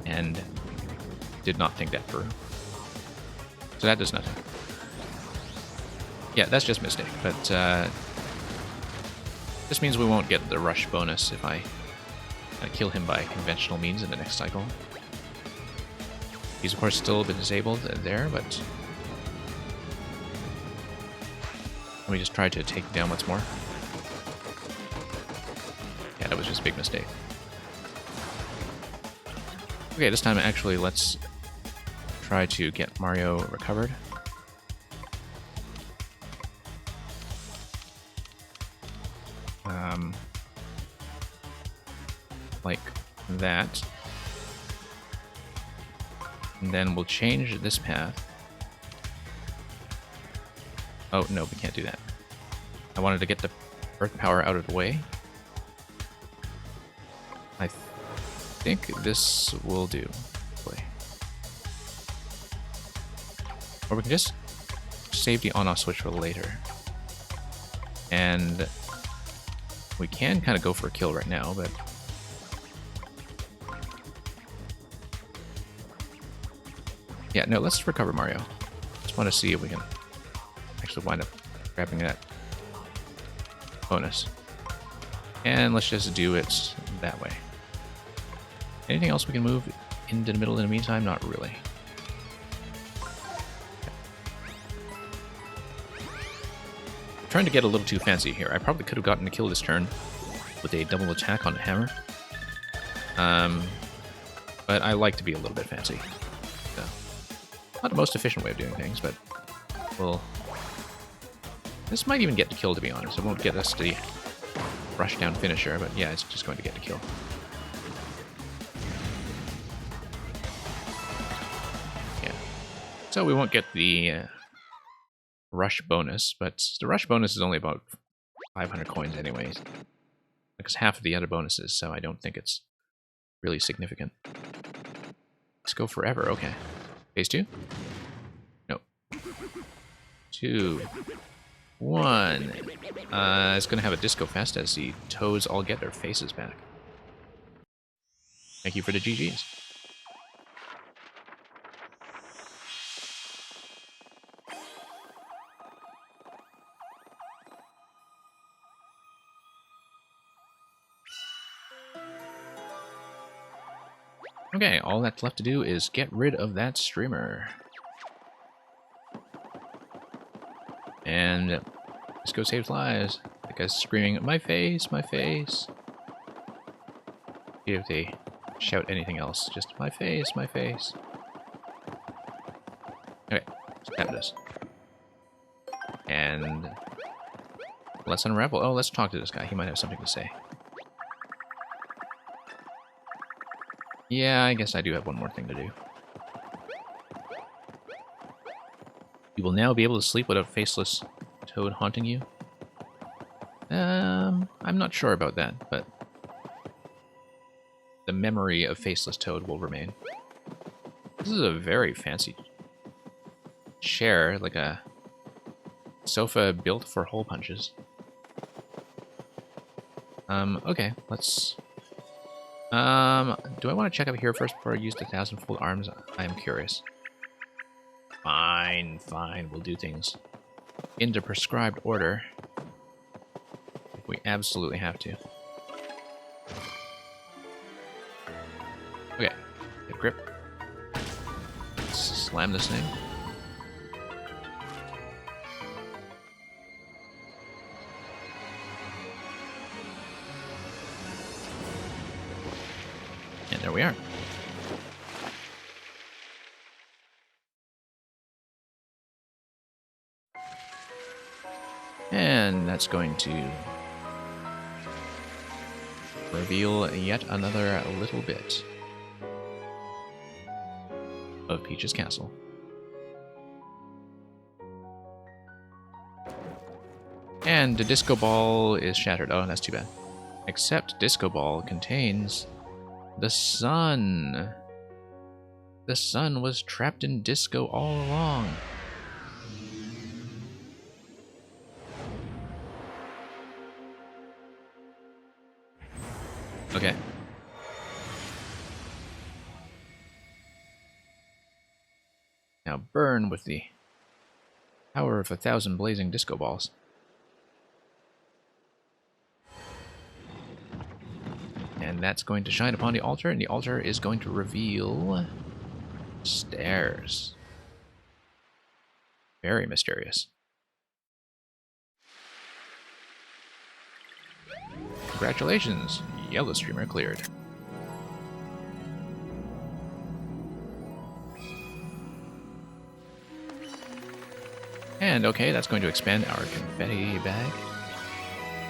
And did not think that through. So that does nothing. Yeah, that's just a mistake. But this means we won't get the rush bonus if I kill him by conventional means in the next cycle. He's of course still a bit disabled there, but let me just try to take him down once more. Yeah, that was just a big mistake. Okay, this time actually let's try to get Mario recovered. Like that. And then we'll change this path. Oh, no, we can't do that. I wanted to get the earth power out of the way. I think this will do. Or we can just save the on-off switch for later. And we can kind of go for a kill right now, but yeah, no, let's recover Mario. Just want to see if we can actually wind up grabbing that bonus. And let's just do it that way. Anything else we can move into the middle in the meantime? Not really. I'm trying to get a little too fancy here. I probably could have gotten a kill this turn with a double attack on the hammer. But I like to be a little bit fancy. So, not the most efficient way of doing things, but well, this might even get the kill, to be honest. It won't get us the rush-down finisher, but yeah, it's just going to get the kill. Yeah. So we won't get the rush bonus, but the rush bonus is only about 500 coins anyways. Because half of the other bonuses, so I don't think it's really significant. Let's go forever, okay. Phase 2? No. 2. 1. It's gonna have a disco fest as the toads all get their faces back. Thank you for the GGs. Okay, all that's left to do is get rid of that streamer. And Disco saves lives. That guy's screaming, my face, my face. See if they shout anything else. Just, my face, my face. Okay, let's tap this. And let's unravel. Oh, let's talk to this guy. He might have something to say. Yeah, I guess I do have one more thing to do. You will now be able to sleep without faceless toad haunting you. I'm not sure about that, but the memory of faceless toad will remain. This is a very fancy chair, like a sofa built for hole punches. Okay, let's... do I want to check up here first before I use the 1,000-fold arms? I am curious. Fine, fine, we'll do things in the prescribed order. If we absolutely have to. Okay, get grip. Let's slam this thing. And there we are. And that's going to reveal yet another little bit of Peach's castle. And the disco ball is shattered. Oh, that's too bad. Except disco ball contains the sun. The sun was trapped in disco all along. Okay. Now burn with the power of 1,000 blazing disco balls. And that's going to shine upon the altar, and the altar is going to reveal stairs. Very mysterious. Congratulations, yellow streamer cleared. And okay, that's going to expand our confetti bag.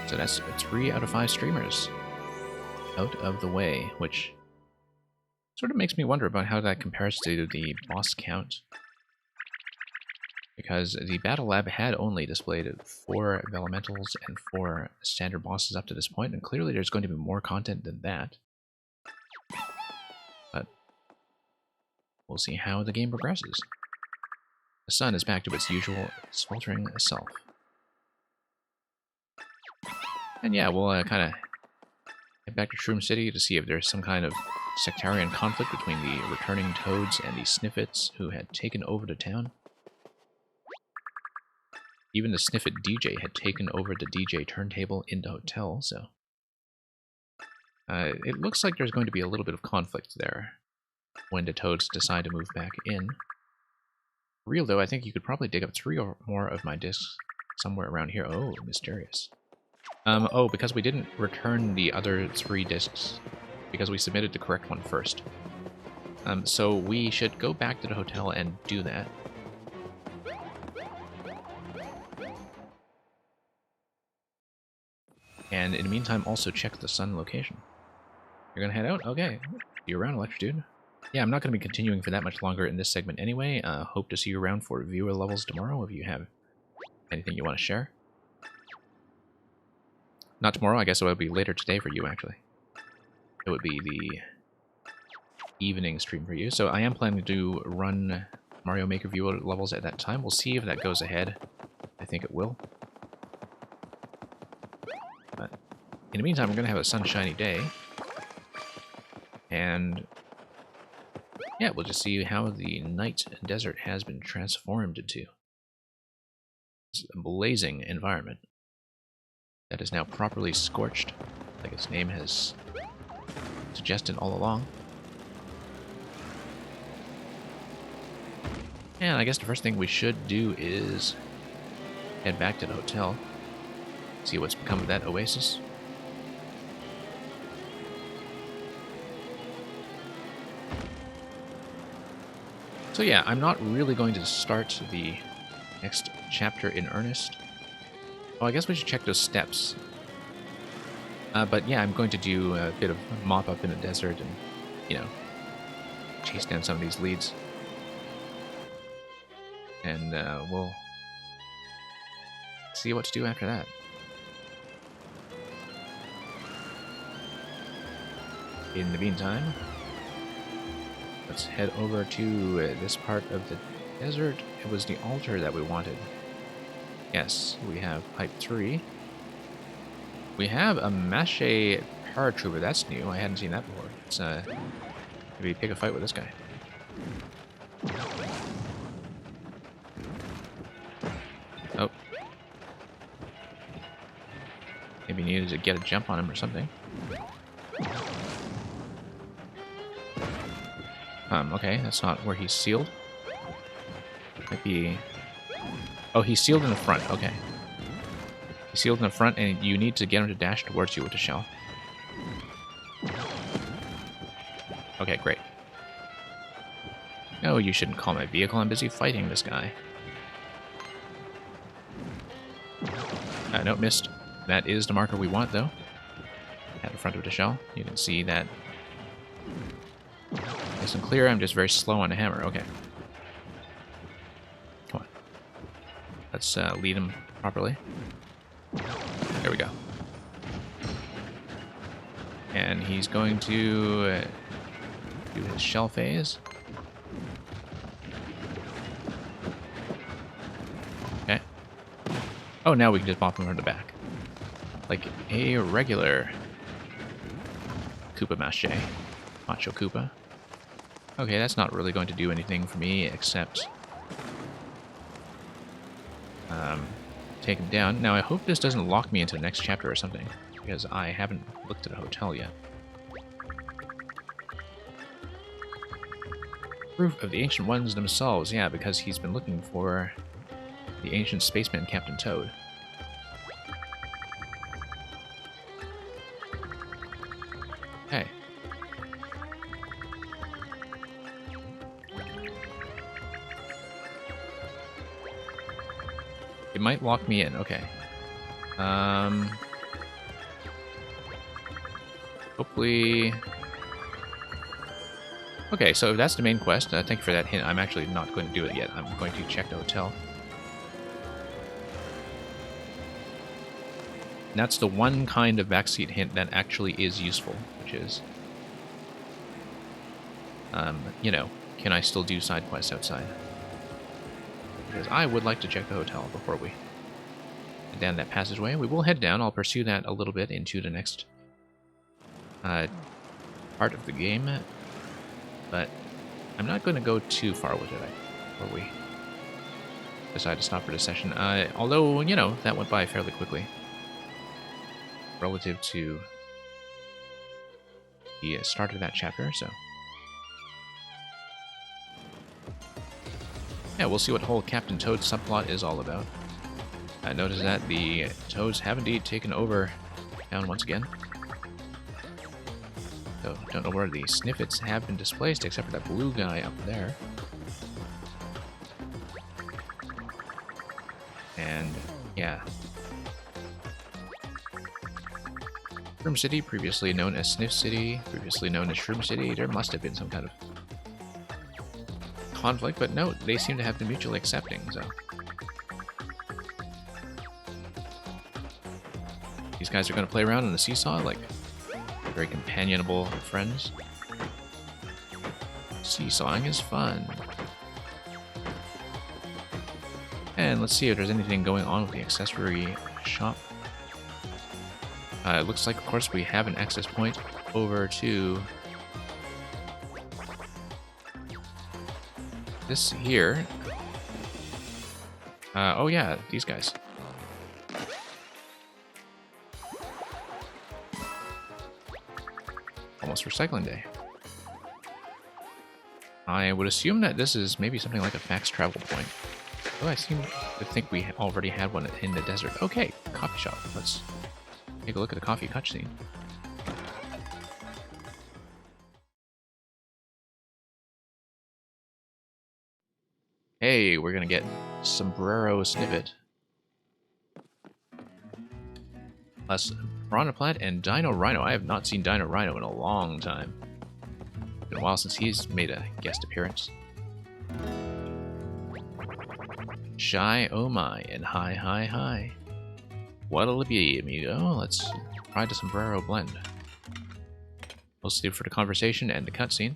So that's 3 out of 5 streamers out of the way, which sort of makes me wonder about how that compares to the boss count. Because the Battle Lab had only displayed 4 elementals and 4 standard bosses up to this point, and clearly there's going to be more content than that. But we'll see how the game progresses. The sun is back to its usual sweltering self. And yeah, we'll kind of head back to Shroom City to see if there's some kind of sectarian conflict between the returning toads and the Sniffets who had taken over the town. Even the Sniffet DJ had taken over the DJ turntable in the hotel, so... it looks like there's going to be a little bit of conflict there when the toads decide to move back in. For real though, I think you could probably dig up 3 or more of my discs somewhere around here. Oh, mysterious. Oh, because we didn't return the other 3 discs, because we submitted the correct one first. So we should go back to the hotel and do that. And in the meantime, also check the sun location. You're gonna head out? Okay. See you around, Electric Dude. Yeah, I'm not gonna be continuing for that much longer in this segment anyway. Hope to see you around for viewer levels tomorrow if you have anything you want to share. Not tomorrow, I guess it would be later today for you, actually. It would be the evening stream for you. So I am planning to run Mario Maker viewer levels at that time. We'll see if that goes ahead. I think it will. But in the meantime, we're going to have a sunshiny day. And yeah, we'll just see how the night desert has been transformed into this blazing environment that is now properly scorched, like its name has suggested all along. And I guess the first thing we should do is head back to the hotel, see what's become of that oasis. So yeah, I'm not really going to start the next chapter in earnest. Oh, I guess we should check those steps. But yeah, I'm going to do a bit of mop up in the desert and, you know, chase down some of these leads. And we'll see what to do after that. In the meantime, let's head over to this part of the desert. It was the altar that we wanted. Yes, we have Pipe 3. We have a Mache Paratrooper. That's new. I hadn't seen that before. Let's maybe pick a fight with this guy. Oh. Maybe needed to get a jump on him or something. Okay, that's not where he's sealed. Might be... Oh, he's sealed in the front. Okay. He's sealed in the front, and you need to get him to dash towards you with the shell. Okay, great. No, you shouldn't call my vehicle. I'm busy fighting this guy. No, missed. That is the marker we want, though. At the front of the shell. You can see that. Nice and clear. I'm just very slow on the hammer. Okay. Come on. Let's lead him properly. There we go. And he's going to do his shell phase. Okay. Oh, now we can just pop him from the back. Like a regular Koopa Mache. Macho Koopa. Okay, that's not really going to do anything for me except take him down. Now, I hope this doesn't lock me into the next chapter or something, because I haven't looked at a hotel yet. Proof of the Ancient Ones themselves, yeah, because he's been looking for the ancient spaceman Captain Toad. Okay. It might lock me in, okay. Hopefully... Okay, so if that's the main quest, thank you for that hint. I'm actually not going to do it yet. I'm going to check the hotel. And that's the one kind of backseat hint that actually is useful, which is... you know, can I still do side quests outside? Because I would like to check the hotel before we head down that passageway. We will head down. I'll pursue that a little bit into the next part of the game. But I'm not going to go too far with it before we decide to stop for this session. Although, you know, that went by fairly quickly relative to the start of that chapter, so... Yeah, we'll see what the whole Captain Toad subplot is all about. I noticed that the Toads have indeed taken over town once again. So, don't know where the Sniffets have been displaced, except for that blue guy up there. And, yeah. Shroom City, previously known as Sniff City, previously known as Shroom City. There must have been some kind of conflict, but no, they seem to have been mutually accepting, so. These guys are going to play around on the seesaw like very companionable friends. Seesawing is fun. And let's see if there's anything going on with the accessory shop. It looks like, of course, we have an access point over to this here. Oh yeah, these guys. Almost recycling day. I would assume that this is maybe something like a fax travel point. Oh, I seem to think we already had one in the desert. Okay, coffee shop. Let's take a look at the coffee cutscene. Hey, we're gonna get Sombrero Snippet. Plus Piranha Plant and Dino Rhino. I have not seen Dino Rhino in a long time. It's been a while since he's made a guest appearance. Shy oh my and hi hi hi. What'll it be, amigo? Let's try the Sombrero blend. Mostly for the conversation and the cutscene.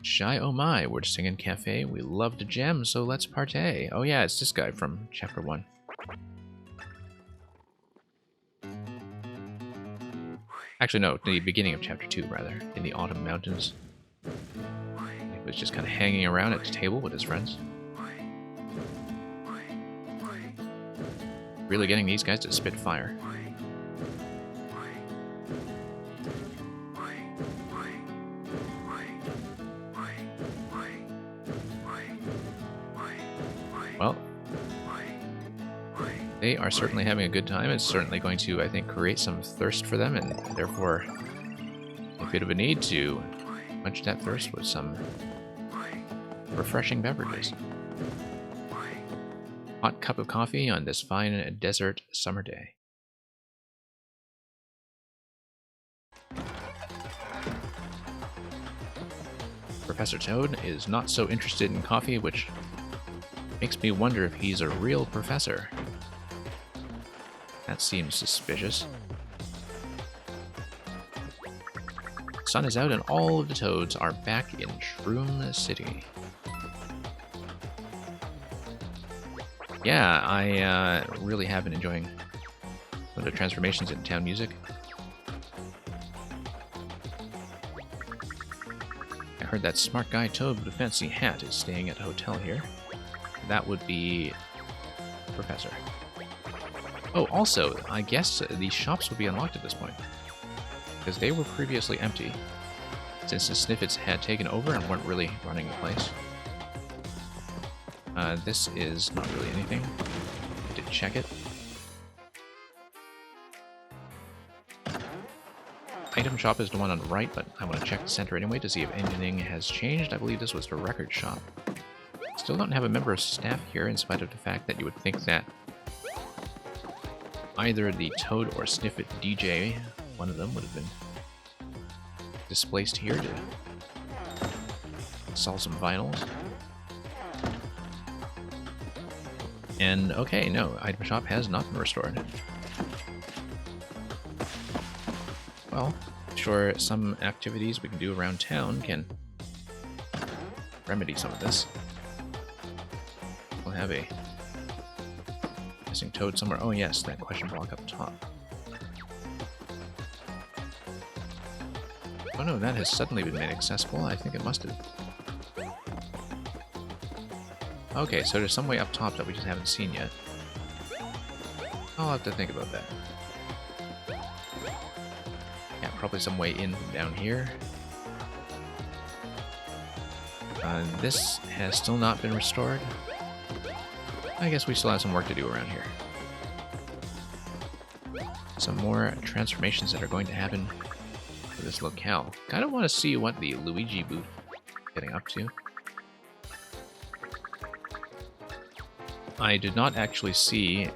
Shy oh my, we're singing cafe. We love to jam, so let's partay. Oh yeah, it's this guy from chapter 1. Actually, no, the beginning of chapter 2, rather, in the Autumn Mountains. He was just kind of hanging around at the table with his friends. Really getting these guys to spit fire. Well, they are certainly having a good time. It's certainly going to, I think, create some thirst for them, and therefore a bit of a need to quench that thirst with some refreshing beverages. Hot cup of coffee on this fine desert summer day. Professor Toad is not so interested in coffee, which makes me wonder if he's a real professor. That seems suspicious. Sun is out and all of the toads are back in Shroom City. Yeah, I really have been enjoying some of the transformations in town music. I heard that smart guy Toad with a fancy hat is staying at a hotel here. That would be Professor. Oh, also, I guess the shops would be unlocked at this point, because they were previously empty, since the Sniffets had taken over and weren't really running the place. This is not really anything. I did check it. Item shop is the one on the right, but I want to check the center anyway to see if anything has changed. I believe this was the record shop. Still don't have a member of staff here, in spite of the fact that you would think that either the Toad or Sniffet DJ, one of them, would have been displaced here to sell some vinyls. And okay, no, item shop has not been restored. Well, sure, some activities we can do around town can remedy some of this. We'll have a missing Toad somewhere. Oh yes, that question block up top. Oh no, that has suddenly been made accessible. I think it must have. Okay, so there's some way up top that we just haven't seen yet. I'll have to think about that. Yeah, probably some way in from down here. This has still not been restored. I guess we still have some work to do around here. Some more transformations that are going to happen for this locale. Kind of want to see what the Luigi booth is getting up to. I did not actually see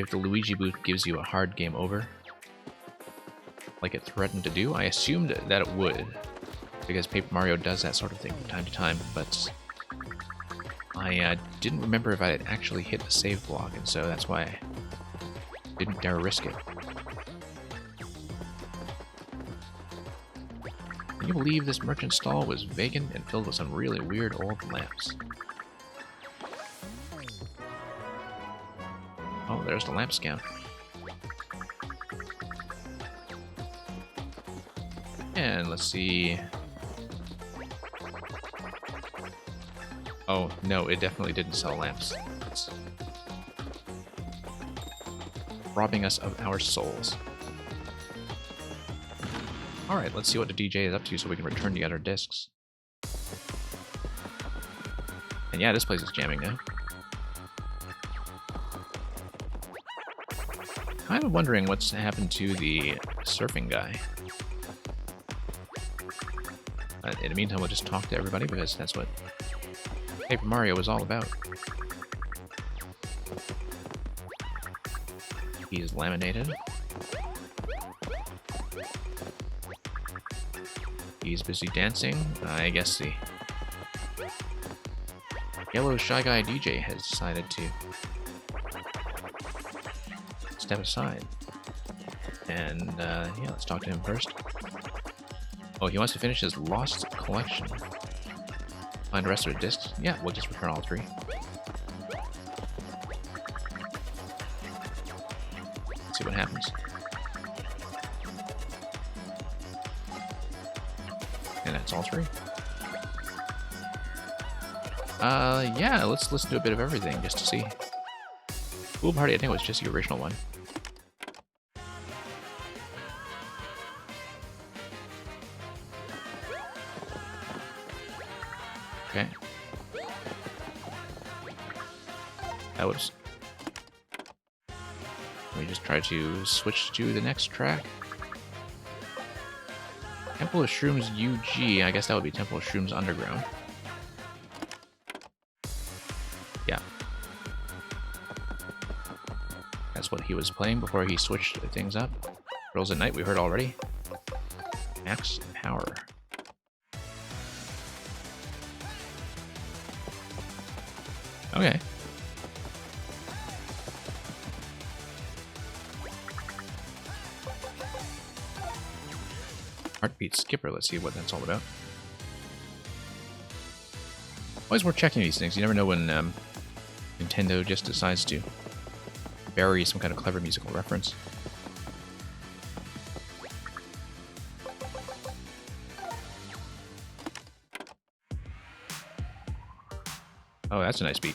if the Luigi booth gives you a hard game over, like it threatened to do. I assumed that it would, because Paper Mario does that sort of thing from time to time, but I didn't remember if I had actually hit the save block, and so that's why I didn't dare risk it. Can you believe this merchant stall was vacant and filled with some really weird old lamps? Oh, there's the lamp scam. And let's see. Oh, no, it definitely didn't sell lamps. It's robbing us of our souls. Alright, let's see what the DJ is up to so we can return the other discs. And yeah, this place is jamming now. Kind of wondering what's happened to the surfing guy. But in the meantime, we'll just talk to everybody because that's what Paper Mario is all about. He's laminated. He's busy dancing. I guess the yellow Shy Guy DJ has decided to step aside. And yeah, let's talk to him first. Oh, he wants to finish his lost collection. Find the rest of the discs? Yeah, we'll just return all three. Let's see what happens. And that's all three. Yeah, let's listen to a bit of everything just to see. Pool Party, I think, was just the original one. Okay. That was... Let me just try to switch to the next track. Temple of Shrooms UG, I guess that would be Temple of Shrooms Underground. Yeah. That's what he was playing before he switched things up. Girls at Night, we heard already. Max Power. Okay. Heartbeat Skipper, let's see what that's all about. Always worth checking these things. You never know when Nintendo just decides to bury some kind of clever musical reference. Oh, that's a nice beat.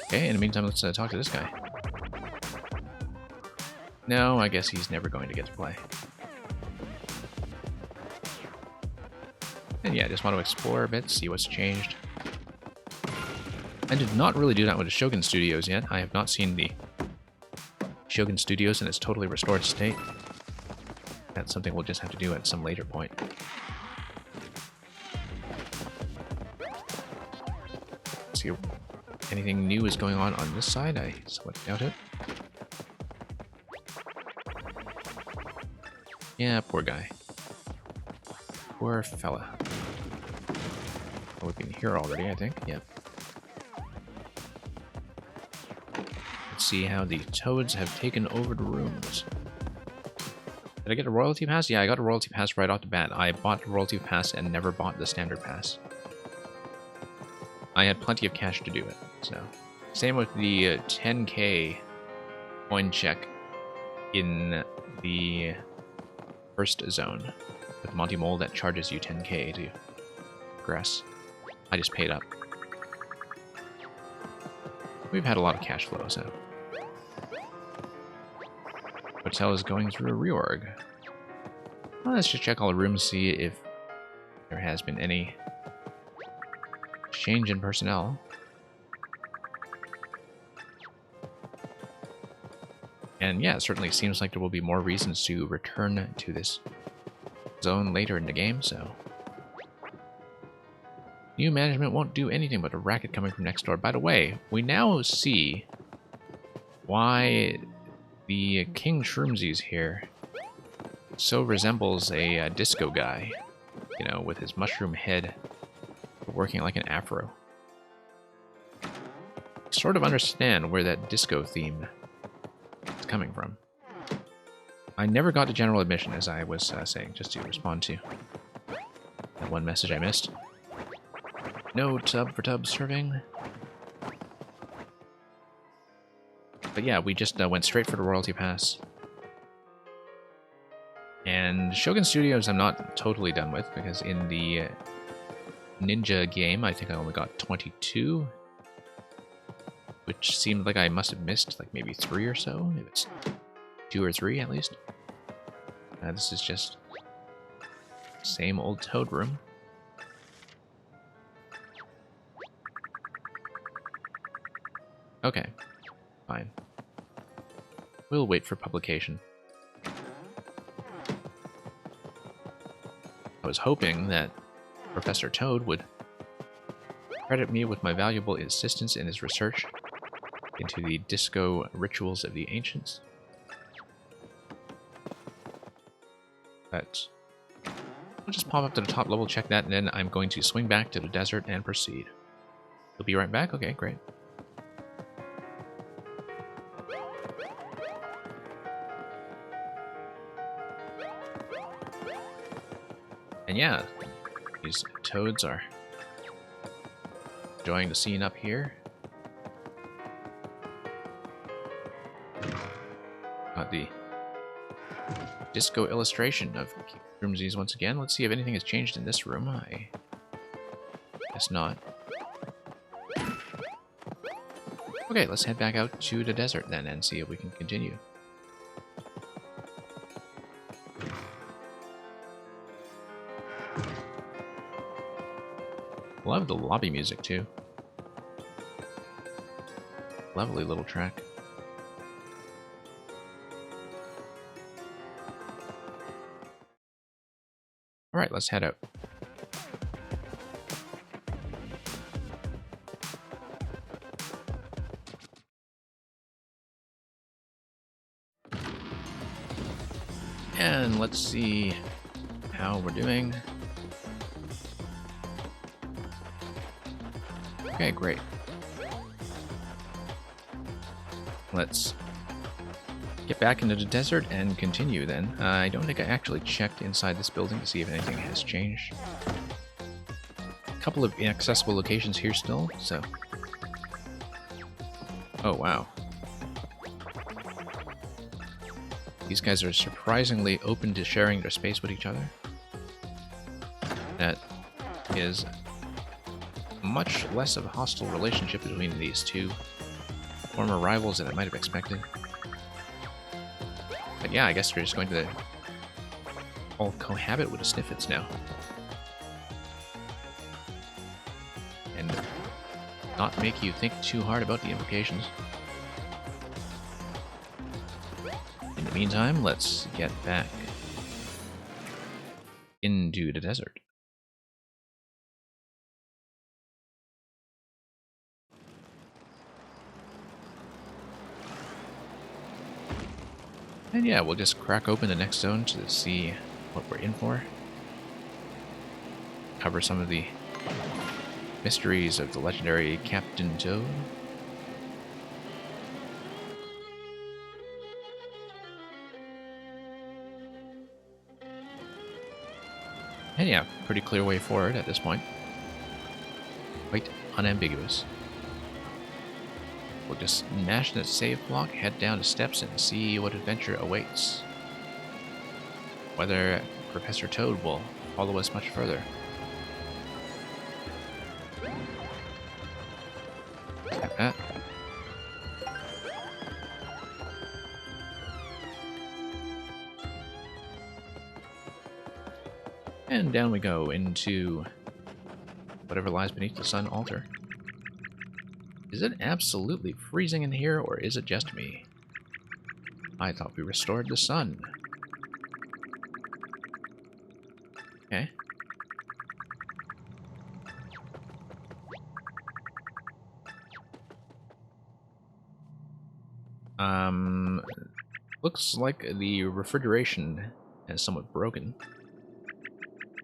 Okay, in the meantime, let's talk to this guy. No, I guess he's never going to get to play. And yeah, I just want to explore a bit, see what's changed. I did not really do that with the Shogun Studios yet. I have not seen the Shogun Studios in its totally restored state. That's something we'll just have to do at some later point. Let's see if anything new is going on this side. I somewhat doubt it. Yeah, poor guy. Poor fella. Oh, we've been here already, I think. Yep. Let's see how the Toads have taken over the rooms. Did I get a royalty pass? Yeah, I got a royalty pass right off the bat. I bought the royalty pass and never bought the standard pass. I had plenty of cash to do it, so. Same with the 10k coin check in the first zone with Monty Mole that charges you 10k to progress. I just paid up. We've had a lot of cash flow, so. Hotel is going through a reorg. Well, let's just check all the rooms, see if there has been any change in personnel. And yeah, it certainly seems like there will be more reasons to return to this zone later in the game, so New management won't do anything but a racket coming from next door. By the way, we now see why the King Shroomsies here so resembles a disco guy, you know, with his mushroom head working like an afro. Sort of understand where that disco theme is coming from. I never got to general admission, as I was saying, just to respond to that one message I missed. No tub for tub serving. But yeah, we just went straight for the royalty pass. And Shogun Studios I'm not totally done with, because in the Ninja game I think I only got 22. Which seemed like I must have missed like maybe 3 or so. Maybe it's 2 or 3 at least. This is just same old Toad room. Okay, fine. We'll wait for publication. I was hoping that Professor Toad would credit me with my valuable assistance in his research into the disco rituals of the ancients. But I'll just pop up to the top level, check that, and then I'm going to swing back to the desert and proceed. You'll be right back? Okay, great. And yeah, these toads are enjoying the scene up here. Got the disco illustration of Shroomsies once again. Let's see if anything has changed in this room. I guess not. Okay, let's head back out to the desert then and see if we can continue. Love the lobby music too. Lovely little track. Alright, let's head out. And let's see how we're doing. Okay, great. Let's get back into the desert and continue then. I don't think I actually checked inside this building to see if anything has changed. A couple of inaccessible locations here still, so... Oh, wow. These guys are surprisingly open to sharing their space with each other. That is much less of a hostile relationship between these two former rivals than I might have expected. But yeah, I guess we're just going to all cohabit with the Sniffets now. And not make you think too hard about the implications. In the meantime, let's get back into the desert. And yeah, we'll just crack open the next zone to see what we're in for. Cover some of the mysteries of the legendary Captain Toad. And yeah, pretty clear way forward at this point. Quite unambiguous. We'll just mash that save block, head down the steps, and see what adventure awaits. Whether Professor Toad will follow us much further. Tap that. And down we go into whatever lies beneath the sun altar. Is it absolutely freezing in here, or is it just me? I thought we restored the sun. Okay. Looks like the refrigeration has somewhat broken.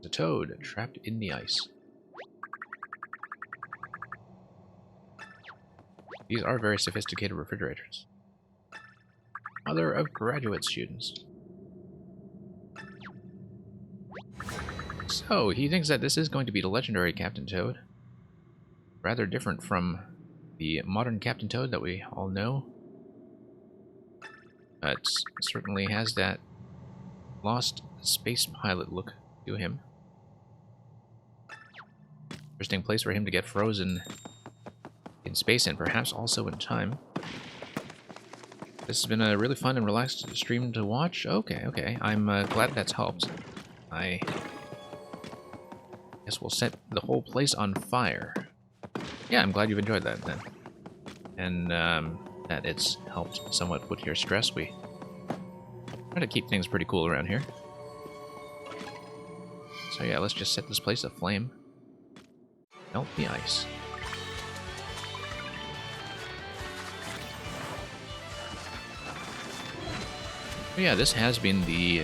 The toad trapped in the ice. These are very sophisticated refrigerators. Mother of graduate students. So, he thinks that this is going to be the legendary Captain Toad. Rather different from the modern Captain Toad that we all know. But certainly has that lost space pilot look to him. Interesting place for him to get frozen in space and perhaps also in time. This has been a really fun and relaxed stream to watch. Okay. I'm glad that's helped. I guess we'll set the whole place on fire. Yeah, I'm glad you've enjoyed that then. And that it's helped somewhat with your stress. We try to keep things pretty cool around here. So yeah, let's just set this place aflame. Melt the ice. But yeah, this has been the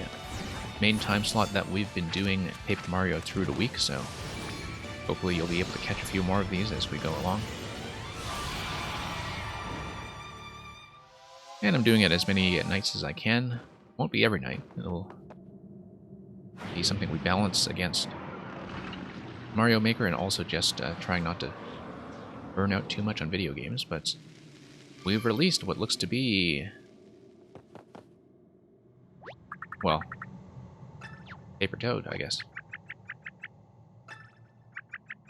main time slot that we've been doing Paper Mario through the week, so hopefully you'll be able to catch a few more of these as we go along. And I'm doing it as many nights as I can. Won't be every night. It'll be something we balance against Mario Maker and also just trying not to burn out too much on video games, but we've released what looks to be, well, Paper Toad, I guess.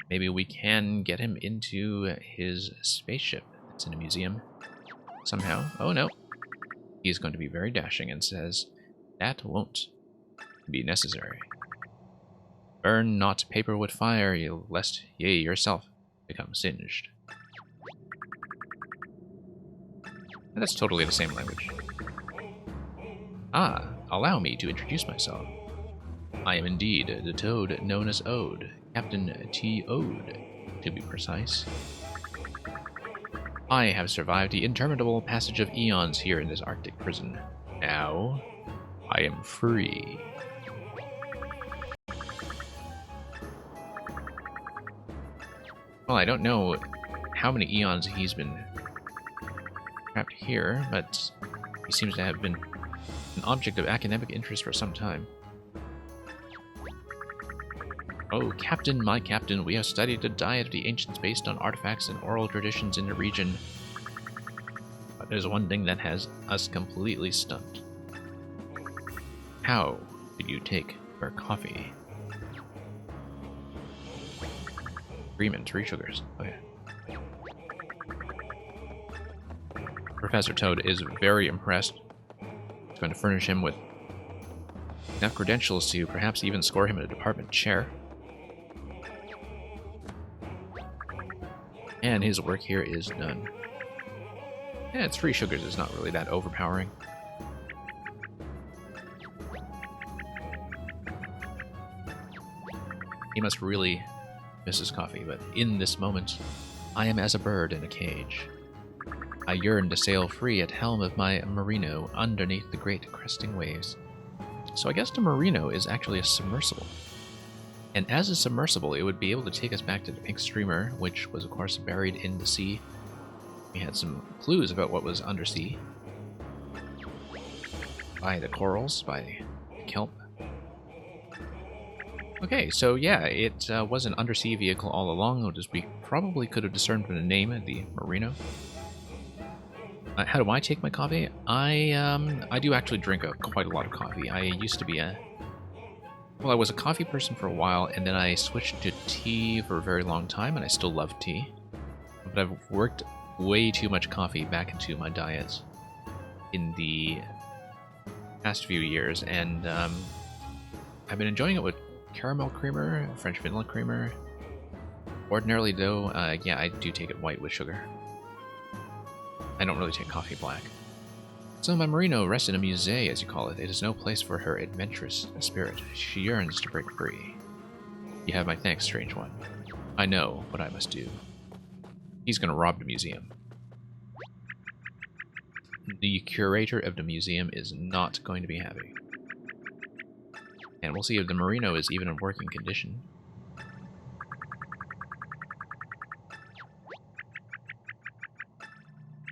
Maybe we can get him into his spaceship that's in a museum somehow. Oh no. He's going to be very dashing and says, that won't be necessary. Burn not paper with fire, lest ye yourself become singed. And that's totally the same language. Ah, allow me to introduce myself. I am indeed the toad known as Ode, Captain T. Ode, to be precise. I have survived the interminable passage of eons here in this Arctic prison. Now, I am free. Well, I don't know how many eons he's been trapped here, but he seems to have been an object of academic interest for some time. Oh, Captain, my Captain, we have studied the diet of the ancients based on artifacts and oral traditions in the region. But there's one thing that has us completely stumped. How did you take your coffee? Cream and 3 sugars. Okay. Professor Toad is very impressed. He's going to furnish him with enough credentials to perhaps even score him a department chair. And his work here is done. Yeah, 3 sugars is not really that overpowering. He must really miss his coffee, but in this moment, I am as a bird in a cage. I yearn to sail free at helm of my merino underneath the great cresting waves. So I guess the merino is actually a submersible. And as a submersible, it would be able to take us back to the pink streamer, which was of course buried in the sea. We had some clues about what was undersea. By the corals, by the kelp. Okay, so yeah, it was an undersea vehicle all along, as we probably could have discerned from the name of the merino. How do I take my coffee? I do actually drink quite a lot of coffee. I used to be well, I was a coffee person for a while, and then I switched to tea for a very long time, and I still love tea. But I've worked way too much coffee back into my diet in the past few years, and I've been enjoying it with caramel creamer, French vanilla creamer. Ordinarily, though, yeah, I do take it white with sugar. I don't really take coffee black. So my merino rests in a musée, as you call it. It is no place for her adventurous spirit. She yearns to break free. You have my thanks, strange one. I know what I must do. He's gonna rob the museum. the curator of the museum is not going to be happy. And we'll see if the Merino is even in working condition.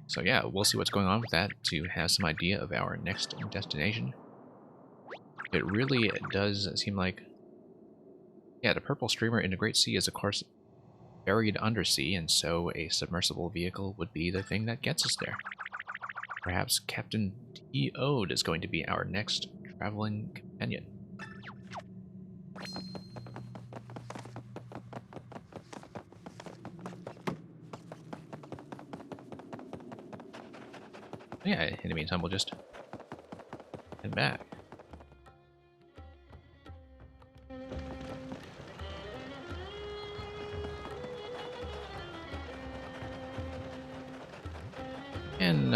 So yeah, we'll see what's going on with that to have some idea of our next destination. It really does seem like... Yeah, the purple streamer in the Great Sea is, of course, buried undersea, and so a submersible vehicle would be the thing that gets us there. Perhaps Captain T.O.'d is going to be our next traveling companion. Yeah, in the meantime, we'll just head back. And,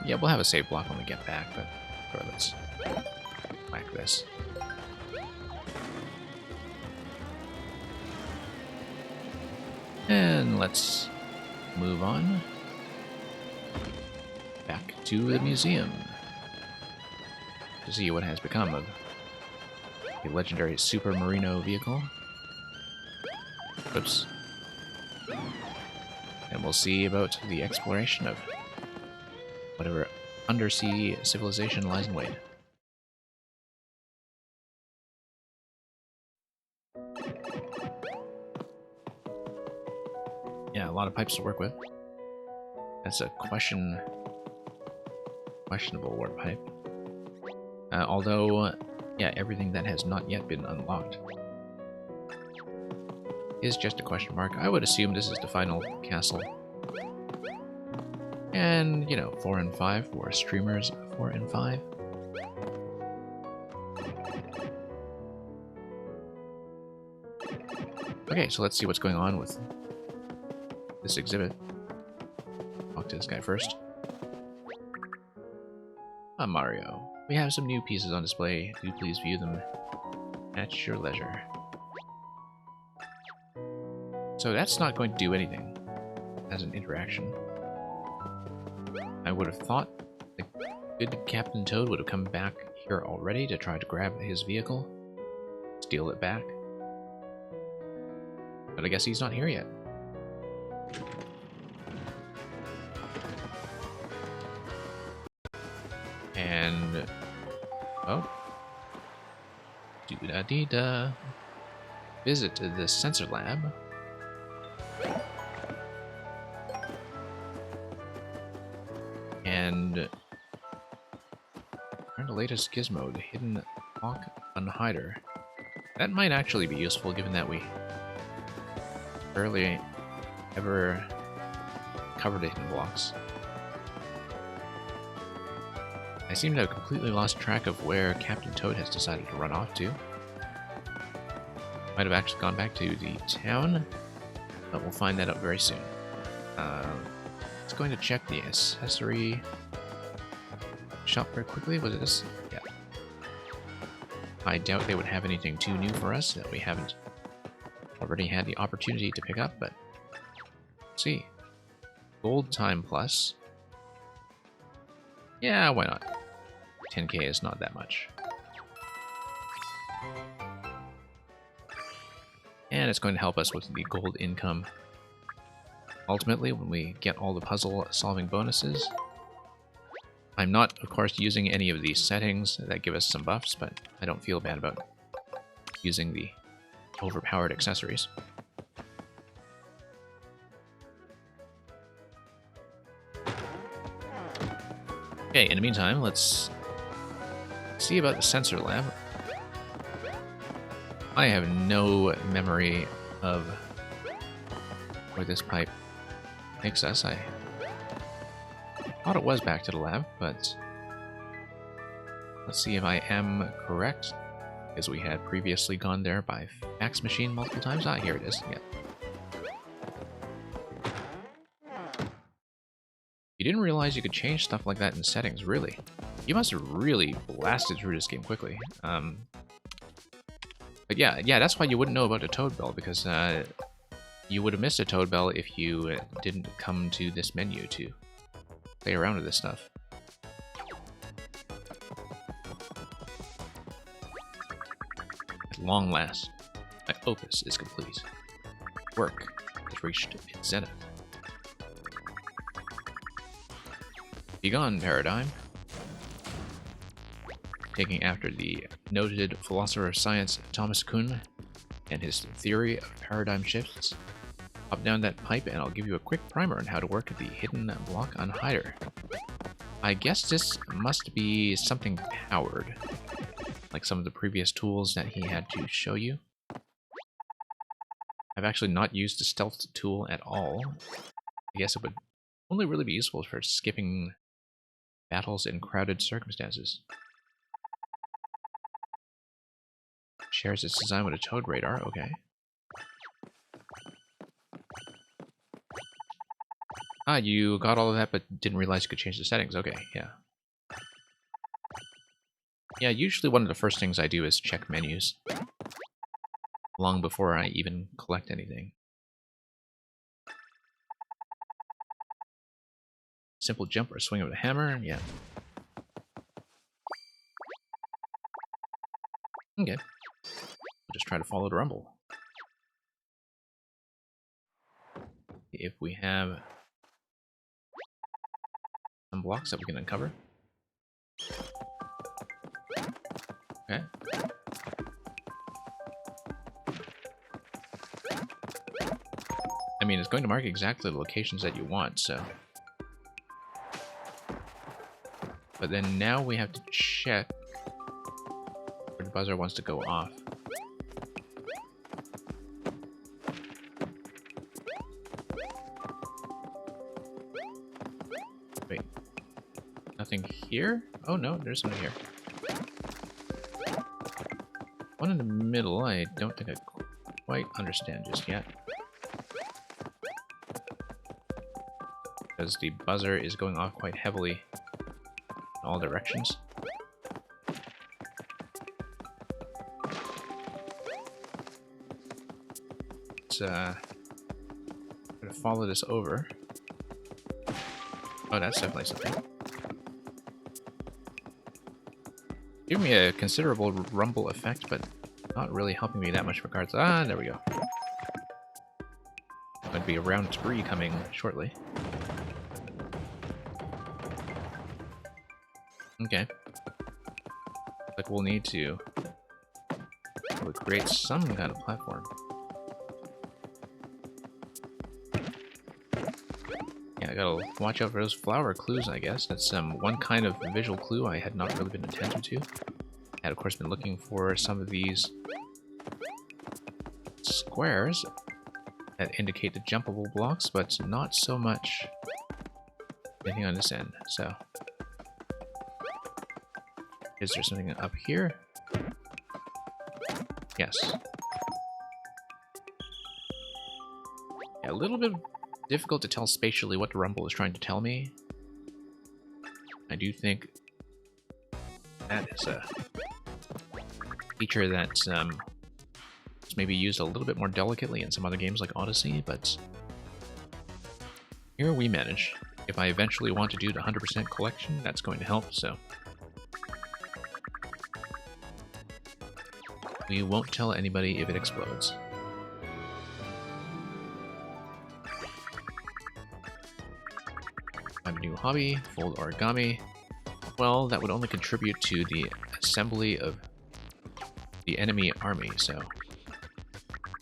yeah, we'll have a save block when we get back, but let's whack this. And let's move on back to the museum to see what has become of the legendary Super Merino vehicle. Oops. And we'll see about the exploration of whatever undersea civilization lies in wait. Yeah, a lot of pipes to work with. That's a questionable warp pipe. Although, yeah, everything that has not yet been unlocked is just a question mark. I would assume this is the final castle. And, you know, 4 and 5 for streamers, 4 and 5. Okay, so let's see what's going on with this exhibit. Talk to this guy first. Mario. We have some new pieces on display. Do please view them at your leisure. So that's not going to do anything as an interaction. I would have thought the good Captain Toad would have come back here already to try to grab his vehicle, steal it back. But I guess he's not here yet. And... oh. Do-da-dee-da. Visit the sensor lab. And... find the latest gizmo, the hidden lock unhider. That might actually be useful given that we barely ever covered the hidden blocks. I seem to have completely lost track of where Captain Toad has decided to run off to. Might have actually gone back to the town, but we'll find that out very soon. Let's going to check the accessory shop very quickly. Was it this? Yeah. I doubt they would have anything too new for us that we haven't already had the opportunity to pick up, but let's see. Gold time plus. Yeah, why not? 10k is not that much. And it's going to help us with the gold income. Ultimately, when we get all the puzzle solving bonuses. I'm not, of course, using any of these settings that give us some buffs, but I don't feel bad about using the overpowered accessories. Okay, in the meantime, let's see about the sensor lab. I have no memory of where this pipe takes us. I thought it was back to the lab, but let's see if I am correct, because we had previously gone there by fax machine multiple times. Ah, here it is. Yeah. You didn't realize you could change stuff like that in settings, really. You must have really blasted through this game quickly. But yeah, that's why you wouldn't know about the Toad Bell, because you would have missed a Toad Bell if you didn't come to this menu to play around with this stuff. long last, my opus is complete. Work has reached its zenith. Begone, paradigm. Taking after the noted philosopher of science Thomas Kuhn and his theory of paradigm shifts, pop down that pipe and I'll give you a quick primer on how to work the hidden block unhider. I guess this must be something powered, like some of the previous tools that he had to show you. I've actually not used the stealth tool at all. I guess it would only really be useful for skipping battles in crowded circumstances. Shares its design with a Toad radar, okay. Ah, you got all of that but didn't realize you could change the settings, okay, yeah. Yeah, usually one of the first things I do is check menus. Long before I even collect anything. Simple jump or swing with a hammer, yeah. Okay. We'll just try to follow the rumble. If we have some blocks that we can uncover. Okay. I mean, it's going to mark exactly the locations that you want, so... But then now we have to check where the buzzer wants to go off. Wait. Nothing here? Oh no, there's something here. One in the middle, I don't think I quite understand just yet. Because the buzzer is going off quite heavily in all directions. Let's try to follow this over. Oh, that's definitely something. Give me a considerable rumble effect, but not really helping me that much regardless. Ah, there we go. Going to be a round 3 coming shortly. Okay. Like we'll need to create some kind of platform. Yeah, I gotta watch out for those flower clues, I guess. That's one kind of visual clue I had not really been attentive to. I had, of course, been looking for some of these squares that indicate the jumpable blocks, but not so much anything on this end, so... Is there something up here? Yes. Yeah, a little bit difficult to tell spatially what the rumble is trying to tell me. I do think that is a feature that's maybe used a little bit more delicately in some other games like Odyssey, but here we manage. If I eventually want to do the 100% collection, that's going to help, so... We won't tell anybody if it explodes. I have a new hobby, fold origami. Well, that would only contribute to the assembly of the enemy army, so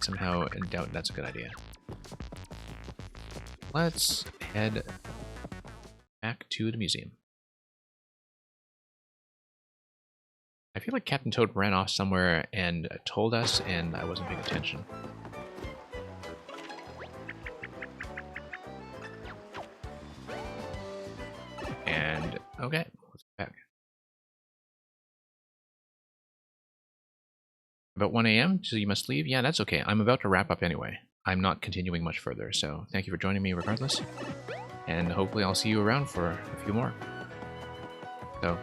somehow I doubt that's a good idea. Let's head back to the museum. I feel like Captain Toad ran off somewhere and told us, and I wasn't paying attention. And, okay, let's go back. About 1 a.m., so you must leave? Yeah, that's okay. I'm about to wrap up anyway. I'm not continuing much further, so thank you for joining me regardless. And hopefully I'll see you around for a few more. So...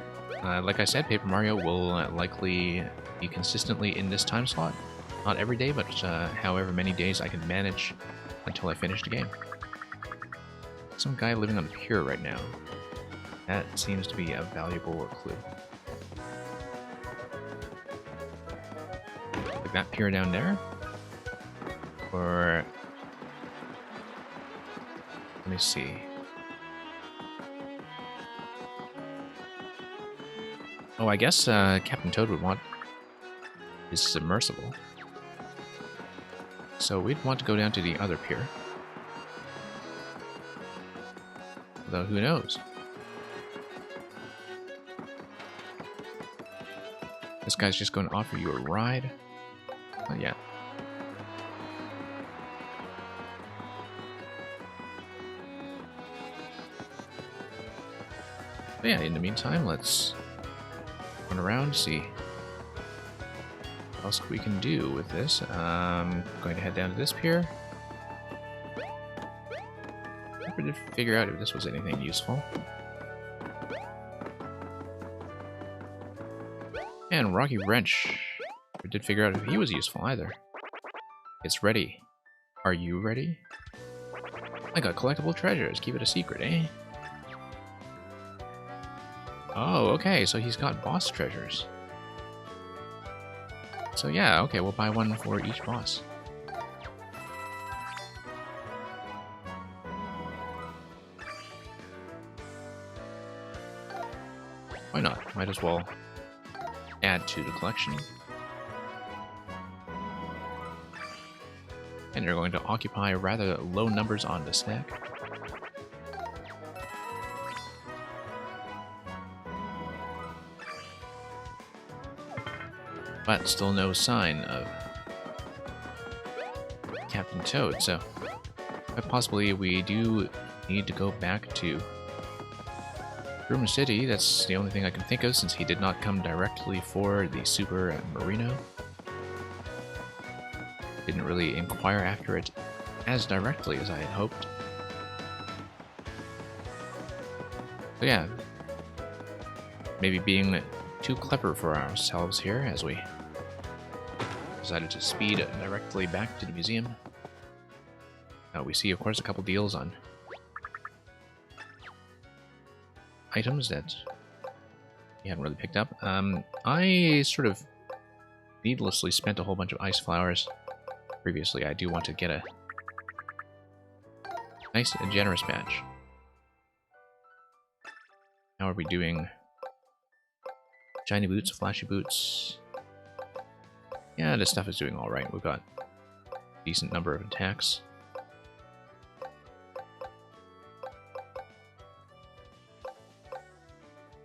like I said, Paper Mario will likely be consistently in this time slot. Not every day, but however many days I can manage until I finish the game. Some guy living on a pier right now. That seems to be a valuable clue. Like that pier down there? Or... let me see. Oh, I guess Captain Toad would want his submersible. So we'd want to go down to the other pier. Though who knows? This guy's just going to offer you a ride. Oh, yeah. But yeah, in the meantime, let's run around, see what else we can do with this. Going to head down to this pier. Never did figure out if this was anything useful. And Rocky Wrench. Never did figure out if he was useful either. It's ready. Are you ready? I got collectible treasures. Keep it a secret, eh? Oh, okay, so he's got boss treasures. So yeah, okay, we'll buy one for each boss. Why not? Might as well add to the collection. And you're going to occupy rather low numbers on the stack. But still no sign of Captain Toad, so quite possibly we do need to go back to Room City. That's the only thing I can think of since he did not come directly for the Super Marino. Didn't really inquire after it as directly as I had hoped. So yeah, maybe being too clever for ourselves here as we decided to speed directly back to the museum. We see, of course, a couple deals on items that we haven't really picked up. I sort of needlessly spent a whole bunch of ice flowers previously. I do want to get a nice and generous batch. How are we doing? Shiny boots, flashy boots. Yeah, this stuff is doing alright. We've got a decent number of attacks.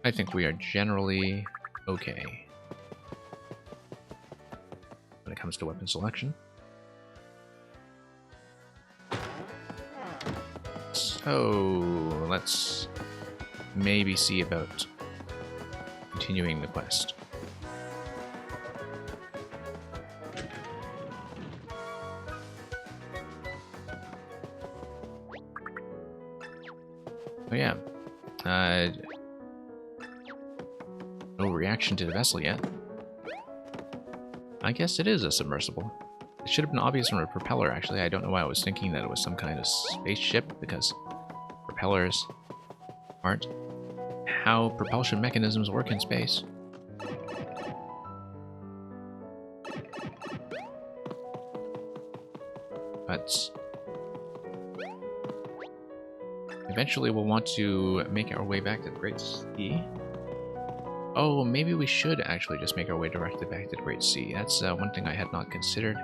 I think we are generally okay when it comes to weapon selection. So let's maybe see about continuing the quest. Oh yeah, no reaction to the vessel yet. I guess it is a submersible. It should have been obvious from a propeller, actually. I don't know why I was thinking that it was some kind of spaceship, because propellers aren't how propulsion mechanisms work in space. But eventually we'll want to make our way back to the Great Sea. Oh, maybe we should actually just make our way directly back to the Great Sea. That's one thing I had not considered,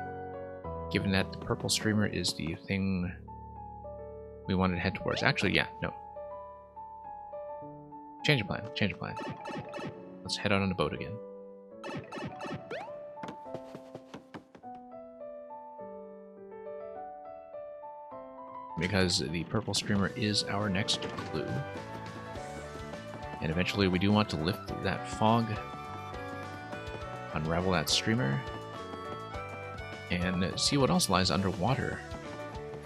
given that the purple streamer is the thing we wanted to head towards. Actually, yeah, no. Change of plan, change of plan. Let's head out on the boat again. Because the purple streamer is our next clue. And eventually we do want to lift that fog, unravel that streamer, and see what else lies underwater.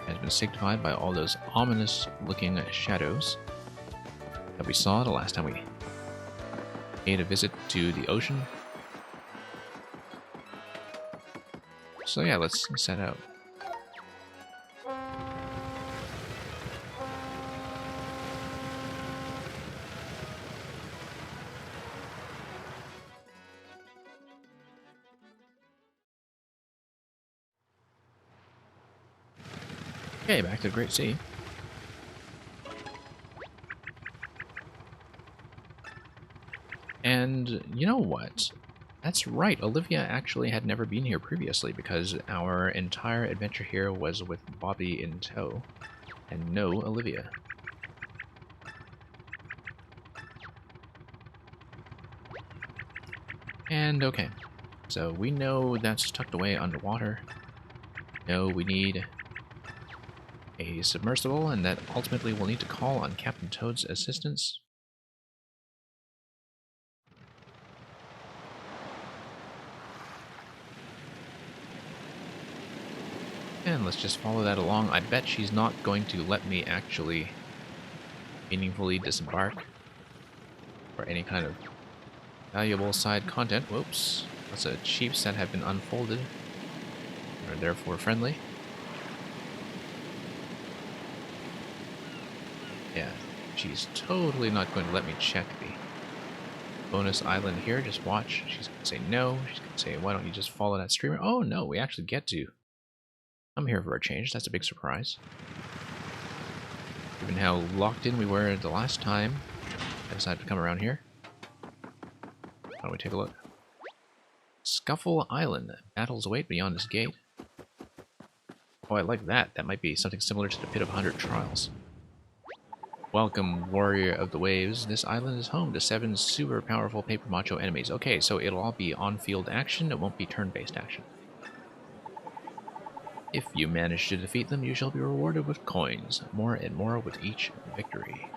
It has been signified by all those ominous looking shadows that we saw the last time we paid a visit to the ocean. So yeah, let's set out. Okay, back to the Great Sea. And you know what? That's right, Olivia actually had never been here previously because our entire adventure here was with Bobby in tow, and no Olivia. And okay, so we know that's tucked away underwater. No, we need a submersible, and that ultimately we'll need to call on Captain Toad's assistance. And let's just follow that along. I bet she's not going to let me actually meaningfully disembark for any kind of valuable side content. Whoops. Lots of chiefs that have been unfolded are therefore friendly. Yeah, she's totally not going to let me check the bonus island here. Just watch. She's going to say no. She's going to say, why don't you just follow that streamer? Oh, no, we actually get to. I'm here for a change. That's a big surprise. Given how locked in we were the last time, I decided to come around here. Why don't we take a look? Scuffle Island. Battles await beyond this gate. Oh, I like that. That might be something similar to the Pit of 100 Trials. Welcome, warrior of the waves. This island is home to 7 super powerful Paper Macho enemies. Okay, so it'll all be on-field action. It won't be turn-based action. If you manage to defeat them, you shall be rewarded with coins. More and more with each victory.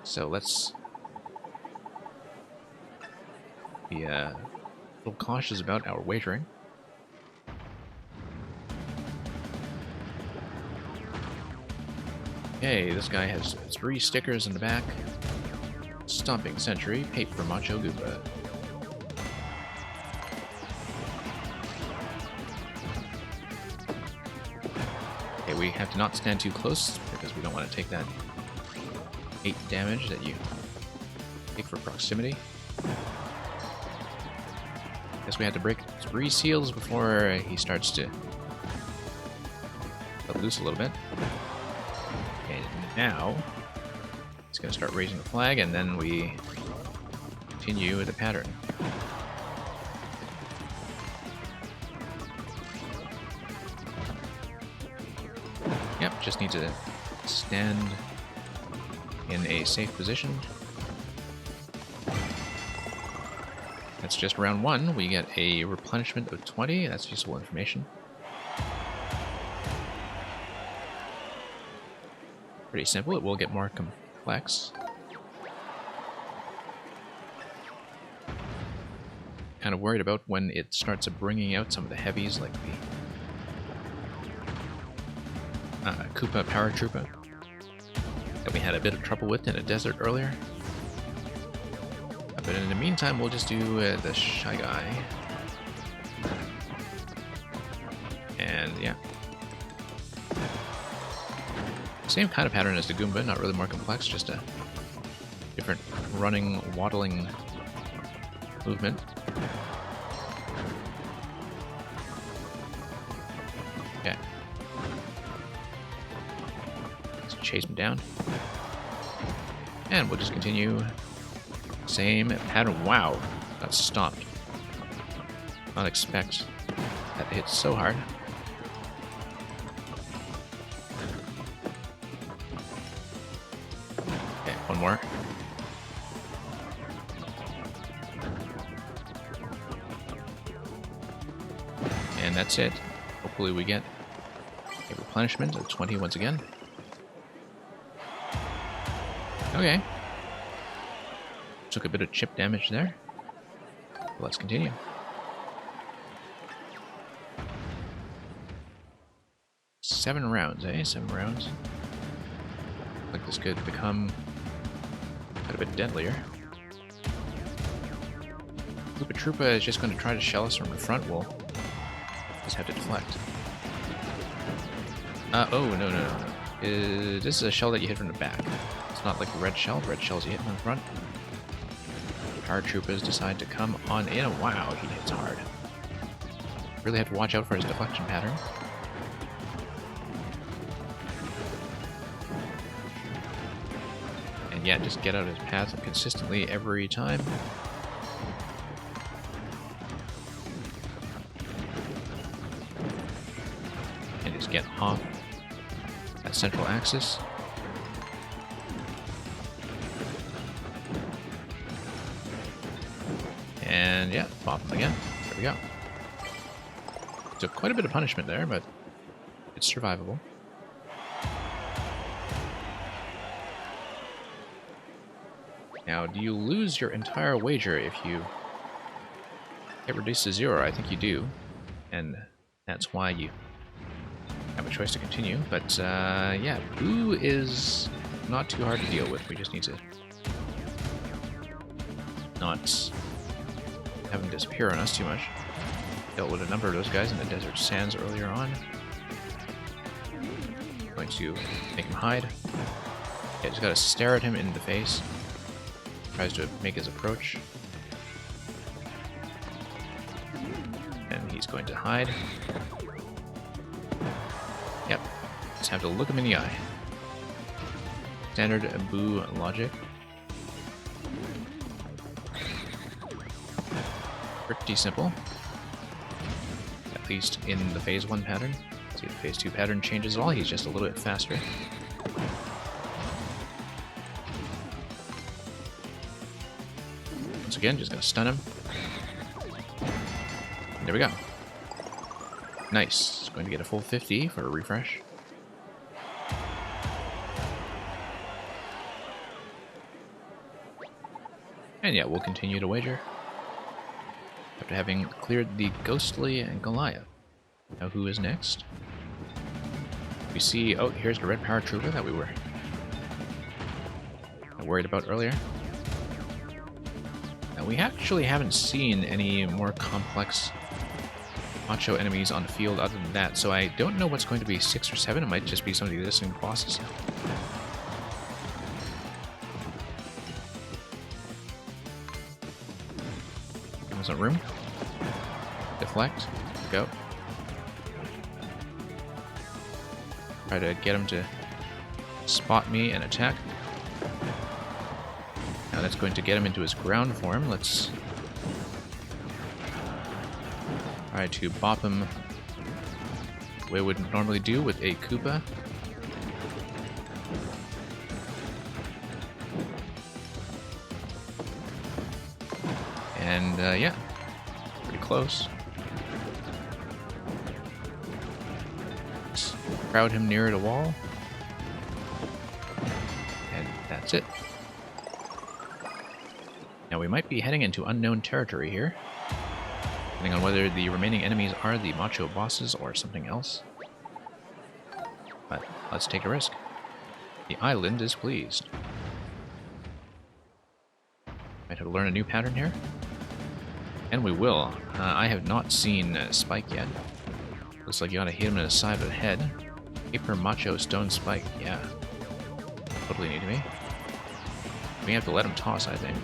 So let's be a little cautious about our wagering. Okay, this guy has 3 stickers in the back. Stomping Century, Paper Macho Goomba. Okay, we have to not stand too close because we don't want to take that 8 damage that you take for proximity. Guess we have to break 3 seals before he starts to let loose a little bit. And now he's going to start raising the flag, and then we continue with the pattern. Yep, just need to stand in a safe position. That's just round 1. We get a replenishment of 20. That's useful information. Pretty simple. It will get more complex. Kind of worried about when it starts bringing out some of the heavies, like the Koopa Paratroopa that we had a bit of trouble with in a desert earlier. But in the meantime, we'll just do the Shy Guy. And yeah. Same kind of pattern as the Goomba, not really more complex, just a different running, waddling movement. Okay. Let's chase him down. And we'll just continue. Same pattern. Wow, got stopped. Not expect that to hit so hard. Okay, one more. And that's it. Hopefully we get a replenishment of 20 once again. Okay. Took a bit of chip damage there. But let's continue. Seven rounds, eh? 7 rounds. Like this could become quite a bit deadlier. Koopa Troopa is just going to try to shell us from the front. We'll just have to deflect. Oh, no. This is a shell that you hit from the back. It's not like a red shell. Red shells you hit from the front. Paratroopers decide to come on in. Wow, he hits hard. Really have to watch out for his deflection pattern. yeah, just get out of his path consistently every time. And just get off that central axis. And yeah, pop him again. There we go. So quite a bit of punishment there, but it's survivable. Now, do you lose your entire wager if you get reduced to 0? I think you do. And that's why you have a choice to continue. But yeah, Boo is not too hard to deal with. We just need to not have him disappear on us too much. Dealt with a number of those guys in the desert sands earlier on. Going to make him hide. Yeah, just gotta stare at him in the face. Tries to make his approach. And he's going to hide. Yep. Just have to look him in the eye. Standard Boo logic. Pretty simple. At least in the phase 1 pattern. See if the phase 2 pattern changes at all. He's just a little bit faster. Once again, just gonna stun him. There we go. Nice. Going to get a full 50 for a refresh. And yeah, we'll continue to wager. After having cleared the Ghostly and Goliath. Now who is next? We see, oh, here's the red power trooper that we were worried about earlier. Now we actually haven't seen any more complex macho enemies on the field other than that, so I don't know what's going to be 6 or 7. It might just be some of the existing bosses. There's some room. Deflect. Go. Try to get him to spot me and attack. Now that's going to get him into his ground form. Let's try to bop him the way we would normally do with a Koopa. And yeah, pretty close. Let's crowd him near the wall. And that's it. Now we might be heading into unknown territory here, depending on whether the remaining enemies are the macho bosses or something else. But let's take a risk. The island is pleased. Might have to learn a new pattern here. And we will. I have not seen Spike yet. Looks like you ought to hit him in the side of the head. Paper Macho Stone Spike. Yeah. Totally need to be. We have to let him toss, I think.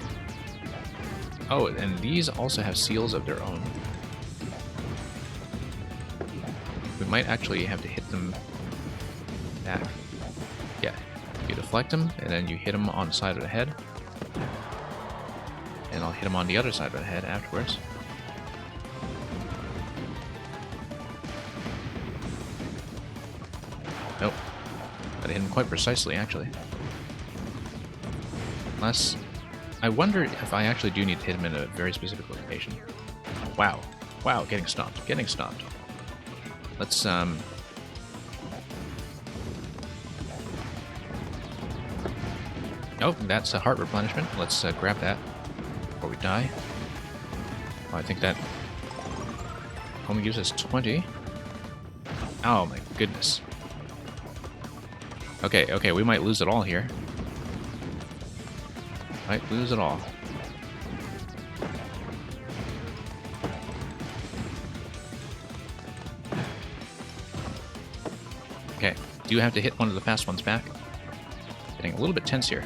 Oh, and these also have seals of their own. We might actually have to hit them back. Yeah. You deflect them, and then you hit them on the side of the head. And I'll hit him on the other side of the head afterwards. Nope. But I hit him quite precisely, actually. Unless... I wonder if I actually do need to hit him in a very specific location. Wow. Wow, getting stomped. Getting stomped. Let's, Oh, that's a heart replenishment. Let's grab that before we die. Oh, I think that only gives us 20. Oh my goodness. Okay, okay, we might lose it all here. Might lose it all. Okay, do have to hit one of the fast ones back. Getting a little bit tense here.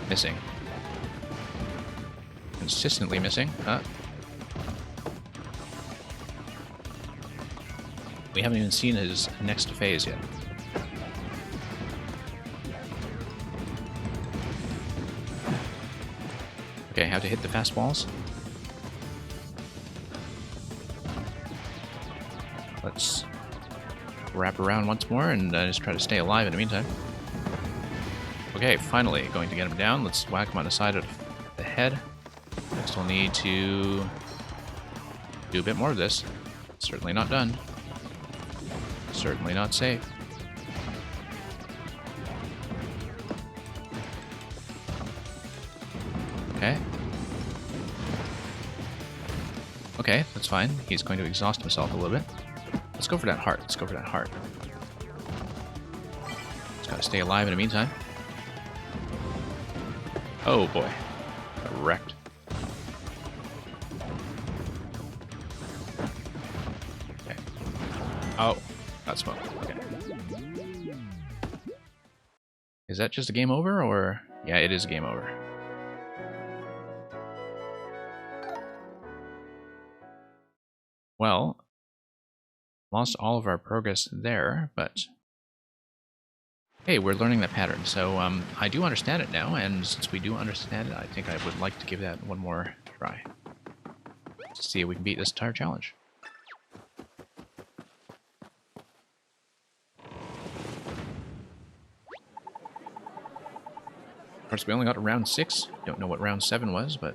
Missing. Consistently missing. We haven't even seen his next phase yet. Okay, I have to hit the fastballs. Let's wrap around once more and just try to stay alive in the meantime. Okay, finally going to get him down. Let's whack him on the side of the head. Next we'll need to do a bit more of this. Certainly not done. Certainly not safe. Okay. Okay, that's fine. He's going to exhaust himself a little bit. Let's go for that heart. Let's go for that heart. Just gotta stay alive in the meantime. Oh boy. Got wrecked. Okay. Oh, got smoked. Okay. Is that just a game over, or? Yeah, it is a game over. Well, lost all of our progress there, but hey, we're learning that pattern, so I do understand it now, and since we do understand it, I think I would like to give that one more try to see if we can beat this entire challenge. Of course, we only got to round 6. Don't know what round 7 was, but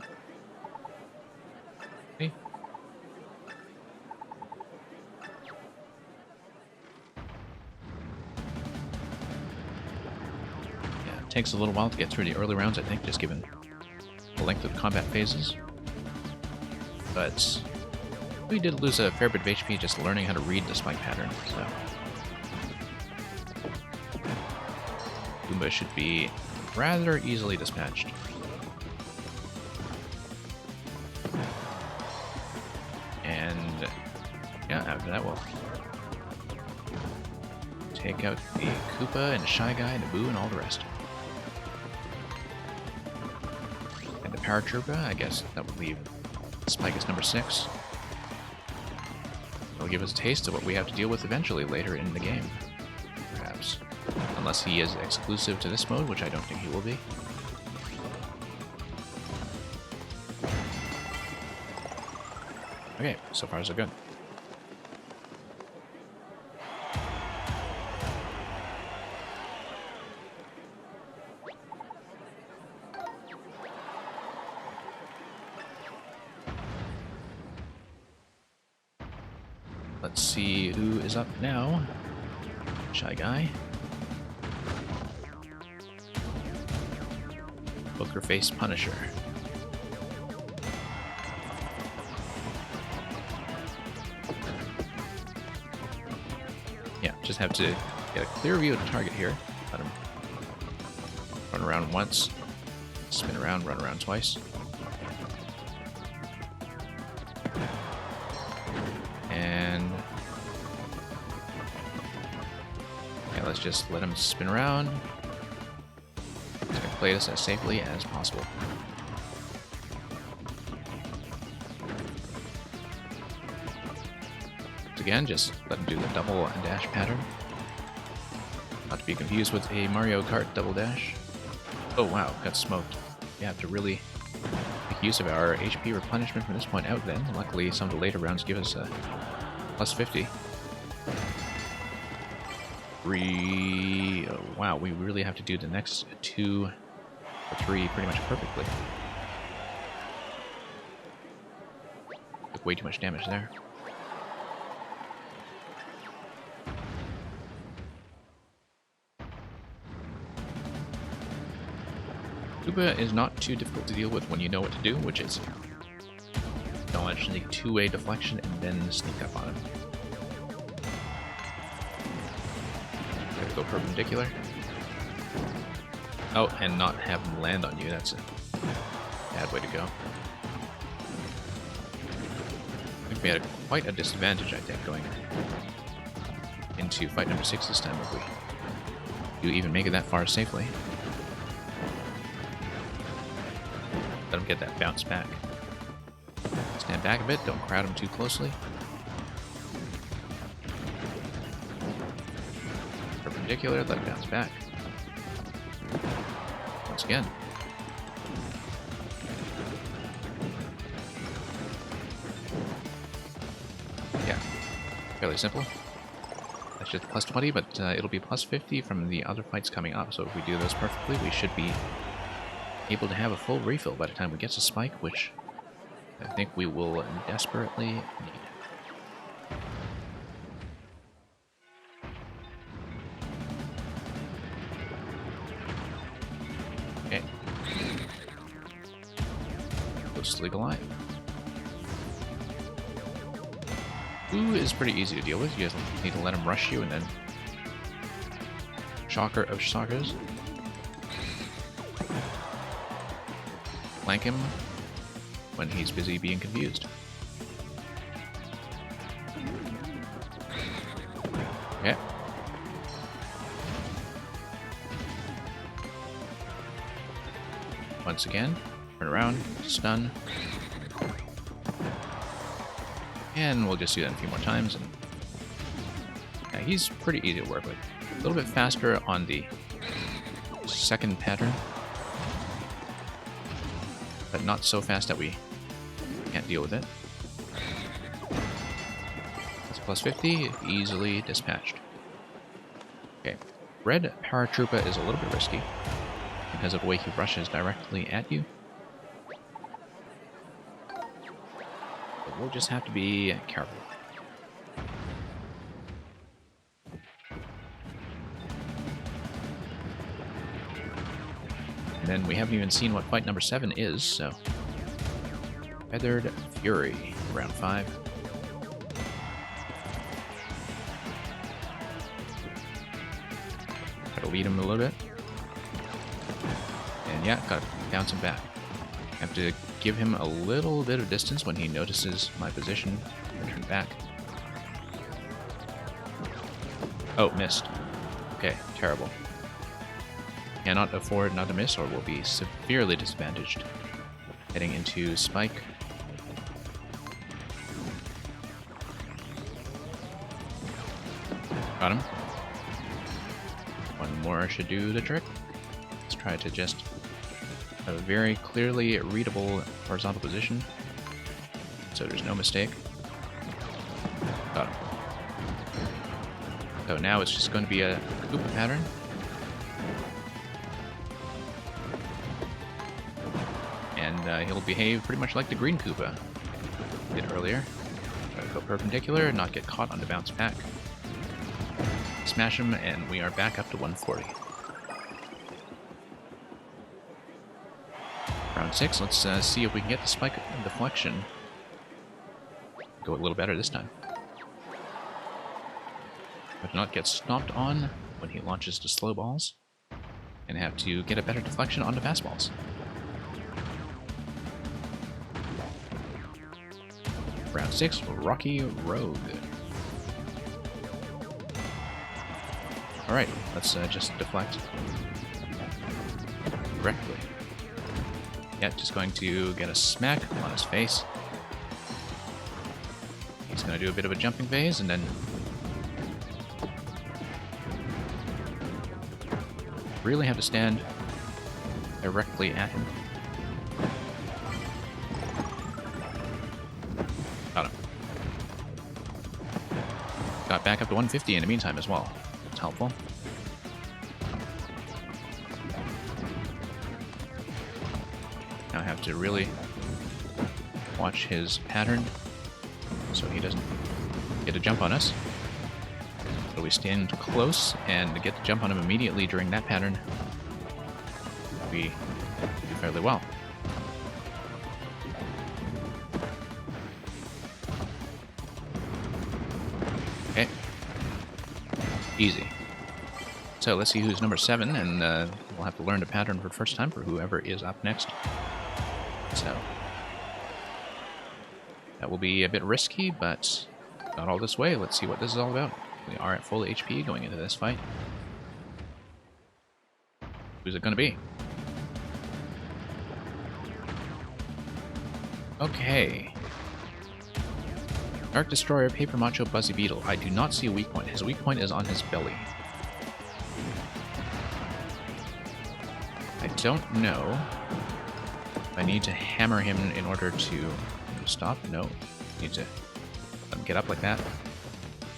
hey. Takes a little while to get through the early rounds, I think, just given the length of the combat phases. But we did lose a fair bit of HP just learning how to read the spike pattern, so Goomba should be rather easily dispatched. And yeah, after that we'll take out the Koopa and Shy Guy, Naboo, and all the rest. Paratroopa, I guess that would leave Spike as number 6. It'll give us a taste of what we have to deal with eventually later in the game, perhaps. Unless he is exclusive to this mode, which I don't think he will be. Okay, so far so good. Let's see who is up now. Shy Guy. Poker Face Punisher. Yeah, just have to get a clear view of the target here. Let him run around once, spin around, run around twice. And yeah, let's just let him spin around. Just gonna play this as safely as possible. Again, just let him do the double dash pattern. Not to be confused with a Mario Kart double dash. Oh wow, got smoked. You have to really make use of our HP replenishment from this point out then. Luckily, some of the later rounds give us a plus 50. Oh, wow, we really have to do the next 2 or 3 pretty much perfectly. Took way too much damage there. Koopa is not too difficult to deal with when you know what to do, which is dodge the two-way deflection and then sneak up on him. Gotta go perpendicular. Oh, and not have him land on you, that's a bad way to go. I think we had quite a disadvantage, I think, going into fight number 6 this time if we do even make it that far safely. Let him get that bounce back. Stand back a bit, don't crowd him too closely. Perpendicular, let it bounce back. Once again. Yeah, fairly simple. That's just plus 20, but it'll be plus 50 from the other fights coming up. So if we do those perfectly, we should be able to have a full refill by the time we get to Spike, which I think we will desperately need. Okay. Ghost Legal Eye. Blue is pretty easy to deal with. You guys need to let him rush you and then Shocker of Shockers. Flank him when he's busy being confused. Okay. Once again, turn around, stun. And we'll just do that a few more times. And yeah, he's pretty easy to work with. A little bit faster on the second pattern, but not so fast that we can't deal with it. That's plus 50, easily dispatched. Okay, red Paratroopa is a little bit risky because of the way he rushes directly at you. But we'll just have to be careful. And then we haven't even seen what fight number 7 is, so... Feathered Fury, round 5. Gotta lead him a little bit. And yeah, gotta bounce him back. Have to give him a little bit of distance when he notices my position. Turn back. Oh, missed. Okay, terrible. Cannot afford not to miss or will be severely disadvantaged. Heading into Spike. Got him. One more should do the trick. Let's try to just have a very clearly readable horizontal position, so there's no mistake. Got him. So now it's just going to be a Koopa pattern. And he'll behave pretty much like the green Koopa did earlier. Gotta go perpendicular, not get caught on the bounce back. Smash him, and we are back up to 140. Round 6, let's see if we can get the Spike deflection. Go a little better this time. But not get stomped on when he launches the slow balls, and have to get a better deflection on the fastballs. Round 6, Rocky Rogue. Alright, let's just deflect correctly. Yeah, just going to get a smack on his face. He's going to do a bit of a jumping phase, and then really have to stand directly at him. Got him. Got back up to 150 in the meantime as well. It's helpful. Now I have to really watch his pattern so he doesn't get a jump on us. So we stand close and get the jump on him immediately during that pattern. We do fairly well. Okay. Easy. So let's see who's number 7, and we'll have to learn the pattern for the first time for whoever is up next. So that will be a bit risky, but got all this way. Let's see what this is all about. We are at full HP going into this fight. Who's it going to be? Okay. Dark Destroyer, Paper Macho, Buzzy Beetle. I do not see a weak point. His weak point is on his belly. I don't know if I need to hammer him in order to stop. No. Need to let him get up like that.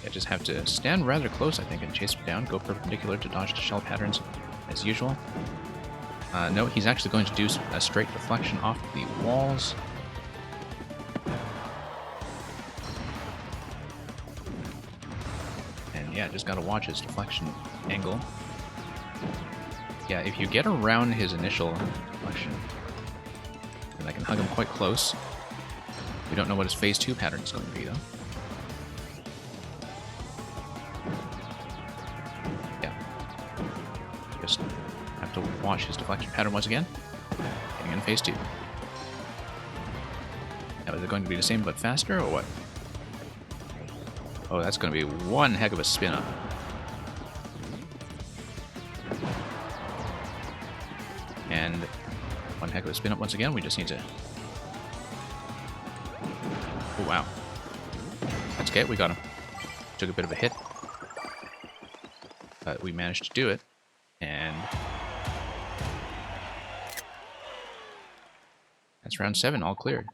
I just have to stand rather close, I think, and chase him down. Go perpendicular to dodge the shell patterns, as usual. No, he's actually going to do a straight deflection off the walls. And yeah, just gotta watch his deflection angle. Yeah, if you get around his initial deflection, then I can hug him quite close. We don't know what his phase 2 pattern is going to be, though. Yeah. Just have to watch his deflection pattern once again. Getting in phase 2. Now, is it going to be the same but faster, or what? Oh, that's going to be one heck of a spin-up. And one heck of a spin-up once again. We just need to... Oh, wow. That's okay, we got him. Took a bit of a hit. But we managed to do it. And... that's round 7, all cleared.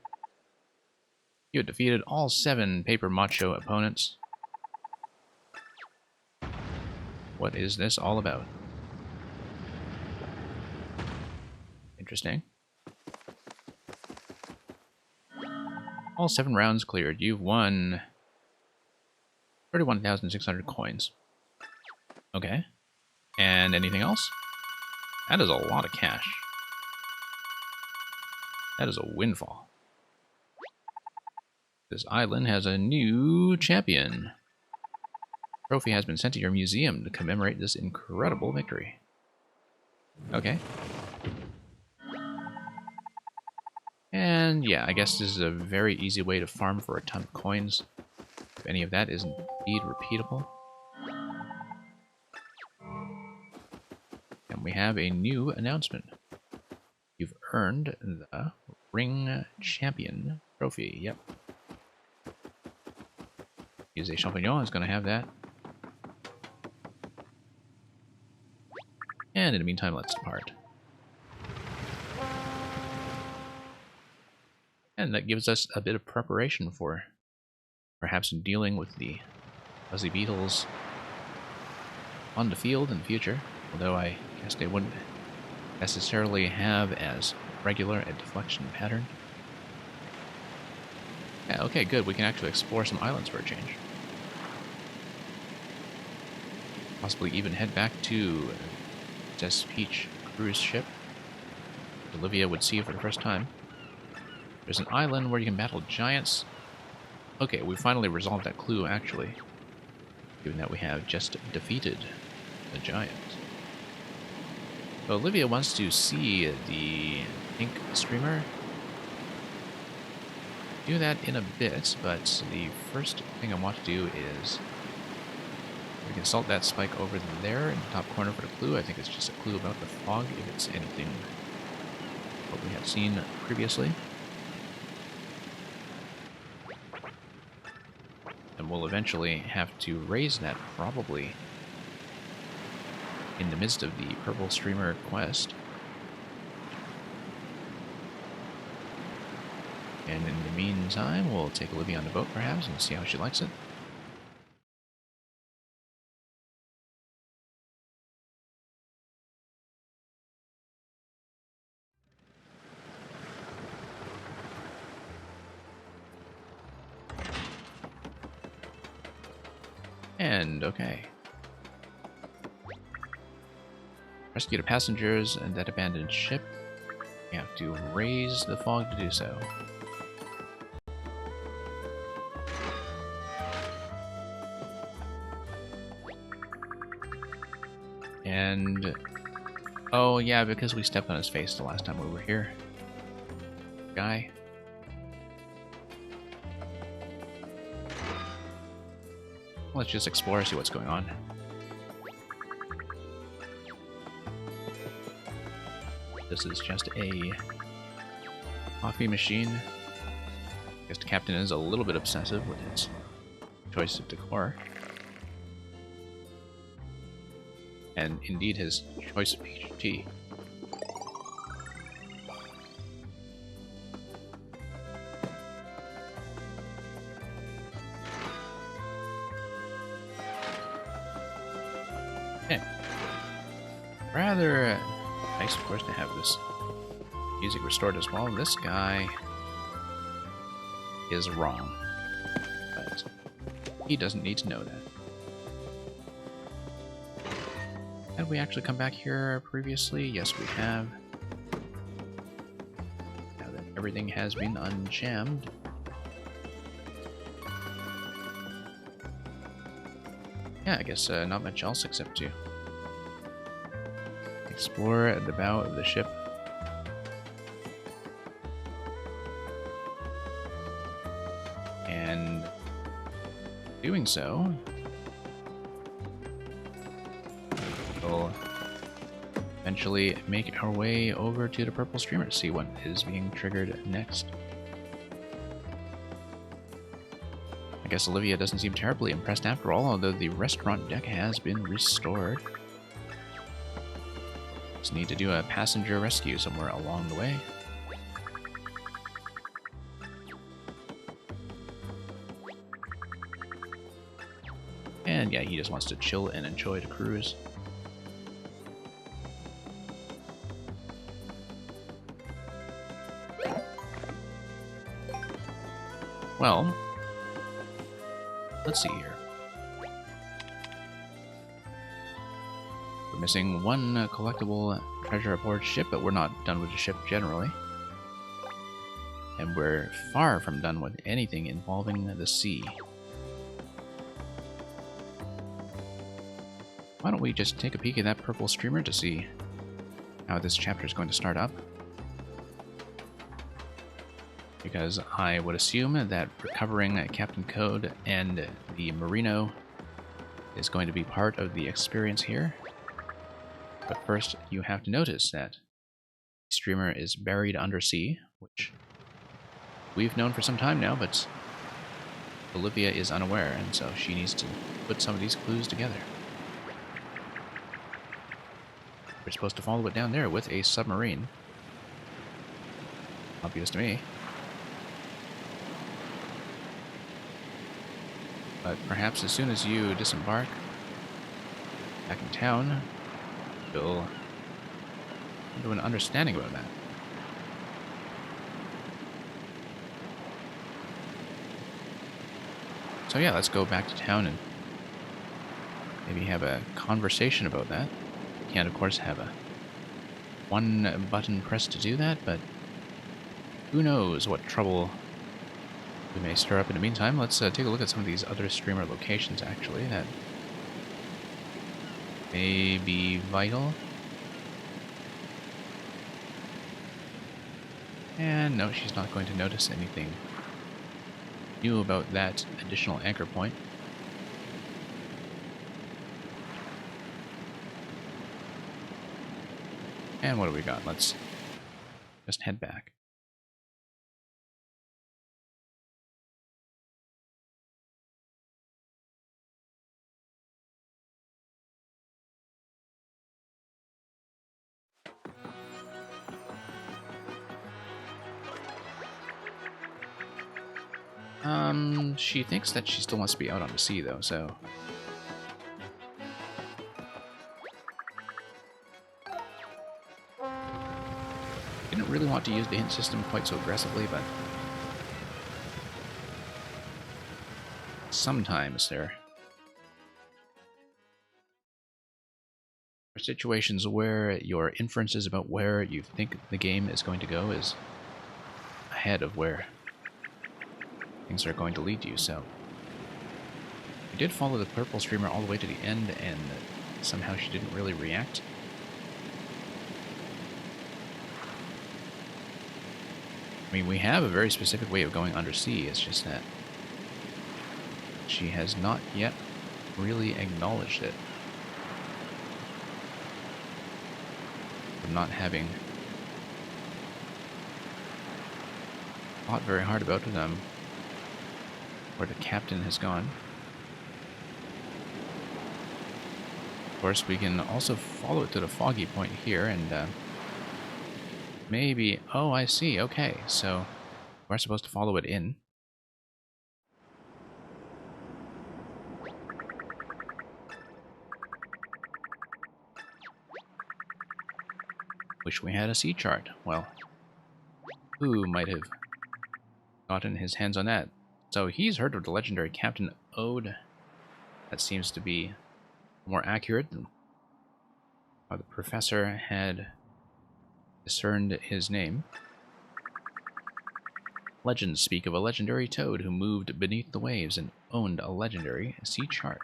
You had defeated all 7 Paper Macho opponents. What is this all about? Interesting. All 7 rounds cleared. You've won 31,600 coins. Okay. And anything else? That is a lot of cash. That is a windfall. This island has a new champion. Trophy has been sent to your museum to commemorate this incredible victory. Okay. And yeah, I guess this is a very easy way to farm for a ton of coins, if any of that is indeed repeatable. And we have a new announcement. You've earned the Ring Champion Trophy. Yep. Use a Champignon is going to have that. And in the meantime, let's depart. And that gives us a bit of preparation for perhaps dealing with the Fuzzy Beetles on the field in the future. Although I guess they wouldn't necessarily have as regular a deflection pattern. Yeah, okay, good. We can actually explore some islands for a change. Possibly even head back to Princess Peach cruise ship. Olivia would see for the first time. There's an island where you can battle giants. Okay, we finally resolved that clue, actually. Given that we have just defeated the giant. So Olivia wants to see the pink streamer. Do that in a bit, but the first thing I want to do is we can salt that spike over there in the top corner for the clue. I think it's just a clue about the fog, if it's anything what we have seen previously. And we'll eventually have to raise that, probably in the midst of the purple streamer quest. And in the meantime, we'll take Olivia on the boat, perhaps, and see how she likes it. And, okay. Rescue the passengers and that abandoned ship. We have to raise the fog to do so. And... oh, yeah, because we stepped on his face the last time we were here. Guy. Let's just explore, see what's going on. This is just a coffee machine. I guess the captain is a little bit obsessive with his choice of decor. And indeed his choice of peach tea. rather nice, of course, to have this music restored as well. This guy is wrong, but he doesn't need to know that. Had we actually come back here previously? Yes, we have. Now that everything has been unjammed. Yeah, I guess not much else except to explore the bow of the ship. And doing so, we'll eventually make our way over to the purple streamer to see what is being triggered next. I guess Olivia doesn't seem terribly impressed after all, although the restaurant deck has been restored. Just need to do a passenger rescue somewhere along the way. And yeah, he just wants to chill and enjoy the cruise. Well, let's see here. We're missing one collectible treasure aboard ship, but we're not done with the ship generally. And we're far from done with anything involving the sea. Why don't we just take a peek at that purple streamer to see how this chapter is going to start up? Because I would assume that recovering Captain Code and the Merino is going to be part of the experience here. But first, you have to notice that the streamer is buried undersea, which we've known for some time now, but Olivia is unaware, and so she needs to put some of these clues together. We're supposed to follow it down there with a submarine. Obvious to me. But perhaps as soon as you disembark back in town, you'll come to an understanding about that. So yeah, let's go back to town and maybe have a conversation about that. Can't, of course, have a one button press to do that, but who knows what trouble we may stir up in the meantime. Let's take a look at some of these other streamer locations, actually, that may be vital. And no, she's not going to notice anything new about that additional anchor point. And what do we got? Let's just head back. She thinks that she still wants to be out on the sea, though, so... Didn't really want to use the hint system quite so aggressively, but... sometimes there are situations where your inferences about where you think the game is going to go is ahead of where things are going to lead you, so... We did follow the purple streamer all the way to the end, and somehow she didn't really react. I mean, we have a very specific way of going undersea, it's just that she has not yet really acknowledged it. Of not having thought very hard about where the captain has gone. Of course, we can also follow it to the foggy point here, and maybe... Oh, I see. Okay, so we're supposed to follow it in. Wish we had a sea chart. Well, who might have gotten his hands on that? So he's heard of the legendary Captain Ode. That seems to be more accurate than how the professor had discerned his name. Legends speak of a legendary toad who moved beneath the waves and owned a legendary sea chart.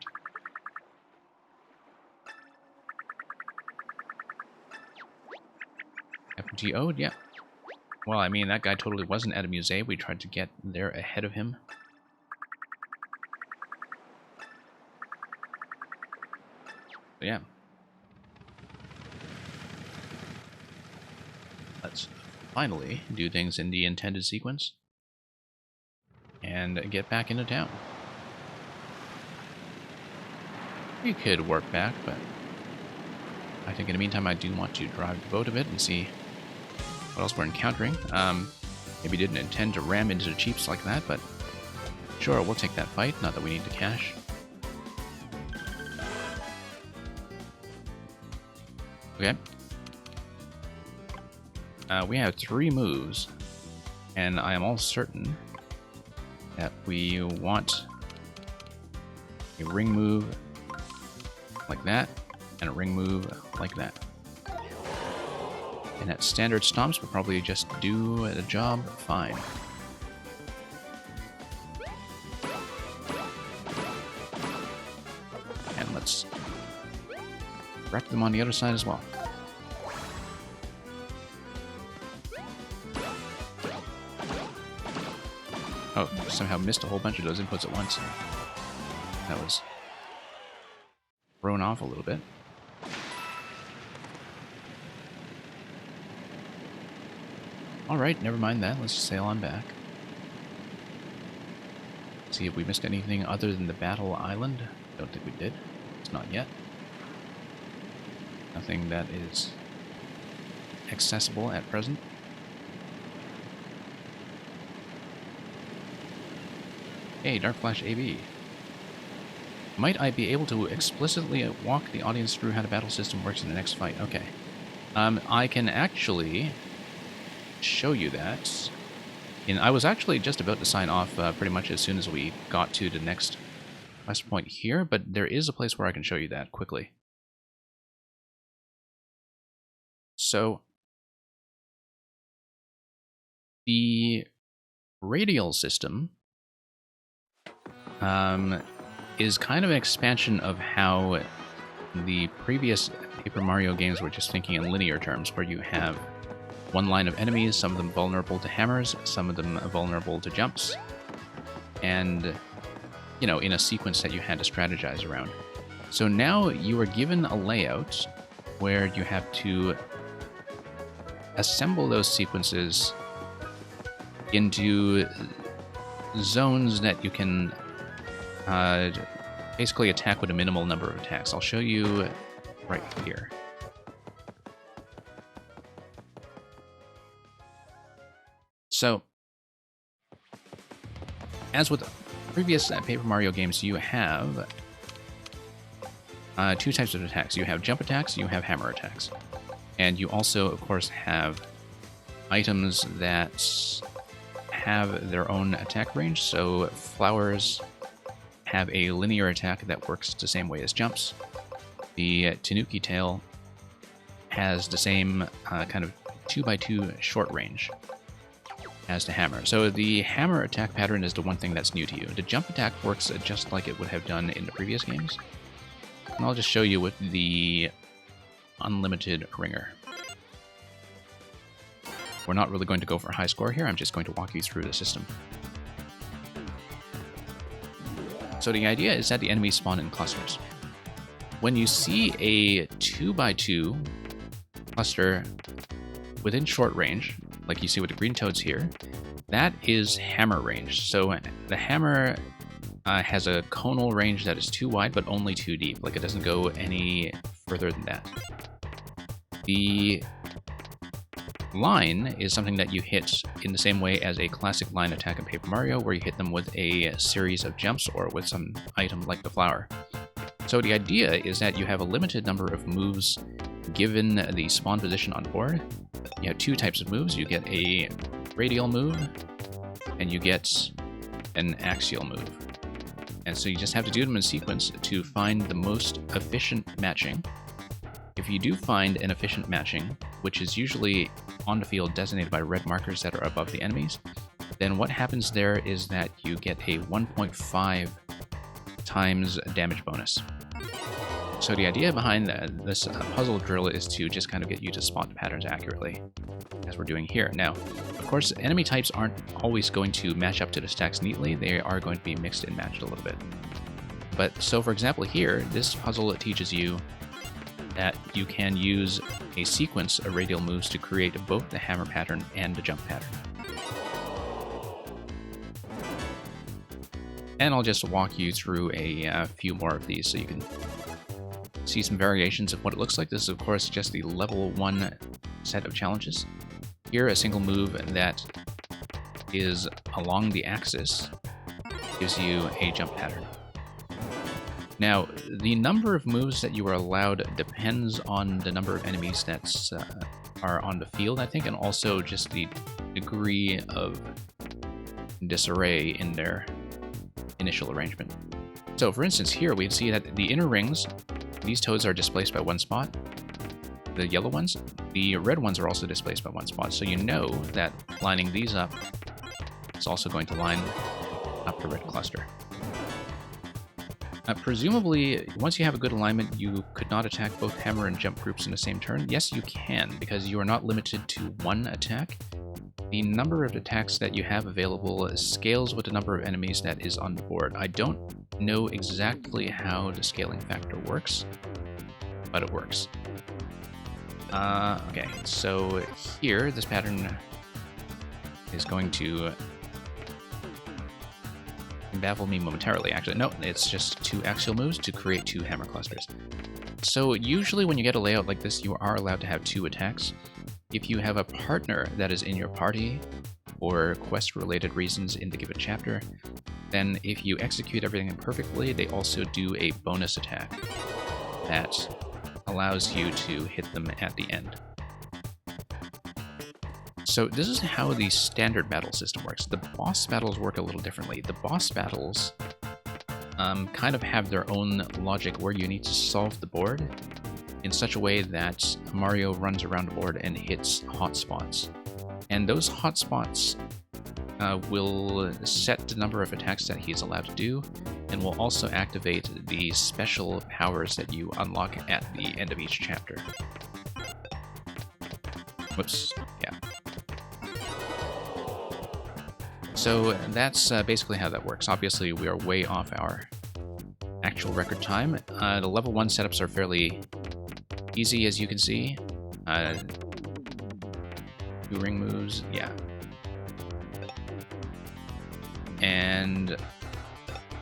Captain T. Ode, yeah. Well, I mean, that guy totally wasn't at a museum. We tried to get there ahead of him. So, yeah. Let's finally do things in the intended sequence and get back into town. We could work back, but I think in the meantime I do want to drive the boat a bit and see what else we're encountering. Maybe didn't intend to ram into the Chiefs like that, but sure, we'll take that fight, not that we need the cash. Okay. We have 3 moves, and I am all certain that we want a ring move like that, and a ring move like that. And at standard stomps, we'll probably just do the job fine. And let's wreck them on the other side as well. Oh, somehow missed a whole bunch of those inputs at once. That was thrown off a little bit. Alright, never mind that. Let's sail on back. See if we missed anything other than the Battle Island. Don't think we did. It's not yet. Nothing that is accessible at present. Hey, Dark Flash AB. Might I be able to explicitly walk the audience through how the battle system works in the next fight? Okay. I can actually show you that. I was actually just about to sign off pretty much as soon as we got to the next quest point here, but there is a place where I can show you that quickly. So, the radial system is kind of an expansion of how the previous Paper Mario games were just thinking in linear terms, where you have one line of enemies, some of them vulnerable to hammers, some of them vulnerable to jumps, and, you know, in a sequence that you had to strategize around. So now you are given a layout where you have to assemble those sequences into zones that you can basically attack with a minimal number of attacks. I'll show you right here. So, as with previous Paper Mario games, you have 2 types of attacks. You have jump attacks, you have hammer attacks. And you also, of course, have items that have their own attack range. So, flowers have a linear attack that works the same way as jumps. The Tanuki tail has the same kind of 2x2 short range as the hammer. So the hammer attack pattern is the one thing that's new to you. The jump attack works just like it would have done in the previous games. And I'll just show you with the unlimited ringer. We're not really going to go for a high score here, I'm just going to walk you through the system. So the idea is that the enemies spawn in clusters. When you see a 2x2 cluster within short range, like you see with the green toads here, that is hammer range. So the hammer has a conal range that is too wide, but only too deep. Like, it doesn't go any further than that. The line is something that you hit in the same way as a classic line attack in Paper Mario, where you hit them with a series of jumps or with some item like the flower. So the idea is that you have a limited number of moves given the spawn position on board, you have two types of moves. You get a radial move, and you get an axial move. And so you just have to do them in sequence to find the most efficient matching. If you do find an efficient matching, which is usually on the field designated by red markers that are above the enemies, then what happens there is that you get a 1.5 times damage bonus. So the idea behind this puzzle drill is to just kind of get you to spot the patterns accurately, as we're doing here. Now, of course, enemy types aren't always going to match up to the stacks neatly. They are going to be mixed and matched a little bit. But so, for example, here, this puzzle teaches you that you can use a sequence of radial moves to create both the hammer pattern and the jump pattern. And I'll just walk you through a few more of these so you can see some variations of what it looks like. This is, of course, just the level 1 set of challenges. Here, a single move that is along the axis gives you a jump pattern. Now, the number of moves that you are allowed depends on the number of enemies that are on the field, I think, and also just the degree of disarray in their initial arrangement. So, for instance, here we see that the inner rings, these toads are displaced by one spot. The yellow ones, the red ones are also displaced by one spot. So you know that lining these up is also going to line up the red cluster. Presumably, once you have a good alignment, you could not attack both hammer and jump groups in the same turn. Yes, you can, because you are not limited to one attack. The number of attacks that you have available scales with the number of enemies that is on the board. I don't know exactly how the scaling factor works, but it works. Okay, so here, this pattern is going to baffle me momentarily. Actually, no, it's just 2 axial moves to create 2 hammer clusters. So usually when you get a layout like this, you are allowed to have 2 attacks. If you have a partner that is in your party for quest-related reasons in the given chapter, then if you execute everything perfectly, they also do a bonus attack that allows you to hit them at the end. So this is how the standard battle system works. The boss battles work a little differently. The boss battles kind of have their own logic where you need to solve the board in such a way that Mario runs around the board and hits hotspots. And those hotspots will set the number of attacks that he's allowed to do, and will also activate the special powers that you unlock at the end of each chapter. Whoops, yeah. So that's basically how that works. Obviously, we are way off our actual record time. The level 1 setups are fairly easy, as you can see. 2 ring moves, yeah. And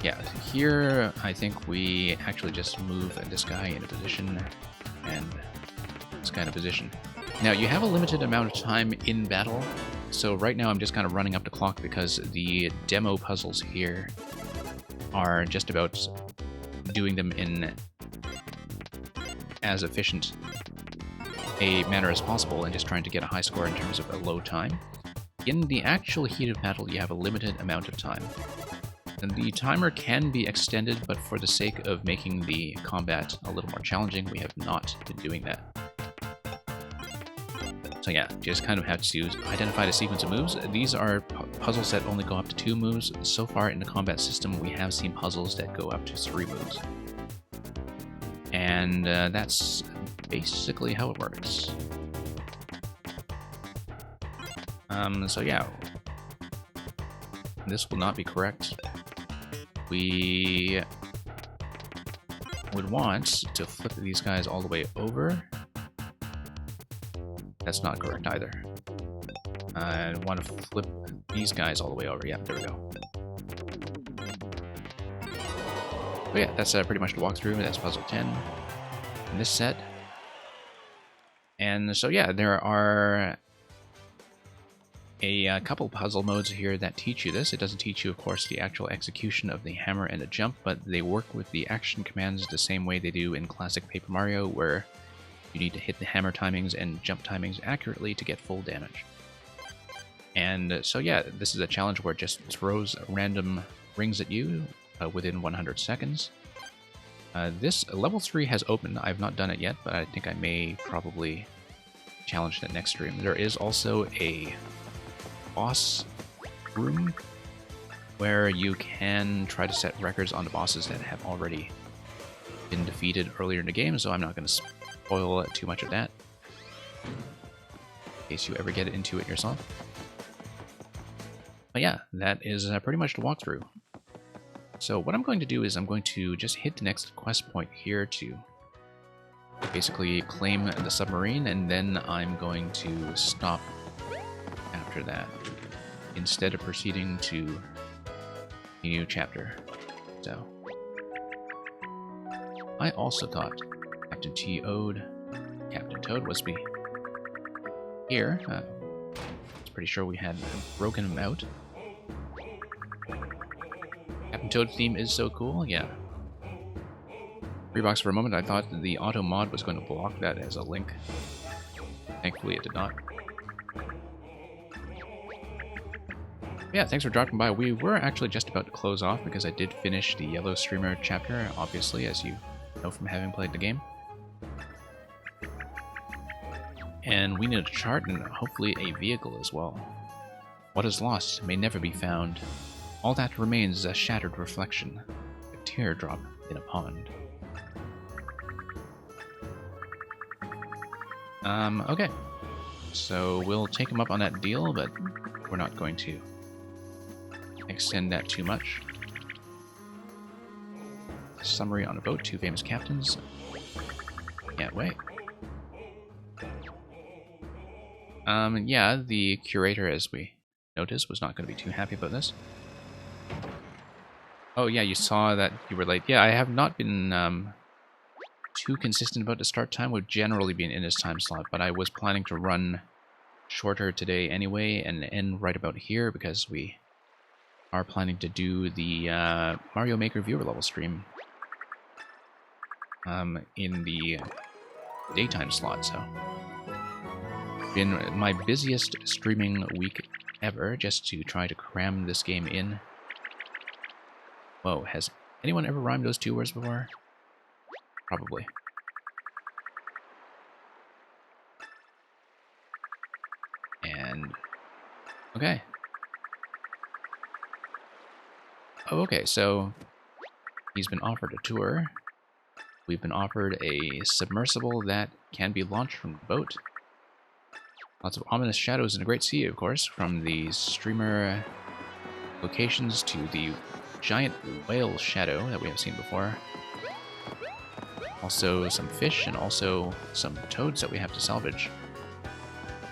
yeah, here I think we actually just move this guy into position and this guy into position. Now, you have a limited amount of time in battle, so right now I'm just kind of running up the clock because the demo puzzles here are just about doing them in as efficient a manner as possible and just trying to get a high score in terms of a low time. In the actual heat of battle, you have a limited amount of time. And the timer can be extended, but for the sake of making the combat a little more challenging, we have not been doing that. So yeah, you just kind of have to identify the sequence of moves. These are puzzles that only go up to 2 moves. So far in the combat system, we have seen puzzles that go up to 3 moves. And that's basically how it works. So yeah, this will not be correct. We would want to flip these guys all the way over. That's not correct either. I want to flip these guys all the way over. Yeah, there we go. But yeah, that's pretty much the walkthrough. That's puzzle 10 in this set. And so yeah, there are a couple puzzle modes here that teach you this. It doesn't teach you, of course, the actual execution of the hammer and the jump, but they work with the action commands the same way they do in classic Paper Mario, where you need to hit the hammer timings and jump timings accurately to get full damage. And so yeah, this is a challenge where it just throws random rings at you within 100 seconds. This level 3 has opened. I've not done it yet, but I think I may probably challenge that next stream. There is also a boss room where you can try to set records on the bosses that have already been defeated earlier in the game, so I'm not going to spoil too much of that in case you ever get into it yourself. But yeah, that is pretty much the walkthrough. So what I'm going to do is I'm going to just hit the next quest point here to basically claim the submarine, and then I'm going to stop after that instead of proceeding to a new chapter. So I also thought Captain Captain Toad was here. I was pretty sure we had broken him out. Captain Toad theme is so cool, yeah. Freebox for a moment, I thought the auto mod was going to block that as a link. Thankfully it did not. Yeah, thanks for dropping by. We were actually just about to close off because I did finish the Yellow Streamer chapter, obviously, as you know from having played the game. And we need a chart and hopefully a vehicle as well. What is lost may never be found. All that remains is a shattered reflection, a teardrop in a pond. Okay. So we'll take him up on that deal, but we're not going to extend that too much. Summary on a boat, 2 famous captains. Can't wait. Yeah, the curator, as we noticed, was not going to be too happy about this. Oh yeah, you saw that you were late. Yeah, I have not been too consistent about the start time. We've generally been in this time slot, but I was planning to run shorter today anyway and end right about here because we are planning to do the Mario Maker viewer level stream in the daytime slot, so been my busiest streaming week ever just to try to cram this game in. Whoa, has anyone ever rhymed those 2 words before? Probably. And okay. Oh, okay, so he's been offered a tour. We've been offered a submersible that can be launched from the boat. Lots of ominous shadows in a great sea, of course, from the streamer locations to the giant whale shadow that we have seen before. Also some fish and also some toads that we have to salvage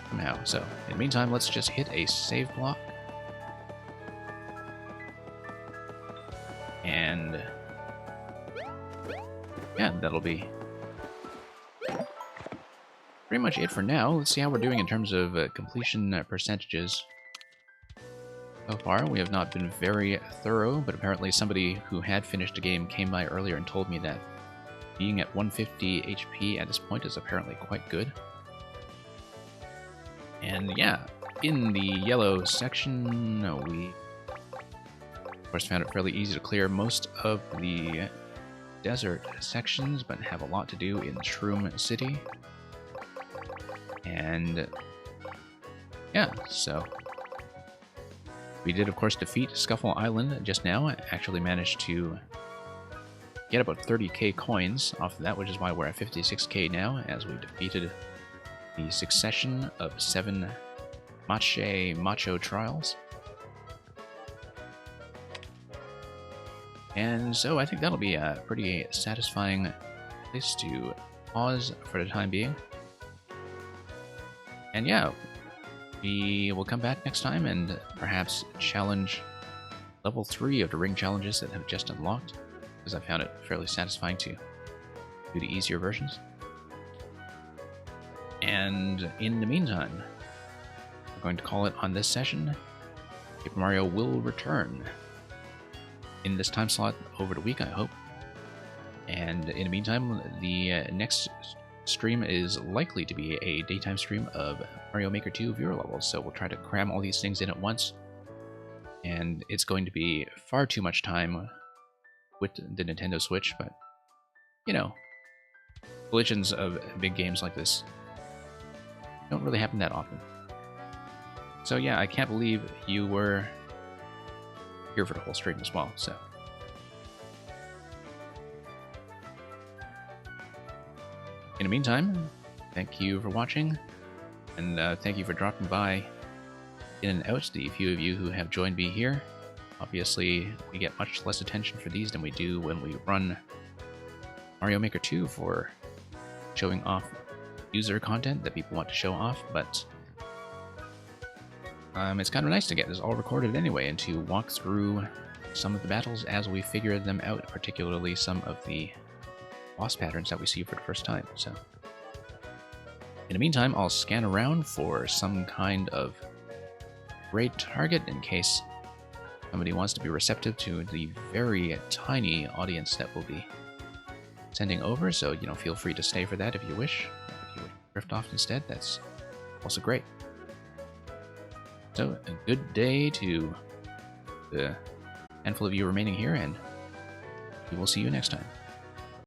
somehow. So, in the meantime, let's just hit a save block. And yeah, that'll be pretty much it for now. Let's see how we're doing in terms of completion percentages. So far, we have not been very thorough, but apparently somebody who had finished the game came by earlier and told me that being at 150 HP at this point is apparently quite good. And yeah, in the yellow section, we of course found it fairly easy to clear most of the desert sections, but have a lot to do in Shroom City. And yeah, so we did of course defeat Scuffle Island just now. I actually managed to get about 30k coins off of that, which is why we're at 56k now, as we defeated the succession of 7 Macho trials. And so I think that'll be a pretty satisfying place to pause for the time being. And yeah, we will come back next time and perhaps challenge level 3 of the ring challenges that have just unlocked, because I found it fairly satisfying to do the easier versions. And in the meantime, we're going to call it on this session. Paper Mario will return in this time slot over the week, I hope. And in the meantime, the next stream is likely to be a daytime stream of Mario Maker 2 viewer levels, so we'll try to cram all these things in at once. And it's going to be far too much time with the Nintendo Switch, but, you know, collisions of big games like this don't really happen that often. So yeah, I can't believe you were here for the whole stream as well, so. In the meantime, thank you for watching, and thank you for dropping by in and out, the few of you who have joined me here. Obviously, we get much less attention for these than we do when we run Mario Maker 2 for showing off user content that people want to show off, but it's kind of nice to get this all recorded anyway and to walk through some of the battles as we figure them out, particularly some of the boss patterns that we see for the first time. So, in the meantime, I'll scan around for some kind of great target in case somebody wants to be receptive to the very tiny audience that we'll be sending over, so, you know, feel free to stay for that if you wish. If you would drift off instead, that's also great. So, a good day to the handful of you remaining here, and we will see you next time.